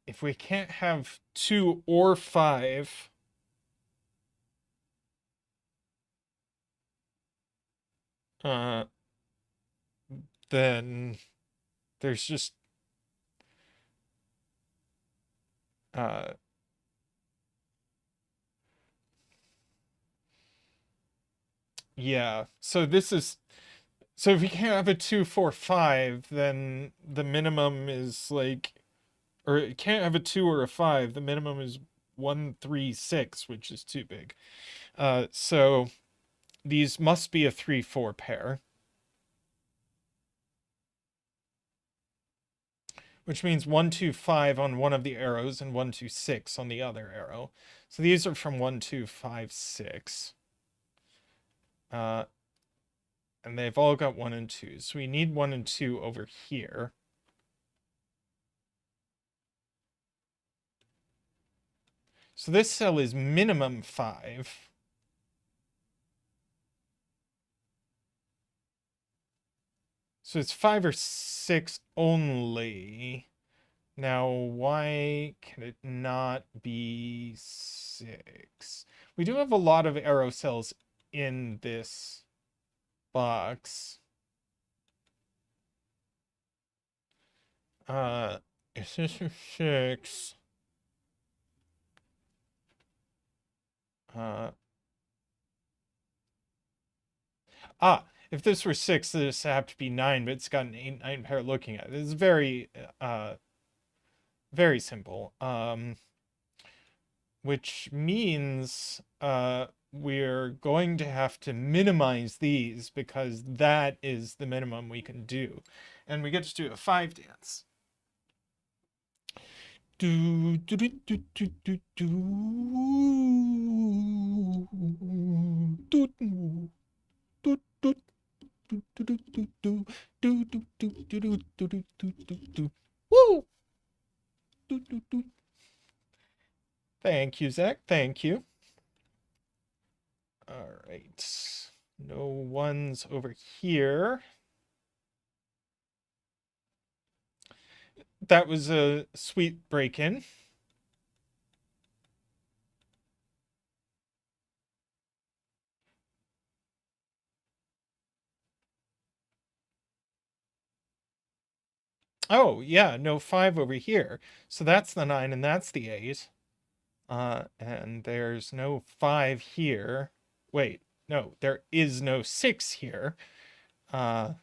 if we can't have 2 or 5, then there's just uh yeah. So this is so if we can't have a 2, 4, 5, then the minimum is like, or it can't have a 2 or a 5. The minimum is 1, 3, 6, which is too big. So these must be a 3, 4 pair. Which means 1, 2, 5 on one of the arrows and 1, 2, 6 on the other arrow. So these are from 1, 2, 5, 6. And they've all got 1 and 2. So we need 1 and 2 over here. So this cell is minimum 5. So it's 5 or 6 only. Now, why can it not be 6? We do have a lot of arrow cells in this box. Is this a 6? If this were 6, this would have to be 9, but it's got an 8, 9 pair looking at it. It's very, very simple. Which means, we're going to have to minimize these because that is the minimum we can do. And we get to do a 5 dance. Do do do do do do do do do do. Woo! Thank you, Zach. Thank you. All right. No ones over here. That was a sweet break-in. Oh, yeah, no 5 over here. So that's the 9 and that's the 8. And there's no 5 here. Wait, no, there is no 6 here. And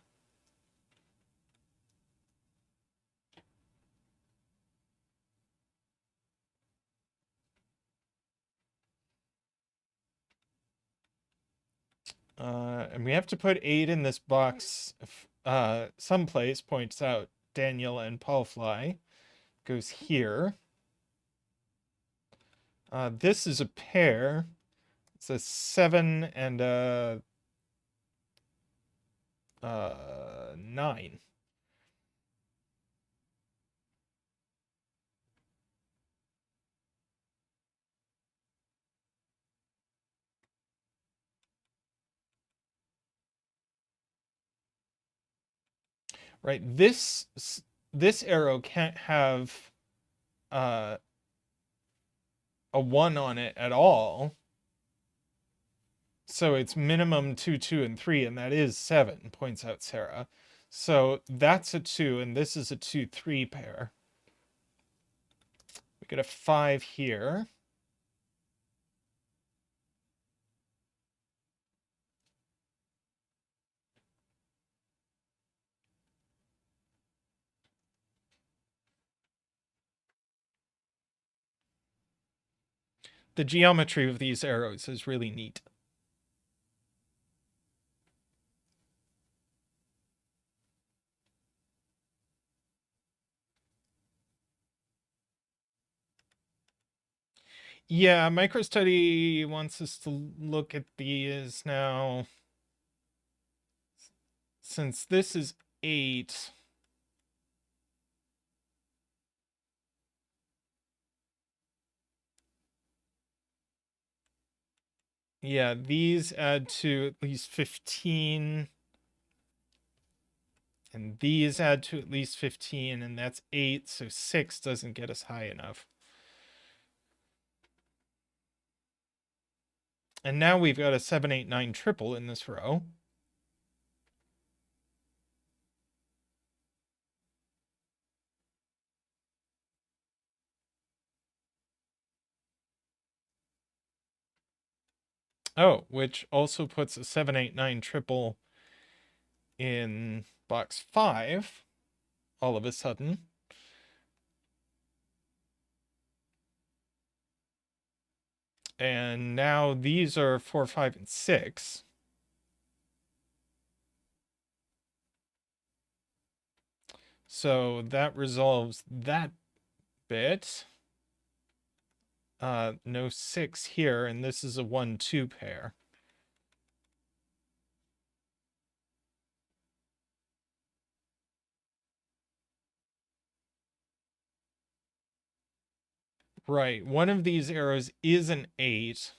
we have to put 8 in this box someplace, points out Daniel and Paul Fly. Goes here. This is a pair. It's a 7 and a 9. Right, this arrow can't have a 1 on it at all. So it's minimum 2, 2, and 3, and that is 7, points out Sarah. So that's a 2, and this is a 2, 3 pair. We get a 5 here. The geometry of these arrows is really neat. Yeah, MicroStudy wants us to look at these now. Since this is 8. Yeah, these add to at least 15. And these add to at least 15, and that's 8, so 6 doesn't get us high enough. And now we've got a 7, 8, 9 triple in this row. Oh, which also puts a 7, 8, 9 triple in box 5 all of a sudden. And now these are 4, 5, and 6. So that resolves that bit. No 6 here, and this is a 1, 2 pair. Right, one of these arrows is an 8.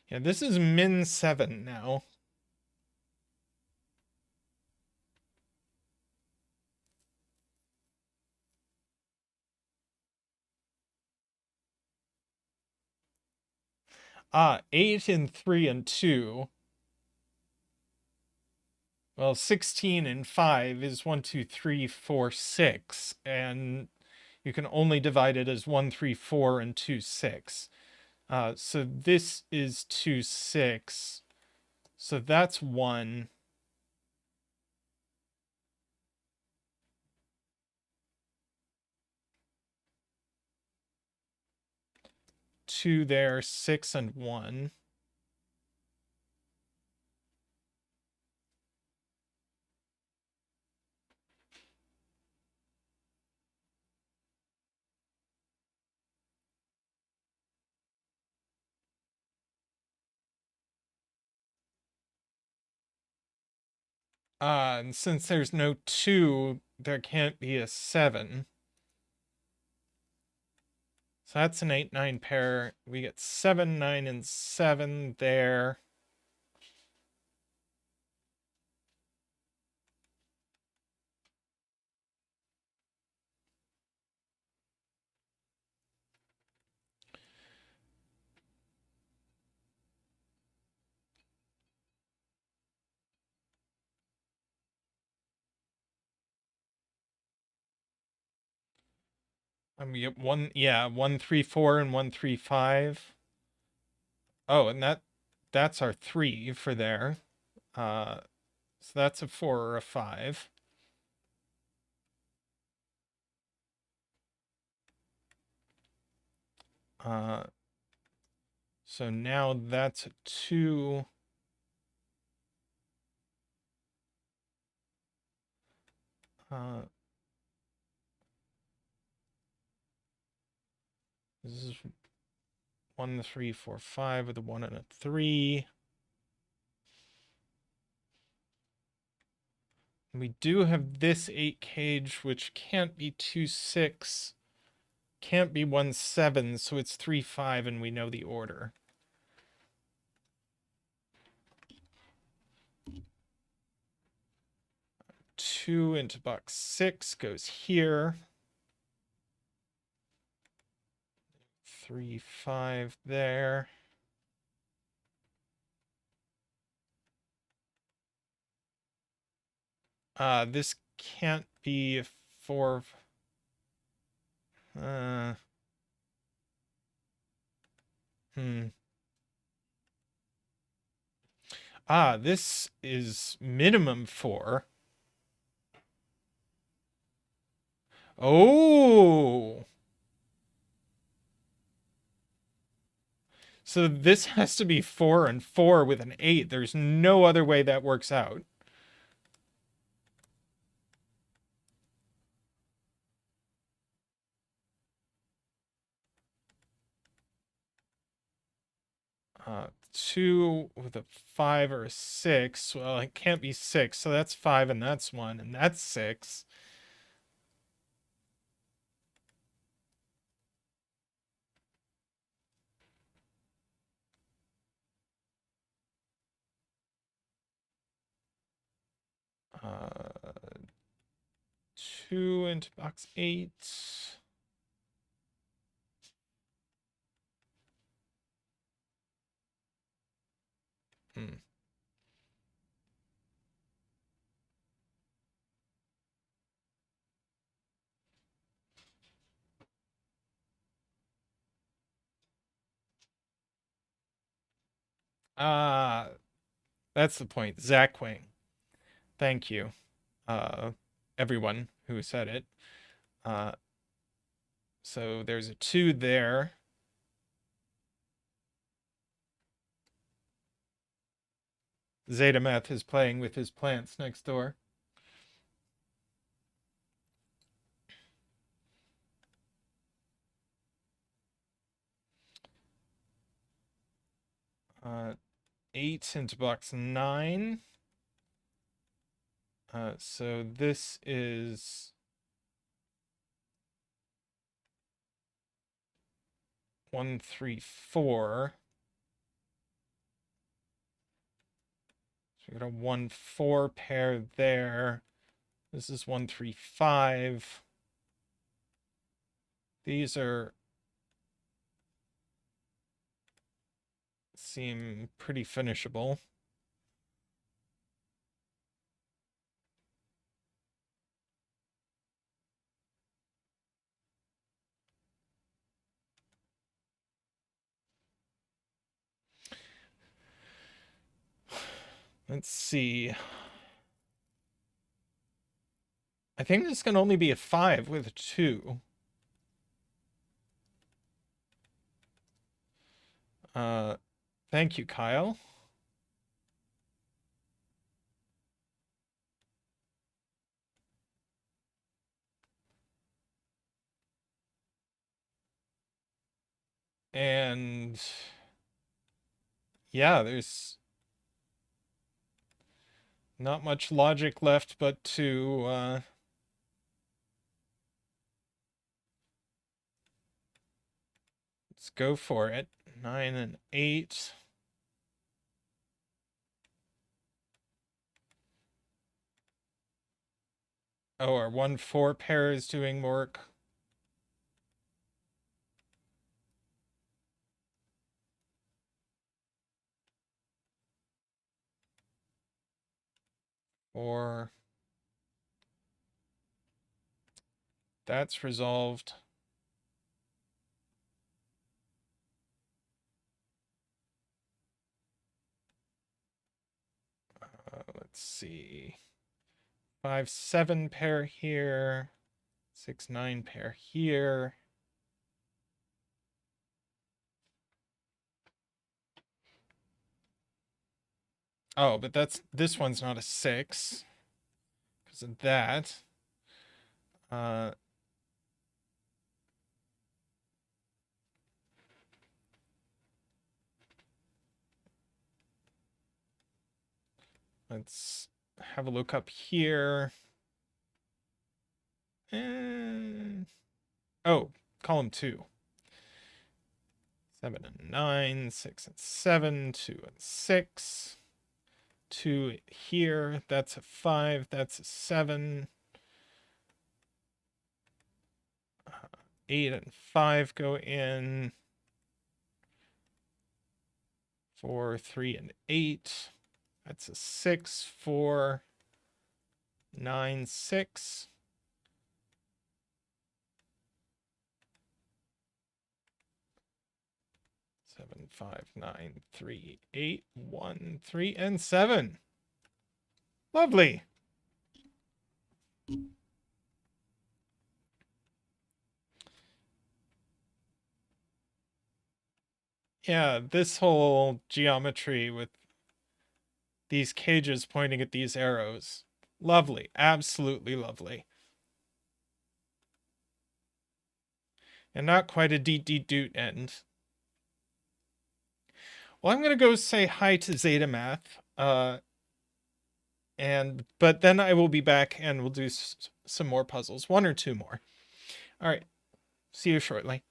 Yeah, this is min 7 now. Ah, 8 and 3 and 2. Well, 16 and 5 is 1, 2, 3, 4, 6. And you can only divide it as 1, 3, 4, and 2, 6. So this is 2, 6. So that's 1. 2 there, 6 and 1. And since there's no 2, there can't be a 7. So that's an 8-9 pair. We get 7, 9, and 7 there. And we get 1, yeah, 1, 3, 4, and 1, 3, 5. Oh, and that's our 3 for there. So that's a 4 or a 5. So now that's a 2. This is 1, 3, 4, 5 with a 1 and a 3. We do have this 8 cage, which can't be 2, 6. Can't be 1, 7, so it's 3, 5, and we know the order. Two into box 6 goes here. 3, 5 there. This can't be 4. This is minimum 4. Oh. So this has to be 4 and 4 with an 8. There's no other way that works out. Uh, 2 with a 5 or a 6. Well, it can't be 6, so that's 5 and that's 1, and that's 6. Uh, 2 into box 8. Hmm. That's the point. Zackwing. Thank you. Everyone who said it. So there's a 2 there. Zeta Meth is playing with his plants next door. Uh, 8 into box 9. So this is 1, 3, 4. So we got a 1, 4 pair there. This is 1, 3, 5. These seem pretty finishable. Let's see. I think this can only be a 5 with a 2. Thank you, Kyle. And yeah, there's Not much logic left but to let's go for it. 9 and 8. Oh, our 1-4 pair is doing work. Or that's resolved. Let's see. 5-7 pair here. 6-9 pair here. Oh, but this one's not a 6 because of that. Let's have a look up here. And oh, column 2. 7 and 9, 6 and 7, 2 and 6. 2 here, that's a 5, that's a 7. 8 and 5 go in. 4, 3 and 8. That's a 6, 4, 9, 6. 7, 5, 9, 3, 8, 1, 3, and 7. Lovely. Yeah, this whole geometry with these cages pointing at these arrows. Lovely. Absolutely lovely. And not quite a deet-deet-doot end. Well, I'm going to go say hi to Zeta Math. But then I will be back and we'll do some more puzzles. 1 or 2 more. All right. See you shortly.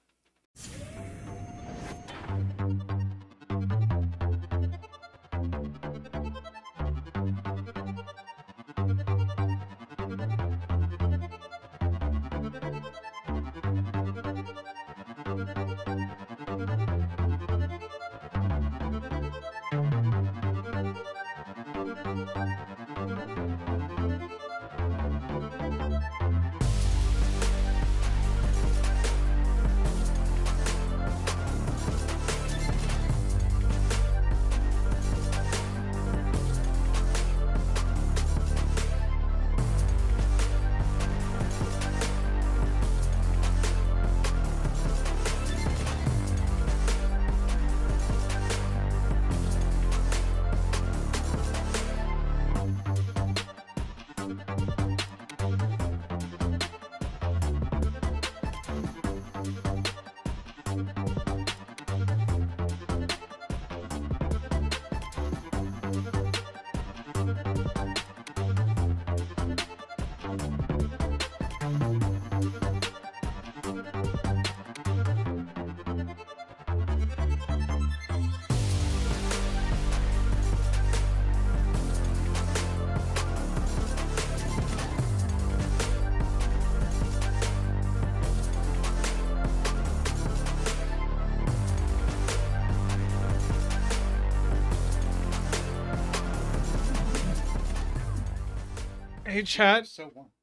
Hey chat,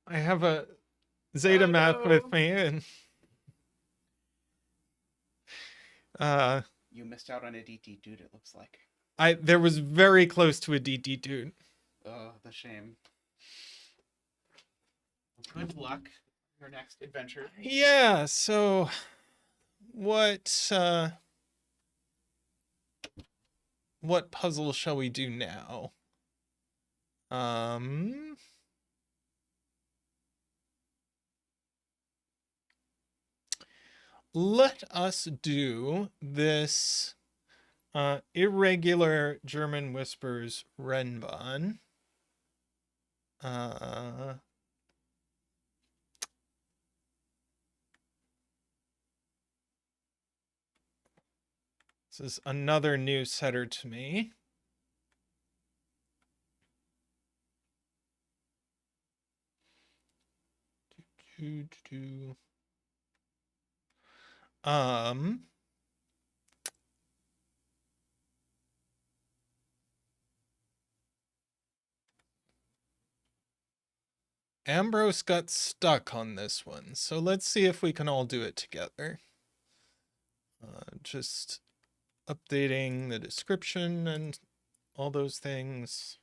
I have a Zeta Math with me, and you missed out on a DT dude. It looks like there was very close to a DT dude. Oh, the shame. Good luck. Your next adventure. Yeah. So, what puzzle shall we do now? Let us do this Irregular German Whispers Renbahn. Uh, this is another new setter to me. Um, Ambrose got stuck on this one, so let's see if we can all do it together. Just updating the description and all those things.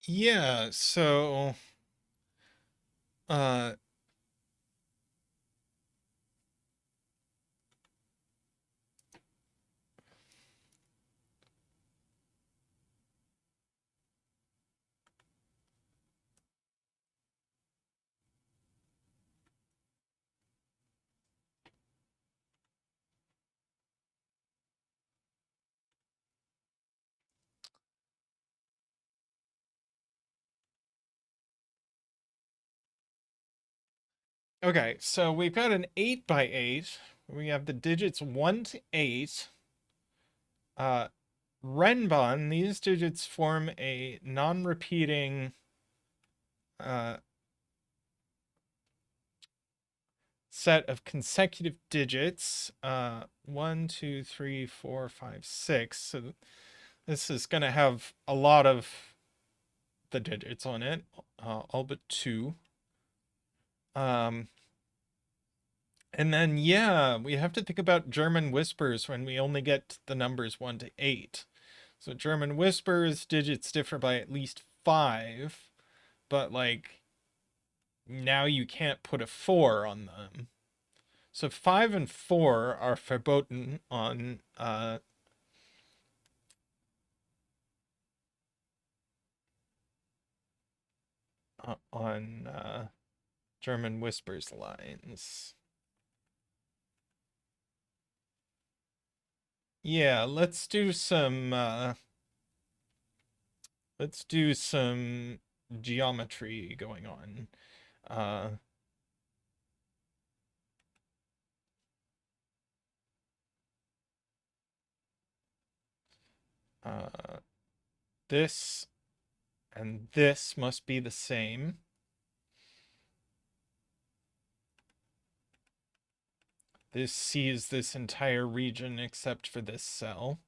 Yeah, so uh okay, so we've got an 8x8. We have the digits 1 to 8. Renbon, these digits form a non-repeating set of consecutive digits. 1, 2, 3, 4, 5, 6. So this is going to have a lot of the digits on it, all but 2. And then, yeah, we have to think about German whispers when we only get the numbers 1 to 8. So German whispers, digits differ by at least 5, but like now you can't put a 4 on them. So 5 and 4 are verboten on German whispers lines. Yeah, let's do some geometry going on. Uh this and this must be the same. This sees this entire region except for this cell.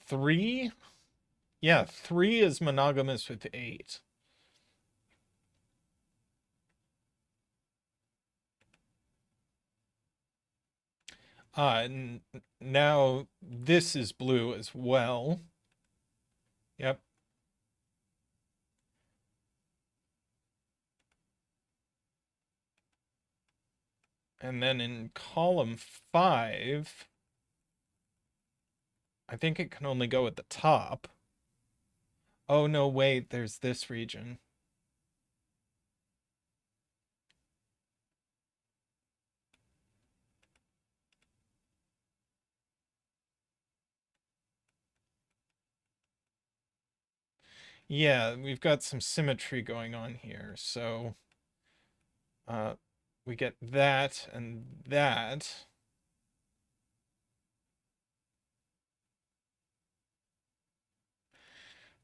Three? Yeah, 3 is monogamous with 8. Now this is blue as well. Yep. And then in column 5, I think it can only go at the top. Oh, no, wait, there's this region. Yeah, we've got some symmetry going on here. So we get that and that.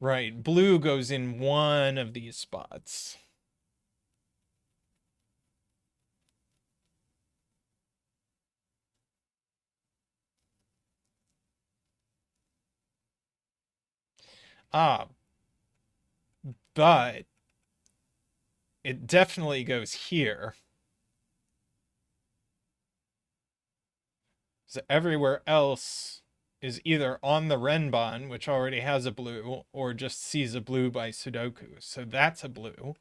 Right, blue goes in one of these spots. Ah, but it definitely goes here. So everywhere else is either on the Renbon, which already has a blue, or just sees a blue by Sudoku. So that's a blue.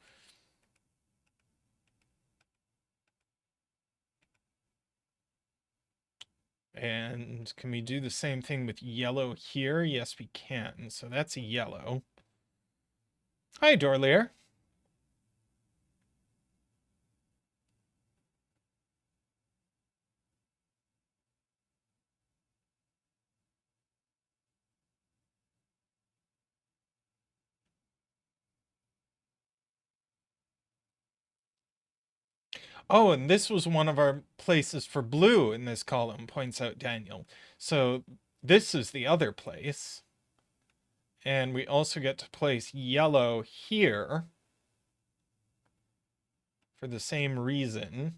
And can we do the same thing with yellow here? Yes, we can. So that's a yellow. Hi, Dorlier. Oh, and this was one of our places for blue in this column, points out Daniel. So this is the other place. And we also get to place yellow here for the same reason.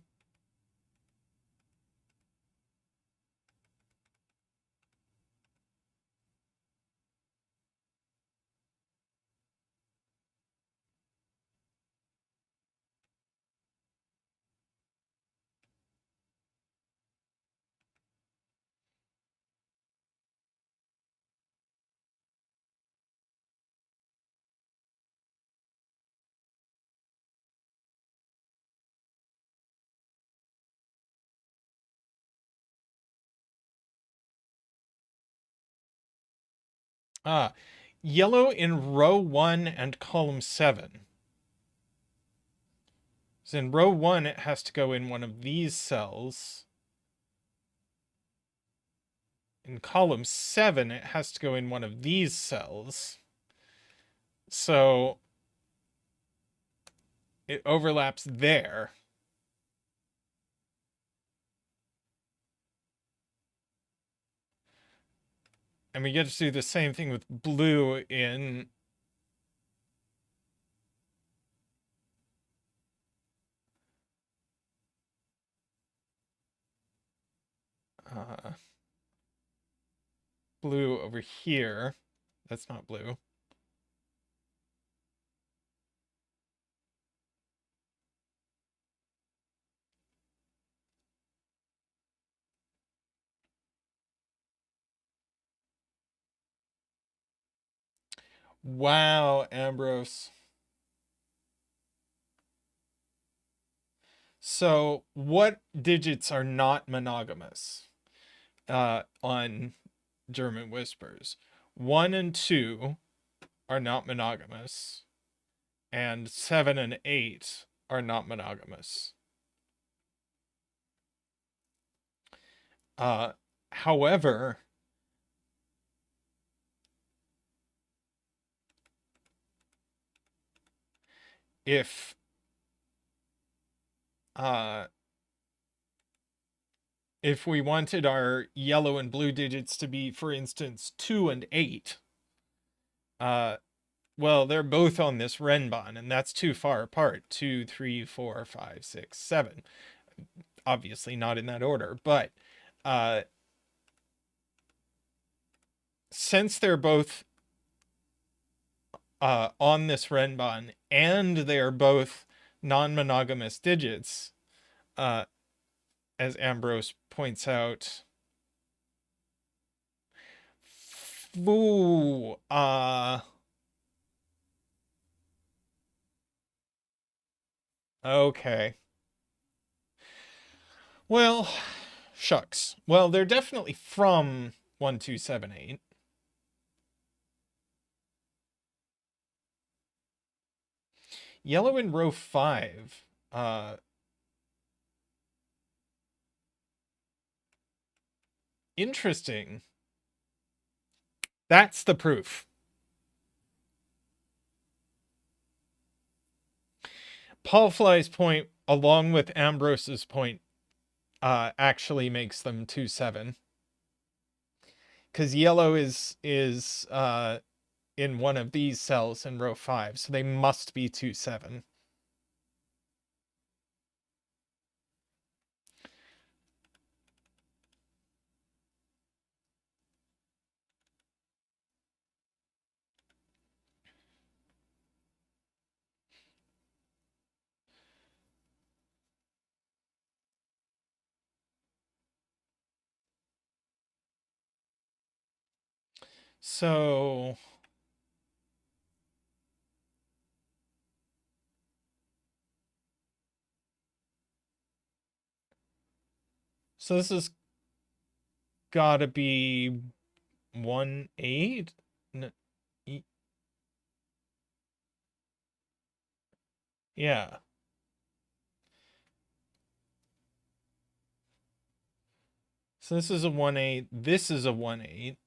Ah, yellow in row 1 and column 7. So in row 1, it has to go in one of these cells. In column 7, it has to go in one of these cells. So it overlaps there. And we get to do the same thing with blue in blue over here. That's not blue. Wow, Ambrose. So what digits are not monogamous on German Whispers? 1 and 2 are not monogamous, and 7 and 8 are not monogamous. However, if we wanted our yellow and blue digits to be, for instance, 2 and 8, well, they're both on this Renbon, and that's too far apart. 2, 3, 4, 5, 6, 7. Obviously not in that order, but since they're both on this Renbon and they are both non-monogamous digits, as Ambrose points out. Ooh, okay. Well, shucks. Well, they're definitely from 1278. Yellow in row 5. Interesting. That's the proof. Paul Fly's point, along with Ambrose's point, actually makes them 2-7. Because yellow is in one of these cells in row 5, so they must be 2-7. So this has gotta be 1/8? No, yeah. So this is a 1/8. This is a 1/8.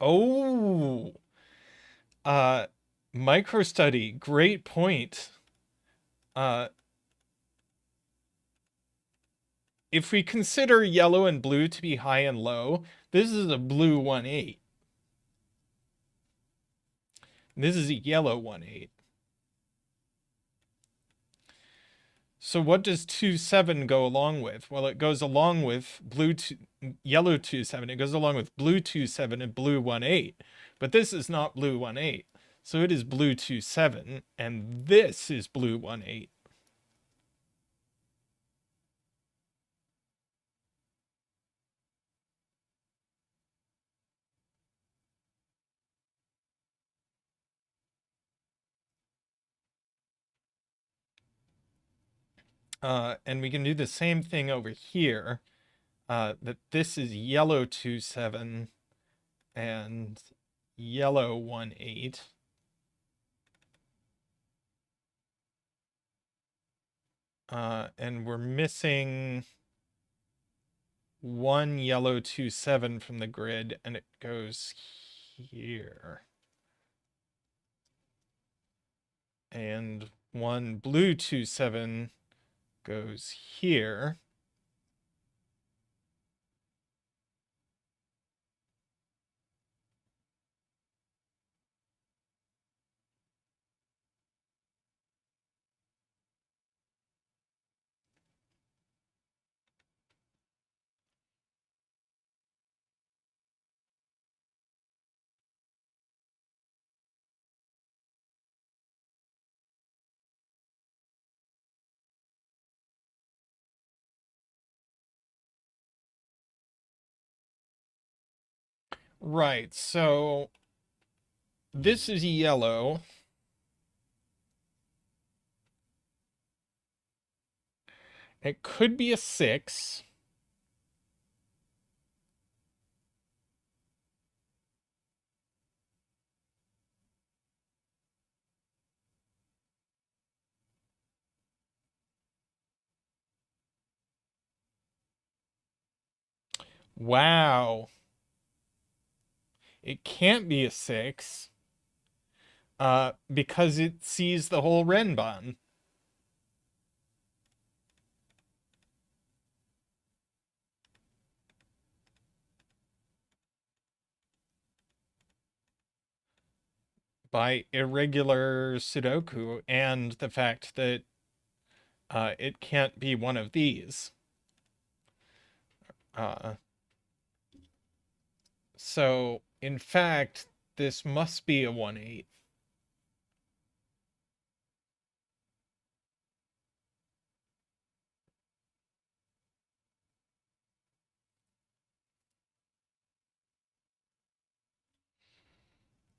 Oh, uh, micro study. Great point. If we consider yellow and blue to be high and low, this is a blue 1/8. This is a yellow 1/8. So what does 2/7 go along with? Well, it goes along with yellow 2/7. It goes along with blue 2/7 and blue 1/8. But this is not blue 1/8. So it is blue 2/7, and this is blue 1/8. And we can do the same thing over here. That this is yellow 2/7 and yellow 1/8. And we're missing one yellow 2/7 from the grid, and it goes here. And one blue 2/7 goes here. Right, so this is yellow. It could be a 6. Wow. It can't be a 6. Because it sees the whole Renbon. By irregular Sudoku and the fact that it can't be one of these. So, in fact, this must be a 1/8.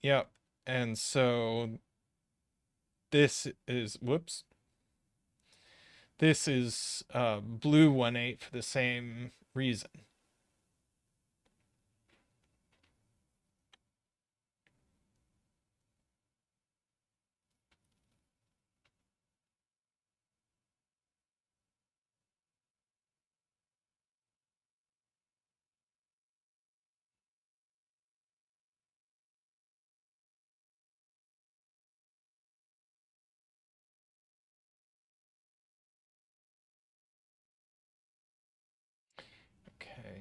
Yep. And so this is, whoops. This is blue 1/8 for the same reason. Okay.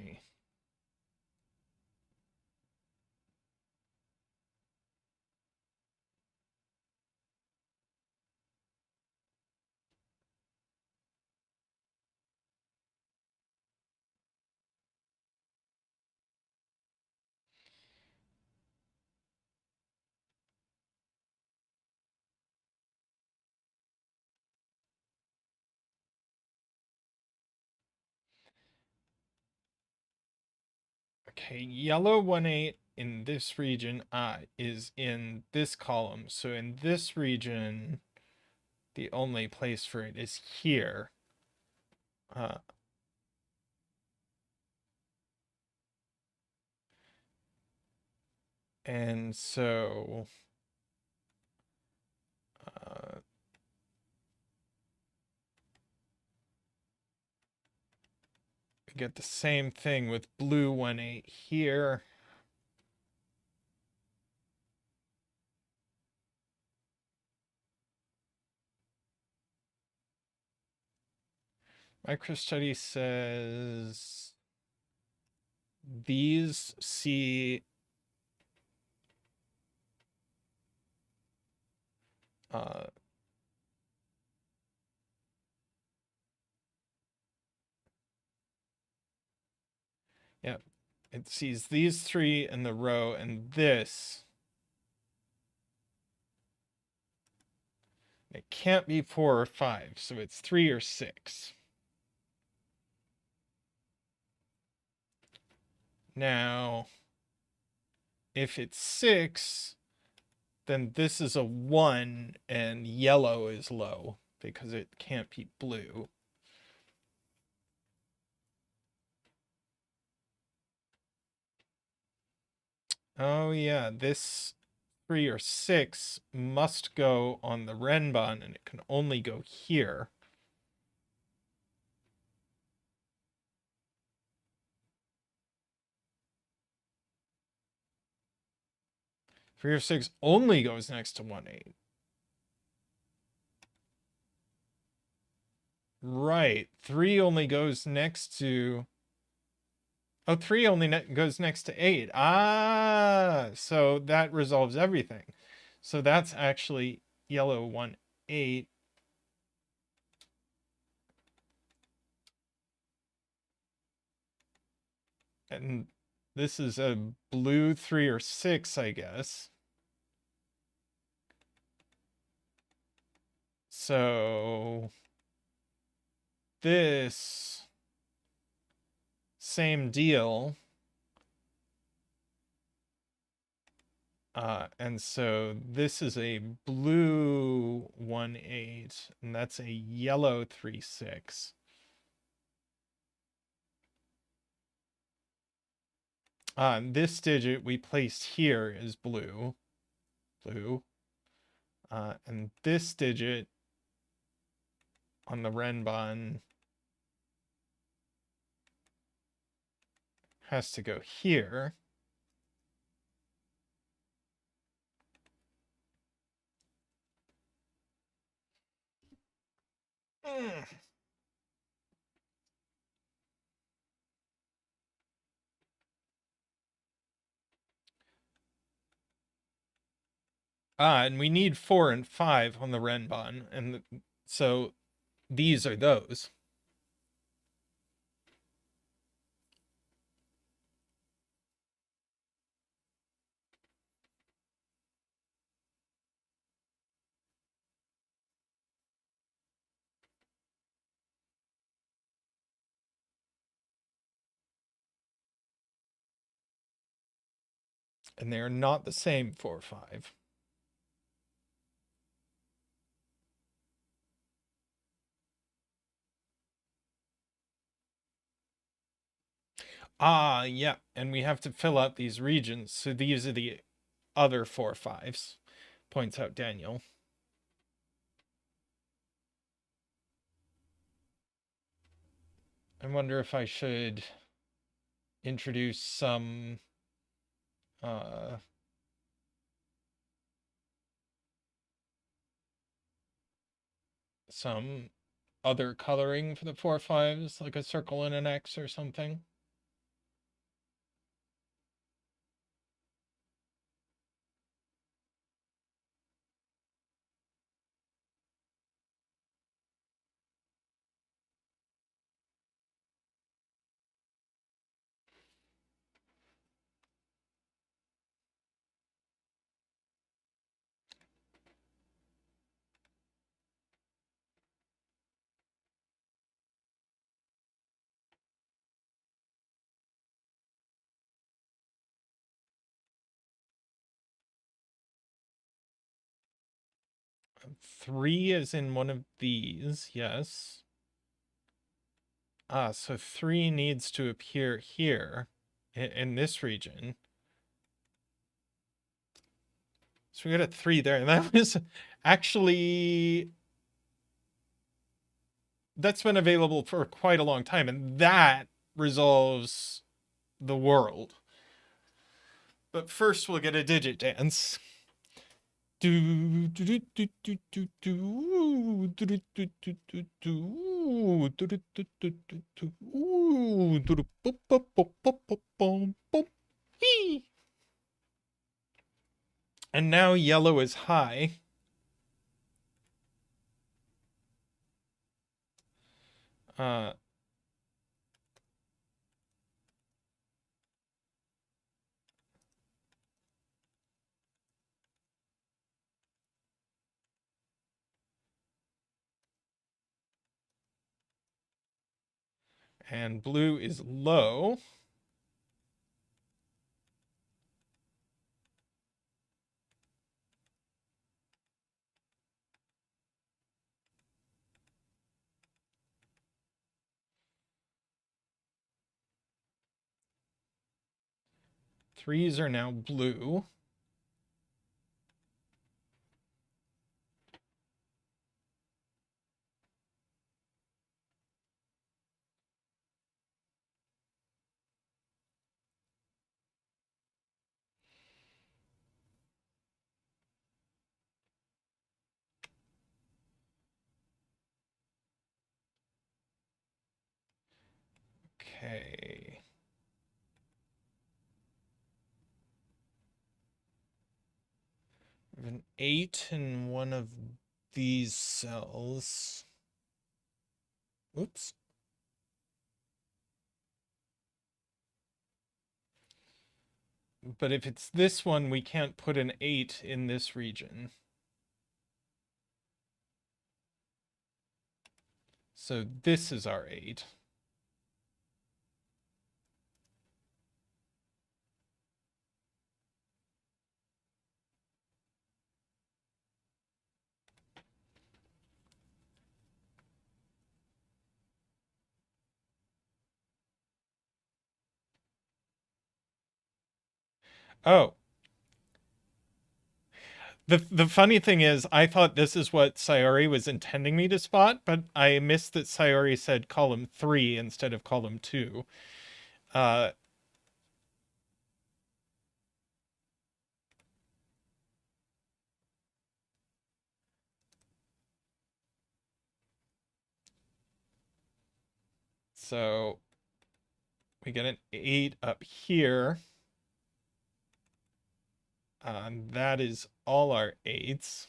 Okay, yellow 1-8 in this region is in this column. So in this region, the only place for it is here. And so we get the same thing with blue 1-8 here. Microstudy says these see yeah, it sees these three in the row and this. It can't be 4 or 5, so it's 3 or 6. Now, if it's 6, then this is a 1 and yellow is low because it can't be blue. Oh yeah, this 3 or 6 must go on the Renbon and it can only go here. Three or 6 only goes next to 1-8. Right. 3 only goes next to... Oh, 3 only goes next to 8. Ah, so that resolves everything. So that's actually yellow 1-8. And this is a blue 3 or 6, I guess. So this same deal. And so this is a blue 1-8, and that's a yellow 3-6. This digit we placed here is blue. And this digit on the Renbon has to go here. And we need 4 and 5 on the Renbon, and so these are those. And they are not the same 4 or 5. Yeah, and we have to fill out these regions. So these are the other 4 5s, points out Daniel. I wonder if I should introduce some other coloring for the 4 5s, like a circle and an X or something. 3 is in one of these, yes. So 3 needs to appear here in this region. So we got a 3 there, and that was actually, that's been available for quite a long time, and that resolves the world. But first we'll get a digit dance. Do do do do do do do do do do do do do do do do do do do do pop pop pop pop pop pop pop. And now yellow is high. And blue is low. Threes are now blue. Okay. We have an 8 in one of these cells. Oops. But if it's this one, we can't put an 8 in this region. So this is our 8. Oh. The funny thing is, I thought this is what Sayori was intending me to spot, but I missed that Sayori said column 3 instead of column 2. So we get an 8 up here. That is all our 8s.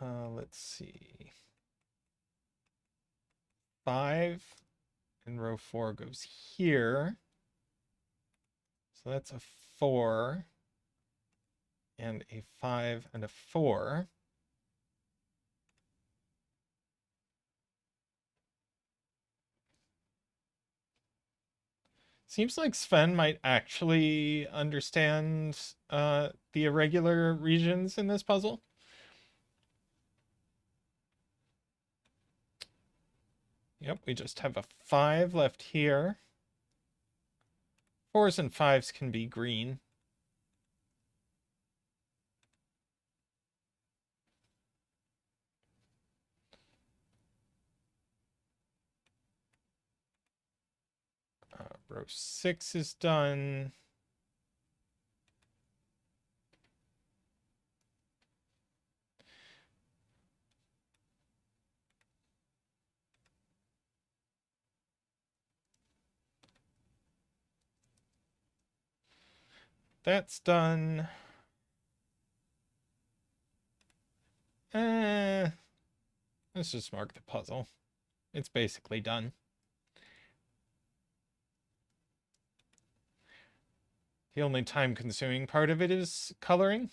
Let's see. 5 in row 4 goes here. So that's a 4 and a 5 and a 4. Seems like Sven might actually understand the irregular regions in this puzzle. Yep, we just have a 5 left here. 4s and 5s can be green. Row 6 is done. That's done. Let's just mark the puzzle. It's basically done. The only time-consuming part of it is coloring.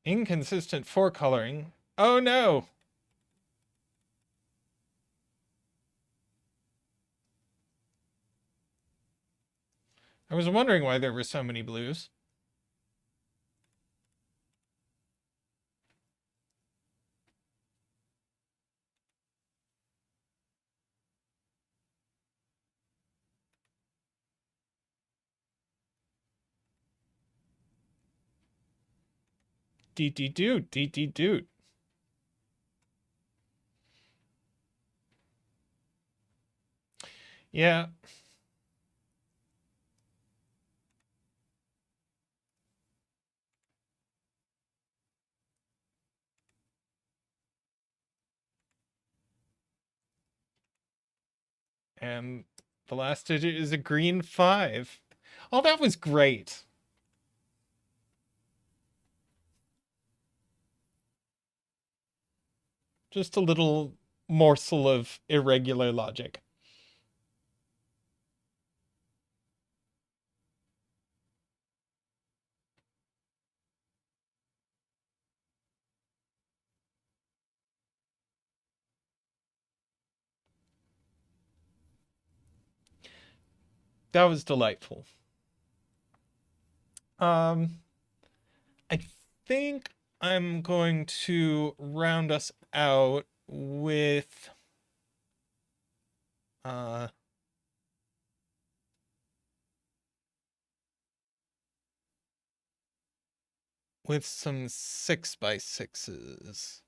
Inconsistent forecoloring. Oh no! I was wondering why there were so many blues. Deet deet doot, deet deet doot. Yeah. And the last digit is a green 5. Oh, that was great. Just a little morsel of irregular logic. That was delightful. I think I'm going to round us out uh with some 6x6s.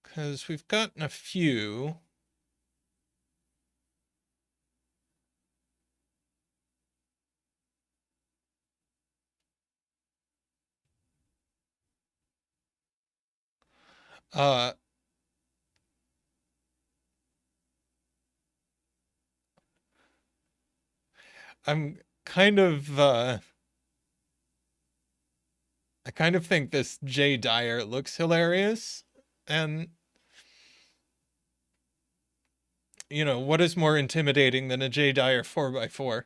Because we've gotten a few. Uh, I'm kind of I kind of think this J Dyer looks hilarious. And you know, what is more intimidating than a J Dyer 4x4?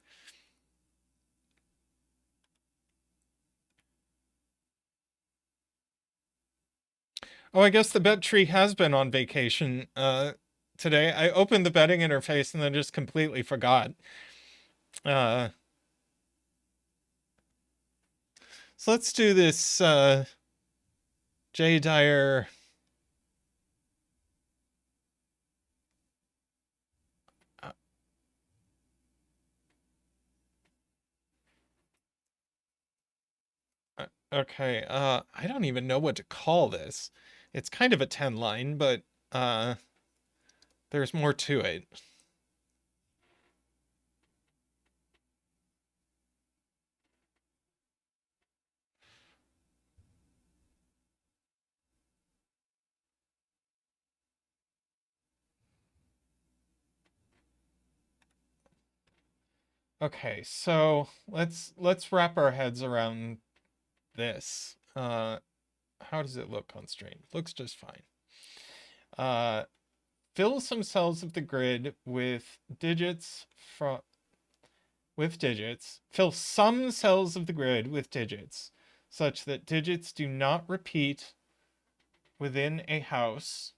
Oh, I guess the bet tree has been on vacation today. I opened the betting interface and then just completely forgot. So let's do this J Dyer. Okay, I don't even know what to call this. It's kind of a 10 line, but there's more to it. Okay, so let's wrap our heads around this. How does it look on stream? Looks just fine. Fill some cells of the grid with digits from Fill some cells of the grid with digits, such that digits do not repeat within a house,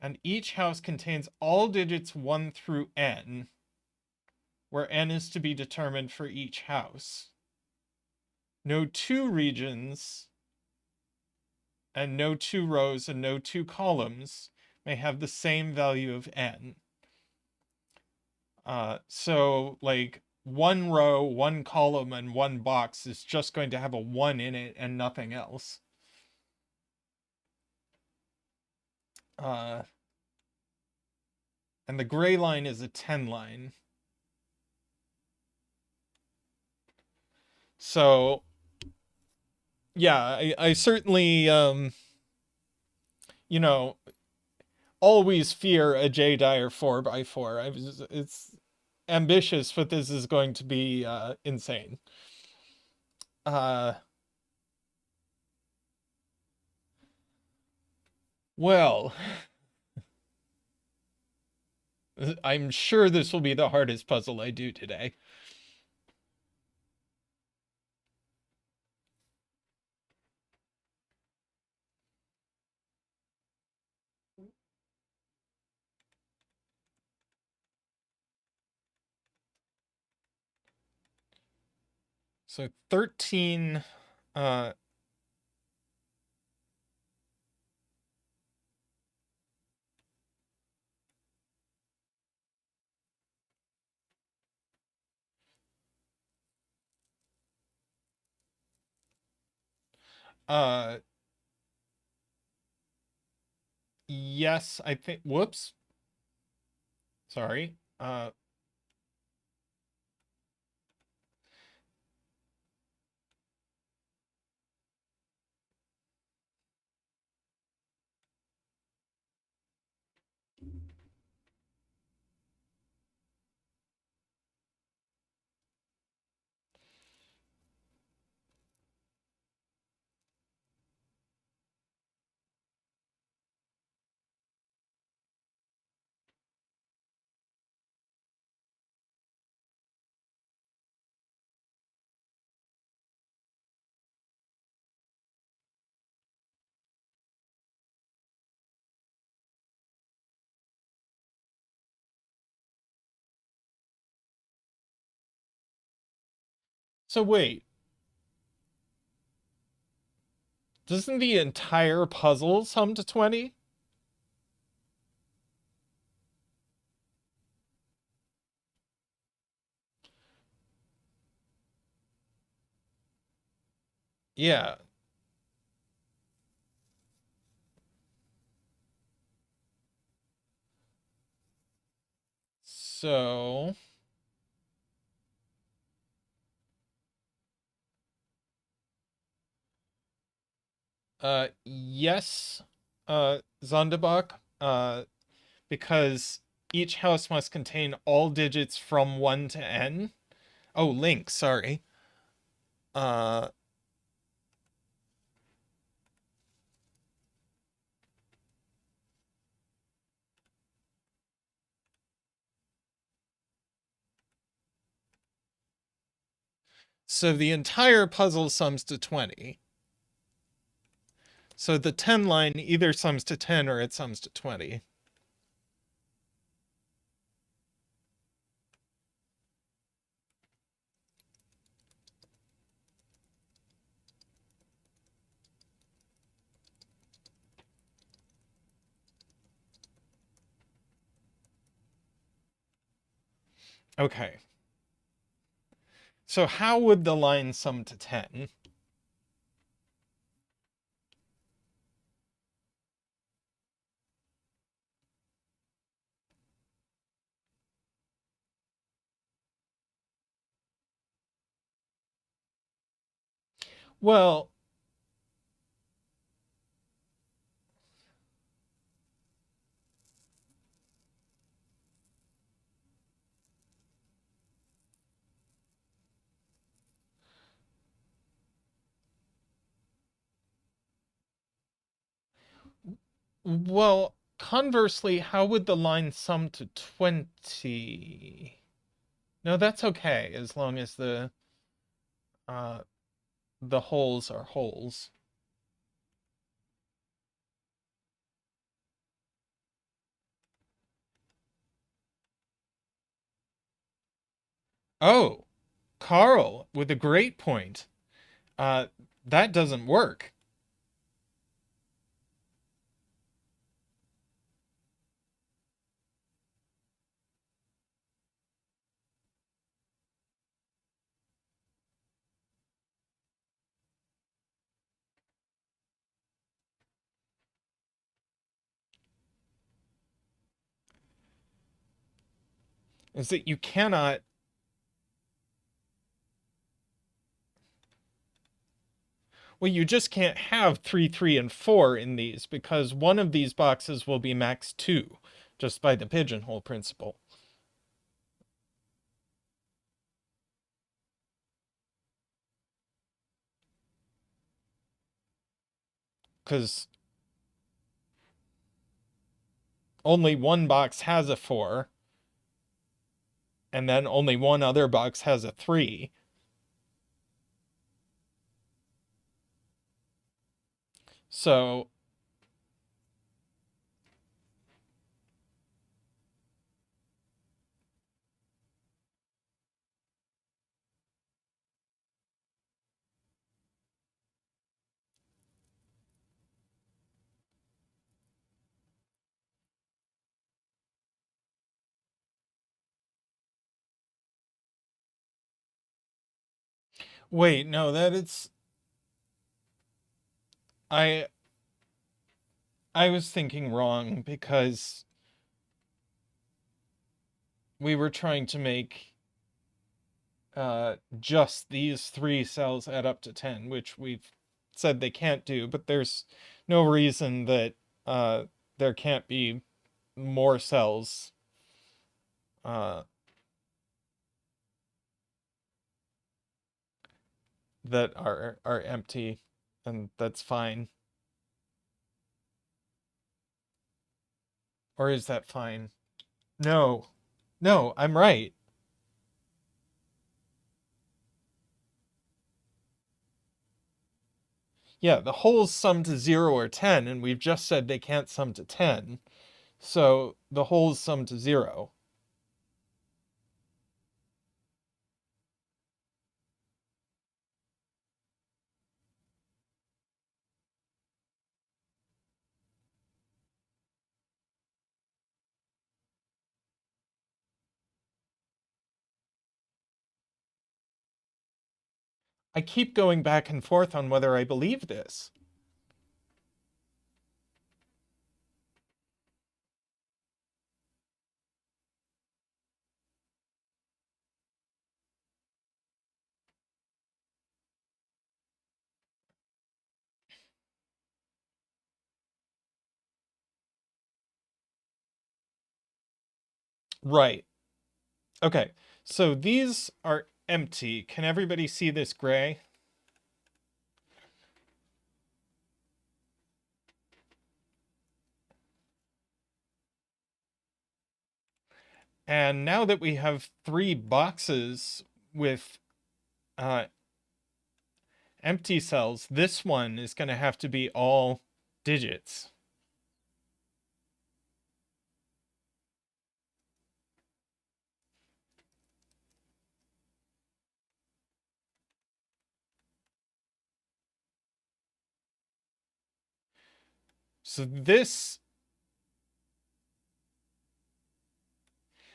and each house contains all digits 1 through n, where n is to be determined for each house. No two regions and no two rows and no two columns may have the same value of n. So like one row, one column, and one box is just going to have a 1 in it and nothing else. And the gray line is a 10 line. So yeah, I certainly you know, always fear a J Dyer 4x4. It's ambitious, but this is going to be insane. Well, I'm sure this will be the hardest puzzle I do today. So 13, uh, uh, yes, I think, whoops, sorry. So wait, doesn't the entire puzzle sum to 20? Yeah. So, yes, Zonderbach, because each house must contain all digits from 1 to n. Oh, Link, sorry. Uh, so the entire puzzle sums to 20. So the 10 line either sums to 10 or it sums to 20. Okay. So how would the line sum to 10? Well, well, conversely, how would the line sum to 20? No, that's okay as long as uh the holes are holes. Oh, Carl with a great point. Uh that doesn't work. Is that you cannot. Well, you just can't have 3, 3, and 4 in these because one of these boxes will be max 2 just by the pigeonhole principle. Because only one box has a 4, and then only one other box has a 3. So, Wait, no, that it's... I was thinking wrong because we were trying to make just these 3 cells add up to 10, which we've said they can't do, but there's no reason that there can't be more cells uh, that are empty, and that's fine. Or is that fine? No. No, I'm right. Yeah, the holes sum to 0 or 10, and we've just said they can't sum to 10. So the holes sum to 0. I keep going back and forth on whether I believe this. Right. Okay. So these are empty. Can everybody see this gray? And now that we have 3 boxes with empty cells, this one is going to have to be all digits. So this...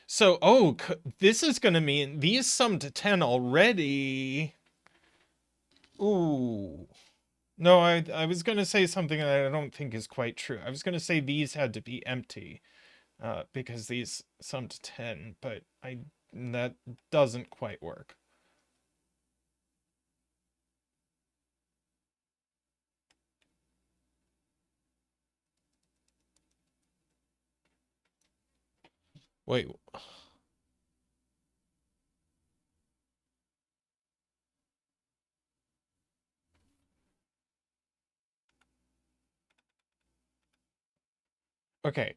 So, oh, this is going to mean these sum to 10 already. Ooh. No, I was going to say something that I don't think is quite true. I was going to say these had to be empty because these sum to 10, but that doesn't quite work. Wait. Okay.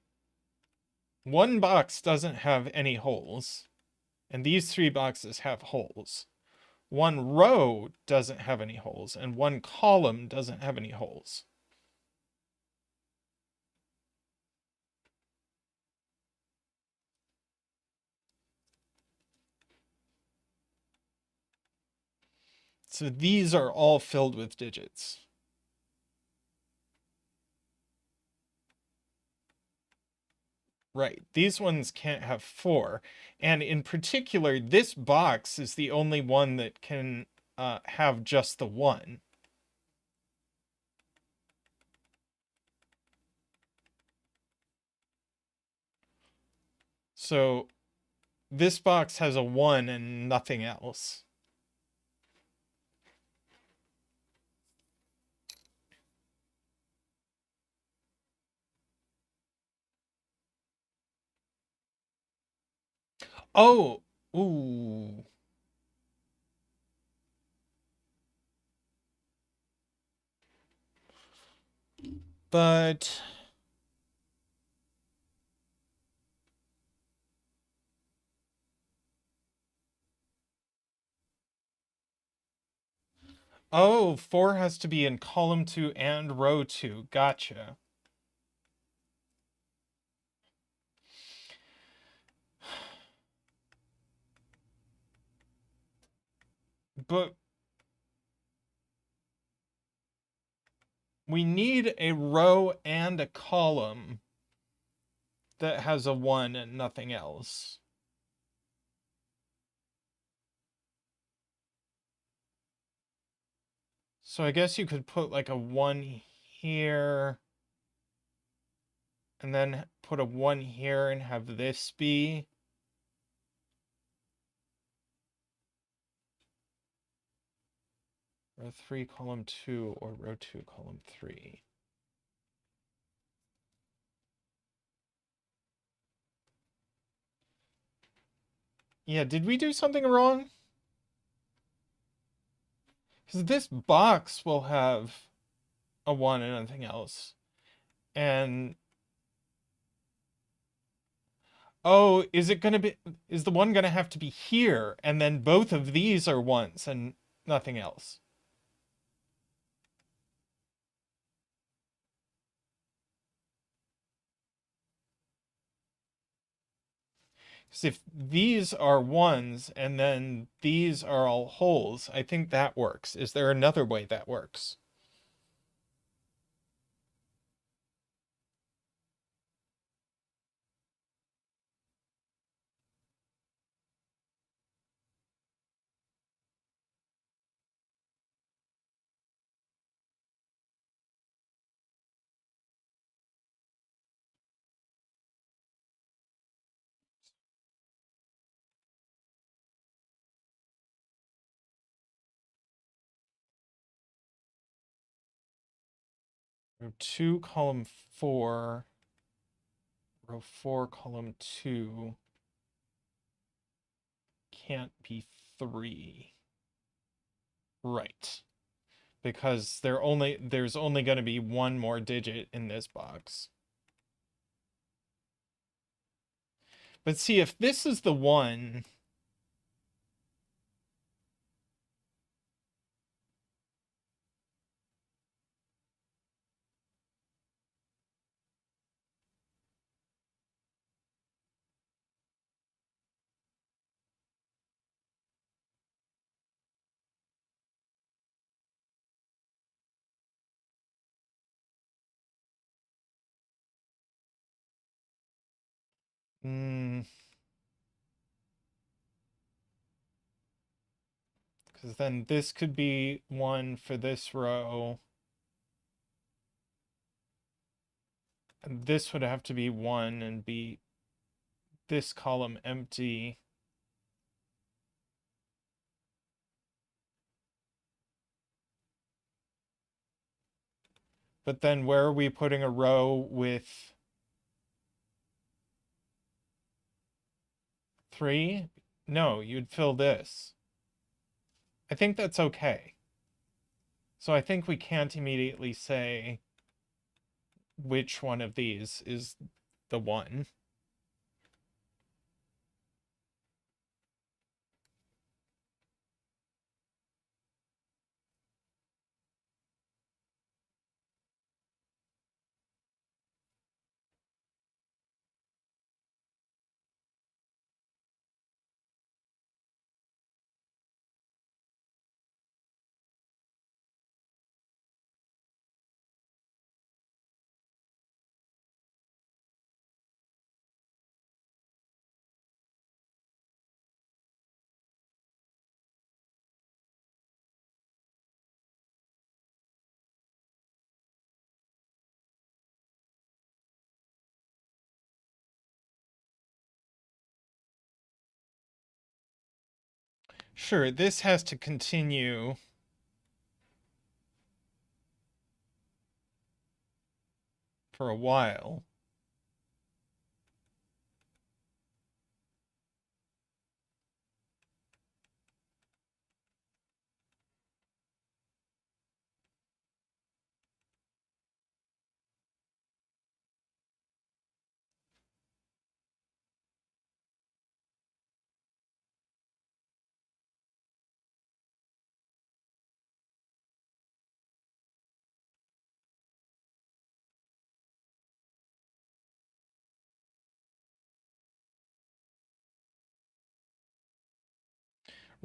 One box doesn't have any holes, and these 3 boxes have holes. One row doesn't have any holes, and one column doesn't have any holes. So these are all filled with digits. Right, these ones can't have 4. And in particular, this box is the only one that can have just the 1. So this box has a 1 and nothing else. Oh, ooh. But oh, 4 has to be in column 2 and row 2. Gotcha. But we need a row and a column that has a 1 and nothing else. So I guess you could put like a 1 here, and then put a 1 here and have this be row 3, column 2, or row 2, column 3. Yeah, did we do something wrong? Because this box will have a 1 and nothing else. And oh, is the 1 gonna have to be here? And then both of these are 1s and nothing else. Because if these are 1s and then these are all holes, I think that works. Is there another way that works? Row 2, column 4. Row 4, column 2 can't be 3. Right. Because there's only going to be 1 more digit in this box. But see, if this is the 1, because then this could be 1 for this row. And this would have to be 1 and be this column empty. But then where are we putting a row with 3? No, you'd fill this. I think that's okay. So I think we can't immediately say which one of these is the 1. Sure, this has to continue for a while.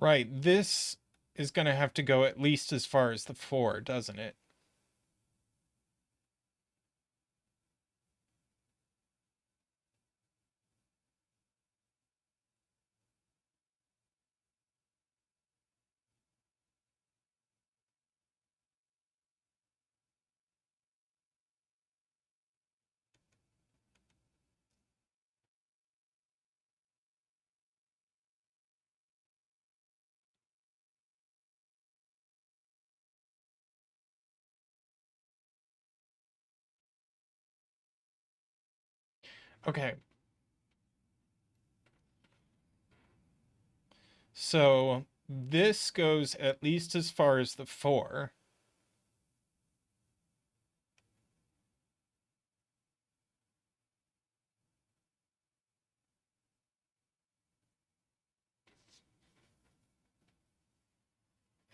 Right, this is going to have to go at least as far as the 4, doesn't it? Okay. So this goes at least as far as the 4.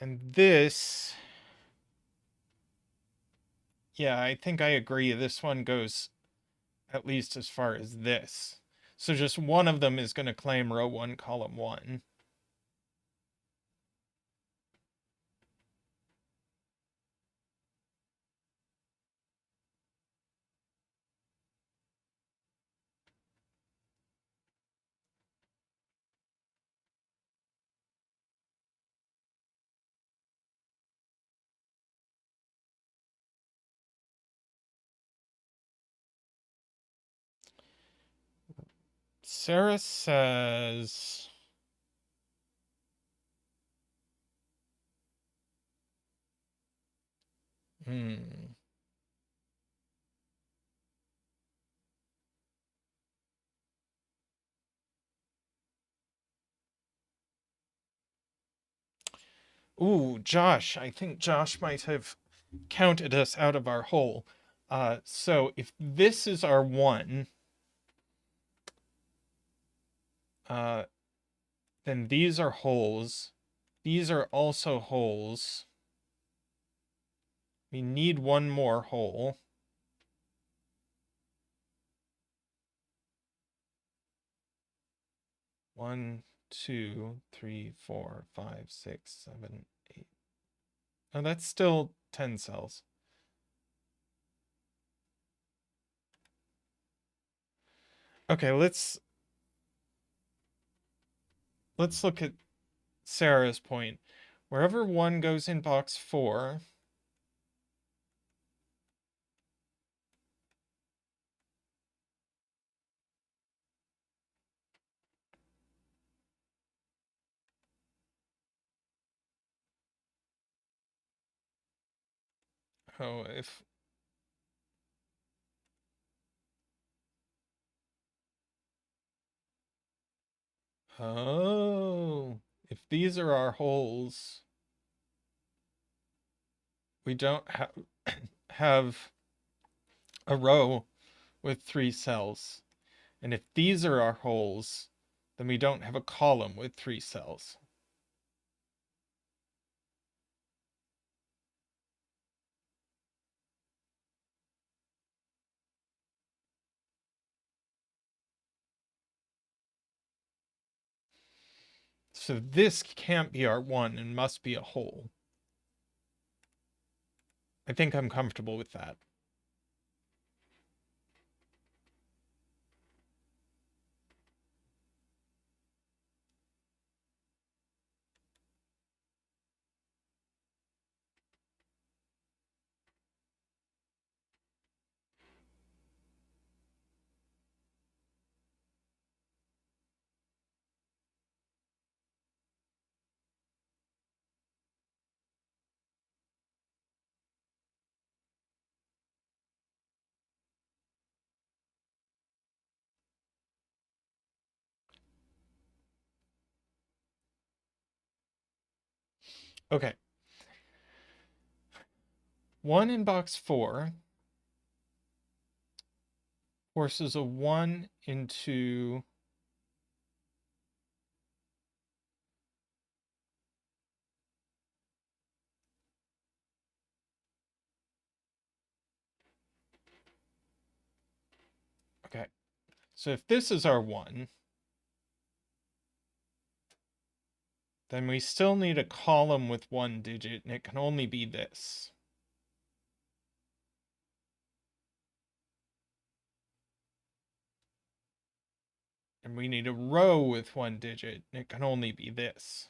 And this, yeah, I think I agree. This one goes at least as far as this. So just one of them is going to claim row 1, column 1. Sarah says, hmm. Ooh, Josh. I think Josh might have counted us out of our hole. So if this is our 1, then these are holes. These are also holes. We need one more hole. One, 2, 3, 4, 5, 6, 7, 8. Oh, that's still 10 cells. Okay, let's look at Sarah's point. Wherever 1 goes in box 4, oh, if these are our holes, we don't have a row with 3 cells. And if these are our holes, then we don't have a column with 3 cells. So this can't be our 1 and must be a hole. I think I'm comfortable with that. Okay. 1 in box 4 forces a 1 into okay. So if this is our 1, then we still need a column with 1 digit, and it can only be this. And we need a row with 1 digit, and it can only be this.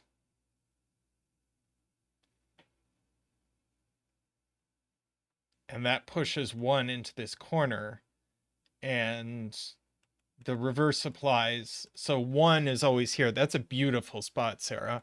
And that pushes 1 into this corner, and the reverse applies. So 1 is always here. That's a beautiful spot, Sarah.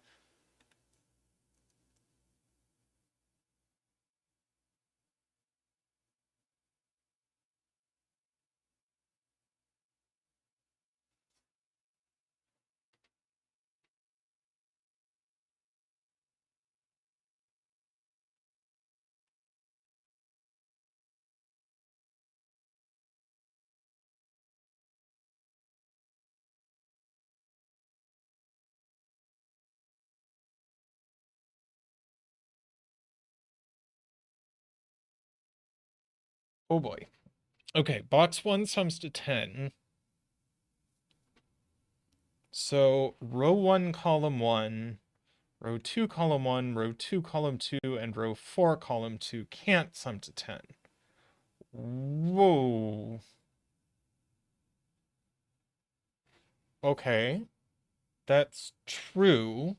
Oh boy. Okay, box 1 sums to 10. So row 1, column 1, row 2, column 1, row 2, column 2, and row 4, column 2 can't sum to 10. Whoa. Okay. That's true.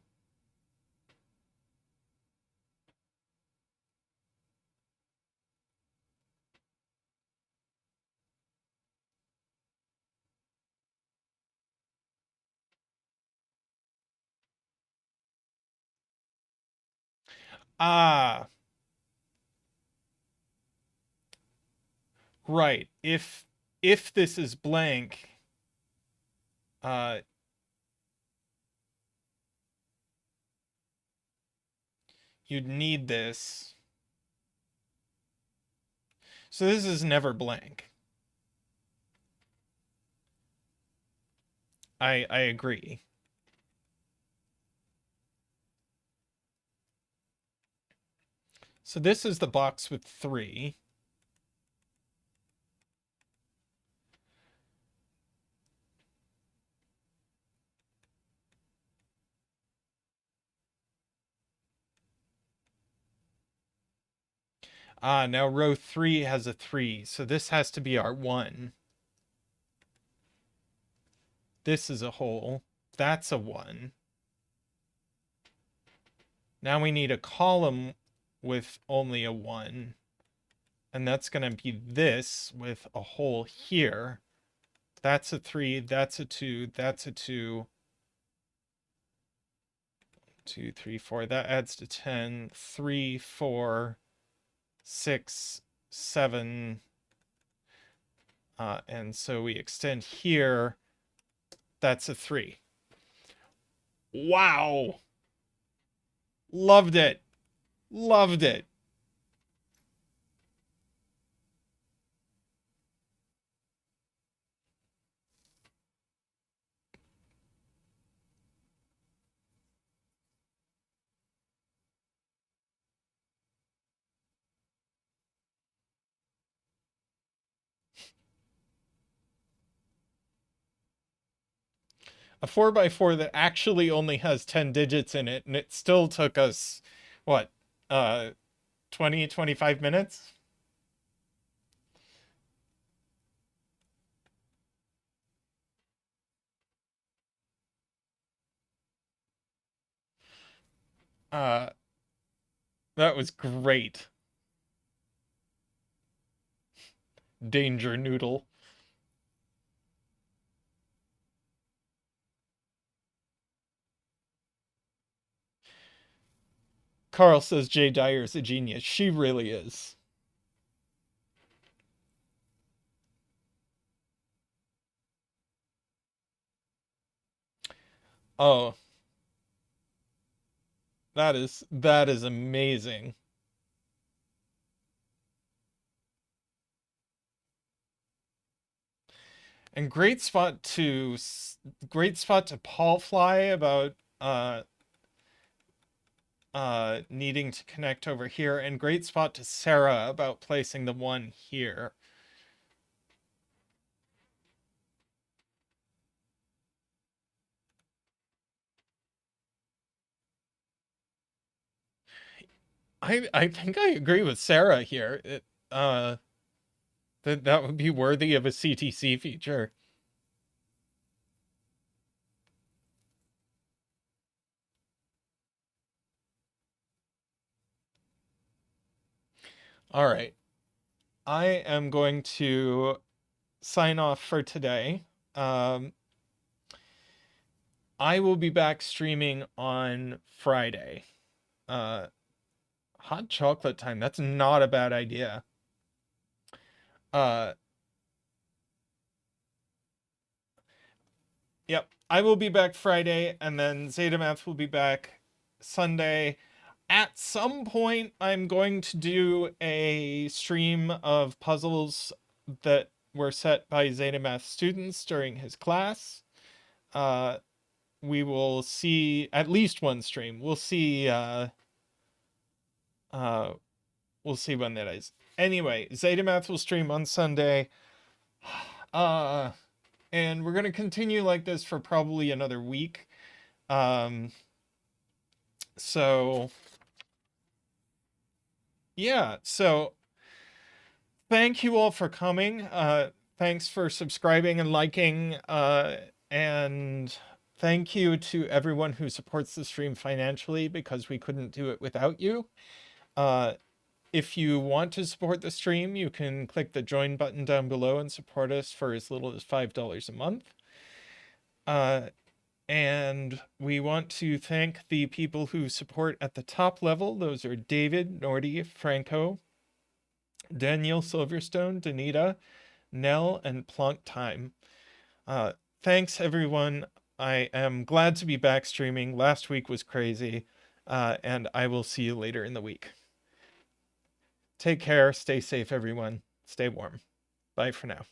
Ah, right. If this is blank, uh you'd need this. So this is never blank. I agree. So this is the box with 3. Ah, now row 3 has a 3, so this has to be our 1. This is a hole. That's a 1. Now we need a column with only a 1. And that's going to be this with a hole here. That's a 3, that's a 2, that's a 2. 2, 3, 4. That adds to 10. 3, 4, 6, 7. And so we extend here. That's a 3. Wow. Loved it. Loved it. A 4x4 that actually only has 10 digits in it, and it still took us, what, 20, 25 minutes? Uh, that was great. Danger Noodle. Carl says J Dyer's a genius. She really is. Oh, that is amazing. And great spot to Paul fly about needing to connect over here, and great spot to Sarah about placing the 1 here. I think I agree with Sarah here. That would be worthy of a CTC feature. All right. I am going to sign off for today. I will be back streaming on Friday. Uh, hot chocolate time. That's not a bad idea. Uh, yep. I will be back Friday, and then Zeta Math will be back Sunday. At some point, I'm going to do a stream of puzzles that were set by Zeta Math students during his class. We will see at least one stream. We'll see when that is. Anyway, Zeta Math will stream on Sunday. And we're gonna continue like this for probably another week. So yeah, so thank you all for coming. Thanks for subscribing and liking. And thank you to everyone who supports the stream financially, because we couldn't do it without you. If you want to support the stream, you can click the join button down below and support us for as little as $5 a month. And we want to thank the people who support at the top level. Those are David, Nordy, Franco, Daniel Silverstone, Danita, Nell, and Plonk Time. Thanks, everyone. I am glad to be back streaming. Last week was crazy, and I will see you later in the week. Take care. Stay safe, everyone. Stay warm. Bye for now.